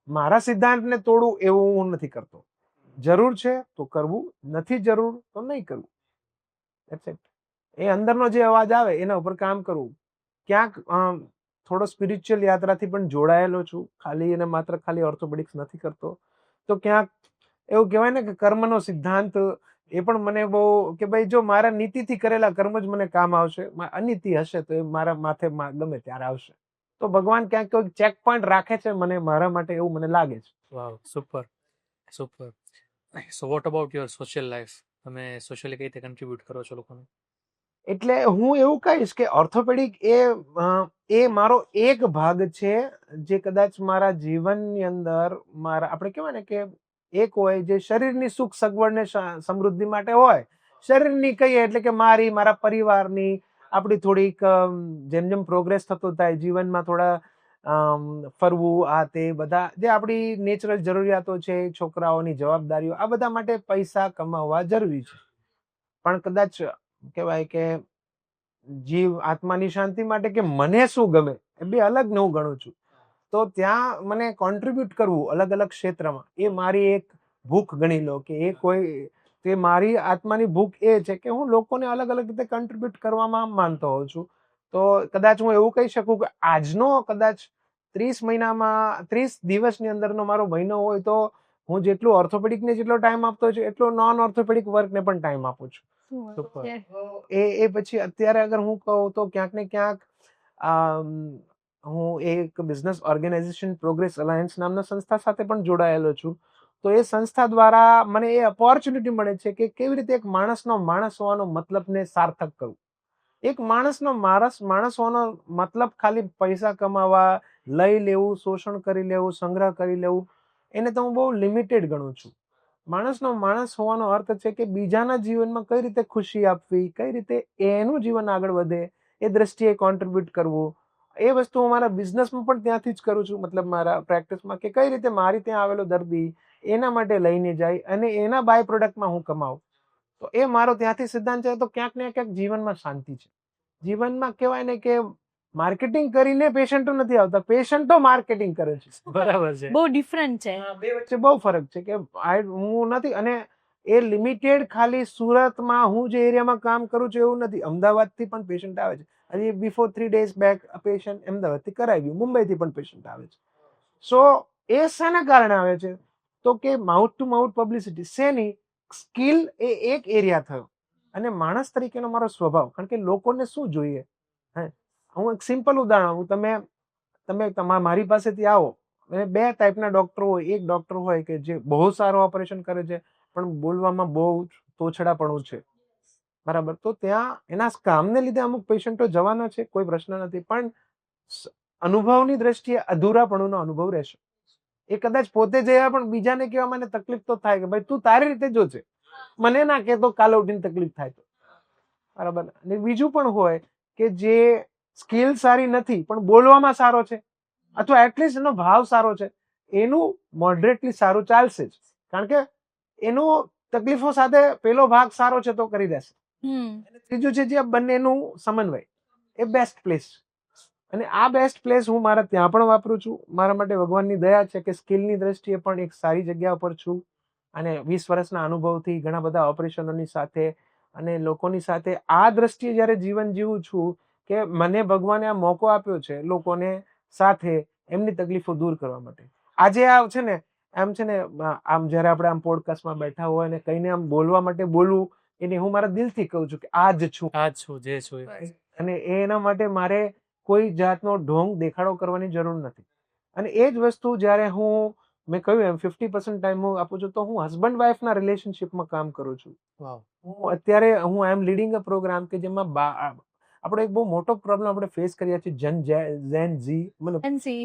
Speaker 2: મારા સિદ્ધાંતને તોડું એવું હું નથી કરતો. જરૂર છે તો કરવું, નથી જરૂર તો નહીં કરવું. That's it. એ અંદરનો જે અવાજ આવે એના ઉપર કામ કરવું. ક્યાંક થોડો સ્પિરિચ્યુઅલ યાત્રાથી પણ જોડાયેલો છું, ખાલી અને માત્ર ખાલી ઓર્થોપેડિક્સ નથી કરતો. તો ક્યાંક એવું કહેવાય ને કે કર્મનો સિદ્ધાંત એ પણ મને બહુ, કે ભાઈ જો મારા નીતિથી કરેલા કર્મ જ મને કામ આવશે, અનીતિ હશે તો એ મારા માથે ગમે ત્યારે આવશે. તો ભગવાન ક્યાંક કોઈ ચેક પોઈન્ટ રાખે છે મને, મારા માટે, એવું મને લાગે છે.
Speaker 3: Wow, super. So what about your social life? તમે સોશિયલી કઈ રીતે કન્ટ્રીબ્યુટ કરો છો લોકોને?
Speaker 2: એટલે હું એવું કહીશ કે ઓર્થોપેડિક એ મારો એક ભાગ છે જે કદાચ મારા જીવનની અંદર આપણે કહેવાય ને કે એક હોય જે શરીરની સુખ સગવડ ને સમૃદ્ધિ માટે હોય. શરીરની કહીએ એટલે કે મારા પરિવારની, આપણી થોડીક જેમ જેમ પ્રોગ્રેસ થતો થાય જીવનમાં, થોડા ફરવું, આ તે બધા જે આપણી નેચરલ જરૂરિયાતો છે, છોકરાઓની જવાબદારીઓ, આ બધા માટે પૈસા કમાવવા જરૂરી છે. પણ કદાચ કહેવાય કે જીવ આત્માની શાંતિ માટે કે મને શું ગમે એ બે અલગ ને હું ગણું છું. તો ત્યાં મને કોન્ટ્રીબ્યુટ કરવું અલગ અલગ ક્ષેત્રમાં, એ મારી એક ભૂખ ગણી લો, કે એ કોઈ, તે મારી આત્માની ભૂખ એ છે કે હું લોકોને અલગ અલગ રીતે કોન્ટ્રીબ્યુટ કરવામાં માનતો હોઉં છું. તો કદાચ હું એવું કહી શકું કે આજનો કદાચ 30 મહિનામાં 30 દિવસની અંદરનો મારો મહિનો હોય તો હું જેટલું ઓર્થોપેડિકને જેટલો ટાઈમ આપતો છું એટલો નોન ઓર્થોપેડિક વર્કને પણ ટાઈમ આપું છું.
Speaker 3: સુપર.
Speaker 2: એ પછી અત્યારે અગર હું કહું તો ક્યાંક ને ક્યાંક હું એક બિઝનેસ ઓર્ગેનાઇઝેશન પ્રોગ્રેસ અલાયન્સ નામના સંસ્થા સાથે પણ જોડાયેલો છું. તો એ સંસ્થા દ્વારા મને એ ઓપોર્ચ્યુનિટી મળે છે કે કેવી રીતે એક માણસનો માણસ હોવાનો મતલબને સાર્થક કરવું. એક માણસનો માણસ હોવાનો મતલબ ખાલી પૈસા કમાવા, લઈ લેવું, શોષણ કરી લેવું, સંગ્રહ કરી લેવું, એને તો હું બહુ લિમિટેડ ગણું છું. માણસનો માણસ હોવાનો અર્થ છે કે બીજાના જીવનમાં કઈ રીતે ખુશી આપવી, કઈ રીતે એનું જીવન આગળ વધે, એ દ્રષ્ટિએ કોન્ટ્રીબ્યુટ કરવું. એ વસ્તુ હું મારા બિઝનેસમાં પણ ત્યાંથી જ કરું છું, મતલબ મારા પ્રેક્ટિસમાં, કે કઈ રીતે મારી ત્યાં આવેલો દર્દી એના માટે લઈને જાય અને એના બાય પ્રોડક્ટમાં હું કમાઉં. તો એ મારો ત્યાંથી સિદ્ધાંત છે. તો ક્યાંક ને ક્યાંક જીવનમાં શાંતિ છે. જીવનમાં કહેવાય ને કે માર્કેટિંગ કરીને પેશન્ટો નથી આવતા, પેશન્ટો માર્કેટિંગ કરે છે.
Speaker 3: બરાબર છે.
Speaker 1: બહુ ડિફરન્ટ છે.
Speaker 2: બે વચ્ચે બહુ ફરક છે કે હું નથી, અને એ લિમિટેડ ખાલી સુરતમાં હું જે એરિયામાં કામ કરું છું એવું નથી. અમદાવાદથી પણ પેશન્ટ આવે છે. હજી બિફોર 3 days બેક પેશન્ટ અમદાવાદથી કરાવ્યું, મુંબઈથી પણ પેશન્ટ આવે છે. સો એ શાના કારણે આવે છે? તો કે માઉથ ટુ માઉથ પબ્લિસિટી. શેની? સ્કિલ એ એક એરિયા થયો, અને માણસ તરીકેનો મારો સ્વભાવ, કારણ કે લોકોને શું જોઈએ. હે, હું એક સિમ્પલ ઉદાહરણ આપું. તમે મારી પાસેથી આવો, અને 2 ટાઈપના ડોક્ટર હોય. એક ડોક્ટર હોય કે જે બહુ સારું ઓપરેશન કરે છે, પણ બોલવામાં બહુ તોછડાપણું છે, બરાબર. તો ત્યાં એના કામને લીધે અમુક પેશન્ટો જવાના છે, કોઈ પ્રશ્ન નથી, પણ અનુભવની દ્રષ્ટિએ અધૂરાપણુંનો અનુભવ રહેશે. એ કદાચ પોતે જયા પણ બીજાને કહેવા મને તકલીફ તો થાય કે ભાઈ તું તારી રીતે જોજે, મને ના કે તો કાલે ઉઠીને તકલીફ થાય તો, બરાબર. અને બીજું પણ હોય કે જે સ્કિલ સારી નથી પણ બોલવામાં સારો છે, અથવા એટલીસ્ટ એનો ભાવ સારો છે, એનું મોડરેટલી સારું ચાલશે જ, કારણ કે એનું તકલીફો સાથે પેલો ભાગ સારો છે તો કરી દેશે. ત્રીજું છે જે બંનેનું સમન્વય, એ બેસ્ટ પ્લેસ. અને આ બેસ્ટ પ્લેસ હું મારા ત્યાં પણ વાપરું છું. મારા માટે ભગવાનની દયા છે કે સ્કિલની દ્રષ્ટિએ પણ એક સારી જગ્યા પર છું, અને 20 વર્ષના અનુભવથી ઘણા બધા ઓપરેશનોની સાથે અને લોકોની સાથે આ દ્રષ્ટિએ જ્યારે જીવન જીવું છું કે મને ભગવાને આ મોકો આપ્યો છે લોકોને સાથે એમની તકલીફો દૂર કરવા માટે. આજે આ છે ને, આમ છે ને, આમ જ્યારે આપણે આમ પોડકાસ્ટમાં બેઠા હોય અને કઈને આમ બોલવા માટે બોલવું, એને હું મારા દિલથી કહું છું કે આ જ છું,
Speaker 3: આ જ છું જે છું એ.
Speaker 2: અને એના માટે મારે કોઈ જાતનો ઢોંગ દેખાડો કરવાની જરૂર નથી. અને એ જ વસ્તુ જ્યારે મેં કહ્યું એમ 50% ટાઈમ હું આપું છું, તો હું હસબન્ડ વાઈફના રિલેશનશિપમાં કામ કરું છું. અત્યારે હું આઈ એમ લીડિંગ અ પ્રોગ્રામ કે જેમાં આપણો એક બહુ મોટો પ્રોબ્લેમ આપણે ફેસ કરીએ છીએ, જેન ઝી, મતલબ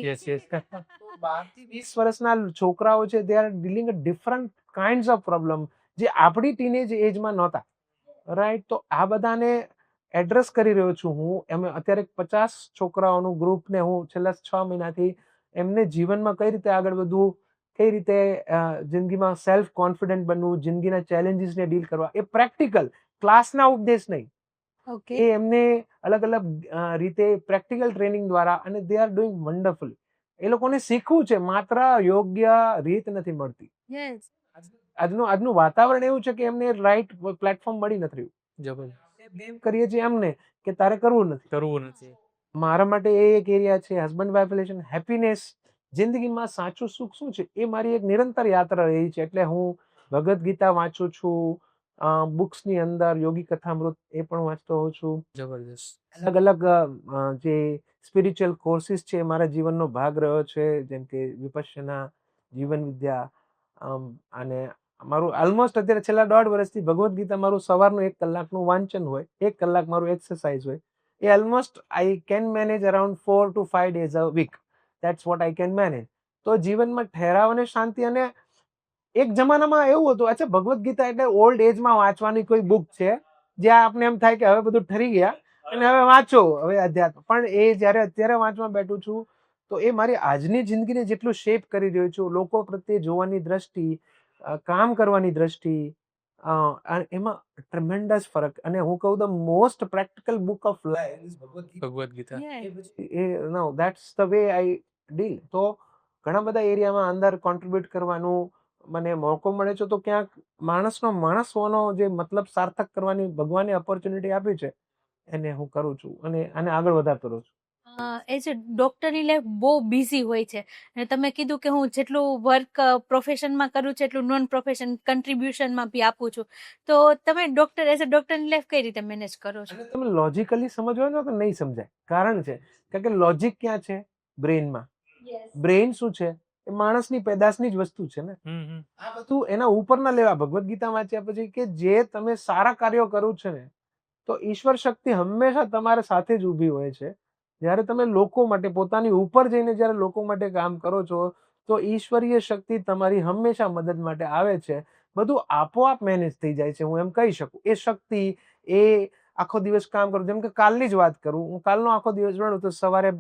Speaker 3: યસ યસ.
Speaker 2: 12 થી 20 વર્ષના છોકરાઓ છે, they are dealing a different kinds of problem જે આપણી ટીનેજ એજમાં નહોતા, રાઈટ. તો આ બધાને એડ્રેસ કરી રહ્યો છું હું. એમ અત્યારે 50 છોકરાઓનું ગ્રુપને હું છેલ્લા 6 મહિનાથી એમને જીવનમાં કઈ રીતે આગળ વધવું, કઈ રીતે જિંદગીમાં સેલ્ફ કોન્ફિડન્ટ બનવું, જિંદગીના ચેલેન્જીસને ડીલ કરવા, એ પ્રેક્ટિકલ, ક્લાસના ઉપદેશ નહીં, એ એમને અલગ અલગ રીતે પ્રેક્ટિકલ ટ્રેનિંગ દ્વારા, અને દે આર ડુઈંગ વન્ડરફુલ. એ લોકોને શીખવું છે, માત્ર યોગ્ય રીત નથી મળતી. આજનું વાતાવરણ એવું છે કે એમને રાઈટ પ્લેટફોર્મ મળી નથી રહ્યું.
Speaker 3: જબરદસ્ત.
Speaker 2: બ્લેમ કરીએ છીએ એમને કે તારે કરવું નથી. મારા માટે એ એક એરિયા છે, હસબન્ડ વાઇફ રિલેશન, હેપીનેસ, જિંદગીમાં સાચું સુખ શું છે, એ મારી એક નિરંતર યાત્રા રહી છે. એટલે હું ભગવદ્ ગીતા વાંચું છું, બુક્સની અંદર યોગી કથામૃત એ પણ વાંચતો હોઉં છું.
Speaker 3: જબરદસ્ત.
Speaker 2: અલગ અલગ જે સ્પિરિચ્યુઅલ કોર્સિસ છે મારા જીવનનો ભાગ રહ્યો છે, જેમ કે વિપશ્યના, જીવન વિદ્યા, અને મારું ઓલમોસ્ટ અત્યારે છેલ્લા 1.5 વર્ષથી ભગવદ્ ગીતા મારું સવારનું 1 કલાકનું વાંચન હોય, 1 કલાક મારું એક્સરસાઇઝ હોય. એ almost I can manage around 4 to 5 days a week. That's what I can manage. તો જીવનમાં ઠહેરાવ અને શાંતિ. અને એક જમાનામાં એવું હતું, અચ્છા ભગવદ્ ગીતા એટલે ઓલ્ડ એજમાં વાંચવાની કોઈ બુક છે, જ્યાં આપને એમ થાય કે હવે બધું ઠરી ગયા અને હવે વાંચો, હવે અધ્યાત્મ. પણ એ જ્યારે અત્યારે વાંચવા બેઠું છું, તો એ મારી આજની જિંદગીને જેટલું શેપ કરી રહ્યું છું, લોકો પ્રત્યે જોવાની દ્રષ્ટિ, કામ કરવાની દ્રષ્ટિ, એમાં ટ્રેમેન્ડસ ફરક. અને હું કહું the most practical book of life is
Speaker 3: Bhagavad Gita.
Speaker 2: No that's the way I deal. તો ઘણા બધા એરિયામાં અંદર કોન્ટ્રીબ્યુટ કરવાનું મને મોકો મળે છે. તો ક્યાંક માણસ હોવાનો જે મતલબ સાર્થક કરવાની ભગવાને ઓપોર્ચ્યુનિટી આપી છે, એને હું કરું છું અને આને આગળ વધારતો રહું છું.
Speaker 1: એ જે ડૉક્ટરની લાઈફ બહુ બિઝી હોય છે, અને તમે કીધું કે હું જેટલું વર્ક પ્રોફેશનમાં કરું છું એટલું નોન પ્રોફેશન કન્ટ્રીબ્યુશનમાં બી આપું છું, તો તમે એઝ અ ડૉક્ટરની લાઈફ કઈ રીતે મેનેજ કરો છો?
Speaker 2: અને તમે લોજિકલી સમજવાનું તો નહીં સમજાય. કારણ છે કારણ કે લોજિક ક્યાં છે? બ્રેઇનમાં. બ્રેઇન શું છે? એ માણસની પેદાશની જ વસ્તુ છે ને. આ બધું એના ઉપરના લેવા. ભગવદ્ ગીતા વાંચ્યા પછી કે જે તમે સારા કાર્યો કરો છો ને, તો ઈશ્વર શક્તિ હંમેશા તમારા સાથે જ ઊભી હોય છે. જ્યારે તમે લોકો માટે, પોતાની ઉપર જઈને જ્યારે લોકો માટે કામ કરો છો, તો ઈશ્વરીય શક્તિ તમારી હંમેશા મદદ માટે આવે છે. બધું આપોઆપ મેનેજ થઈ જાય છે, હું એમ કહી શકું. એ શક્તિ, એ આખો દિવસ કામ કરું, જેમ કે કાલની જ વાત કરું, હું કાલનો આખો દિવસ ગણું તો સવારે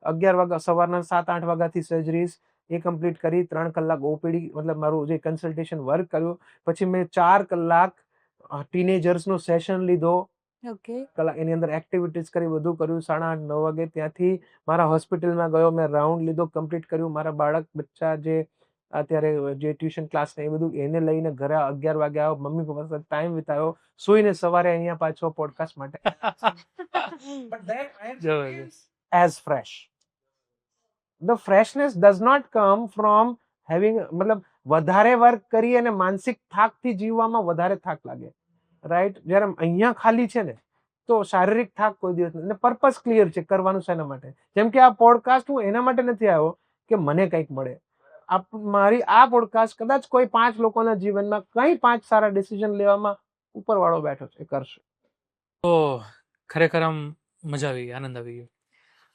Speaker 2: 11 વાગ્યા, સવારના 7-8 વાગ્યાથી સર્જરીઝ એ કમ્પ્લીટ કરી, 3 કલાક ઓપીડી મતલબ મારું જે કન્સલ્ટેશન વર્ક કર્યું, પછી મેં 4 કલાક ટીનેજર્સનો સેશન લીધો,
Speaker 1: ઓકે.
Speaker 2: કલાક એની અંદર એક્ટિવિટીઝ કરી, બધું કર્યું. 8:30-9 વાગે ત્યાંથી મારા હોસ્પિટલમાં ગયો, મેં રાઉન્ડ લીધો, કમ્પ્લીટ કર્યું. મારા બાળક બચ્ચા જે અત્યારે જે ટ્યુશન ક્લાસ ને એ બધું એને લઈને ઘરે 11 વાગે આવ્યો, મમ્મી પપ્પા સાથે ટાઈમ વિતાવ્યો, સુઈને સવારે અહીંયા પાછો પોડકાસ્ટ માટે
Speaker 3: જબરદસ્ત.
Speaker 2: as fresh. The freshness does not come from having મતલબ વધારે વર્ક કરી અને માનસિક થાકથી જીવવામાં વધારે થાક લાગે, રાઈટ? જ્યારે અહીંયા ખાલી છે ને તો શારીરિક થાક કોઈ દિવસ નથી. પર્પસ ક્લિયર છે કરવાનું શેના માટે. જેમ કે આ પોડકાસ્ટ હું એના માટે નથી આવ્યો કે મને કંઈક મળે. મારી આ પોડકાસ્ટ કદાચ કોઈ 5 લોકોના જીવનમાં કંઈ 5 સારા ડિસિઝન લેવામાં ઉપરવાળો બેઠો છે, એ કરશે.
Speaker 3: તો ખરેખર આમ મજા આવી ગઈ, આનંદ આવી ગયો.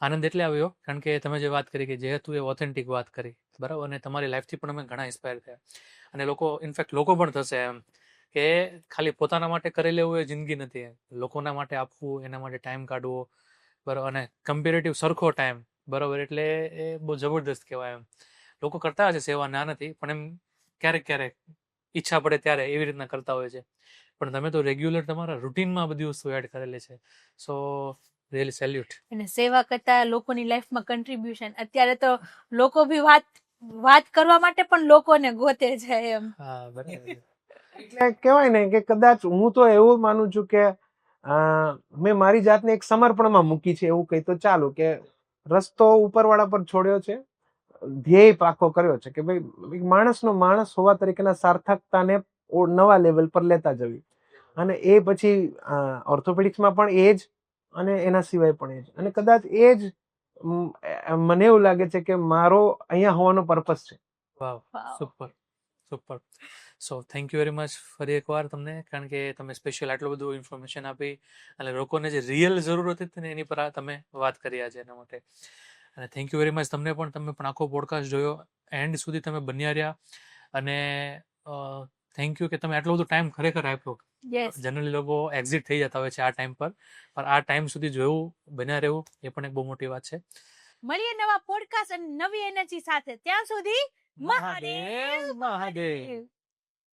Speaker 3: આનંદ એટલે આવ્યો કારણ કે તમે જે વાત કરી કે જેહેતુ એ ઓથેન્ટિક વાત કરી, બરાબર, અને તમારી લાઈફથી પણ અમે ઘણા ઇન્સ્પાયર થયા, અને લોકો ઇનફેક્ટ લોકો પણ થશે એમ કે ખાલી પોતાના માટે કરી લેવું એ જિંદગી નથી, લોકોના માટે આપવું, એના માટે ટાઈમ કાઢવો, બરાબર, અને કમ્પેરેટિવ સરખો ટાઈમ, બરાબર, એટલે એ બહુ જબરદસ્ત કહેવાય. એમ લોકો કરતા હશે સેવા, ના નથી, પણ એમ ક્યારેક ક્યારેક ઈચ્છા પડે ત્યારે એવી રીતના કરતા હોય છે, પણ તમે તો રેગ્યુલર તમારા રૂટીનમાં બધી વસ્તુ એડ કરેલી છે. સો રિયલી સેલ્યુટ.
Speaker 1: અને સેવા કરતા લોકોની લાઈફમાં કન્ટ્રીબ્યુશન, અત્યારે તો લોકો બી વાત કરવા માટે પણ લોકોને ગોતે છે એમ.
Speaker 3: હા, બરાબર.
Speaker 2: એટલે કહેવાય ને કે કદાચ હું તો એવું માનું છું કે મેં મારી જાતને એક સમર્પણમાં મૂકી છે, એવું કહી તો ચાલો, કે રસ્તો ઉપરવાળા પર છોડ્યો છે, ધ્યેય પાકો કર્યો છે કે ભાઈ માણસનો માણસ હોવા તરીકેના સાર્થકતાને નવા લેવલ પર લેતા જવી, અને એ પછી ઓર્થોપેડિક્સમાં પણ એ જ, અને એના સિવાય પણ એ જ, અને કદાચ એ જ મને એવું લાગે છે કે મારો અહીંયા હોવાનો પર્પસ છે.
Speaker 3: Wow, super super. So thank you very much ફરી એકવાર તમને, કારણ કે તમે સ્પેશિયલ આટલું બધું ઇન્ફોર્મેશન આપી અને લોકોને જે રિયલ જરૂરત હતી ને એની પર તમે વાત કરી આજે, એના માટે. અને થેન્ક યુ વેરી મચ તમને પણ, તમે પણ આખો પોડકાસ્ટ જોયો, એન્ડ સુધી તમે બન્યા રહ્યા, અને થેન્ક યુ કે તમે આટલો બધો ટાઈમ ખરેખર આપ્યો.
Speaker 1: યસ.
Speaker 3: જનરલી લોકો એક્ઝિટ થઈ જતા હોય છે આ ટાઈમ પર, પણ આ ટાઈમ સુધી જોવું, બન્યા રહેવું, એ પણ એક બહુ મોટી વાત છે.
Speaker 1: મળીએ નવા પોડકાસ્ટ અને નવી એનર્જી સાથે. ત્યાં સુધી
Speaker 3: મહાદેવ મહાદેવ.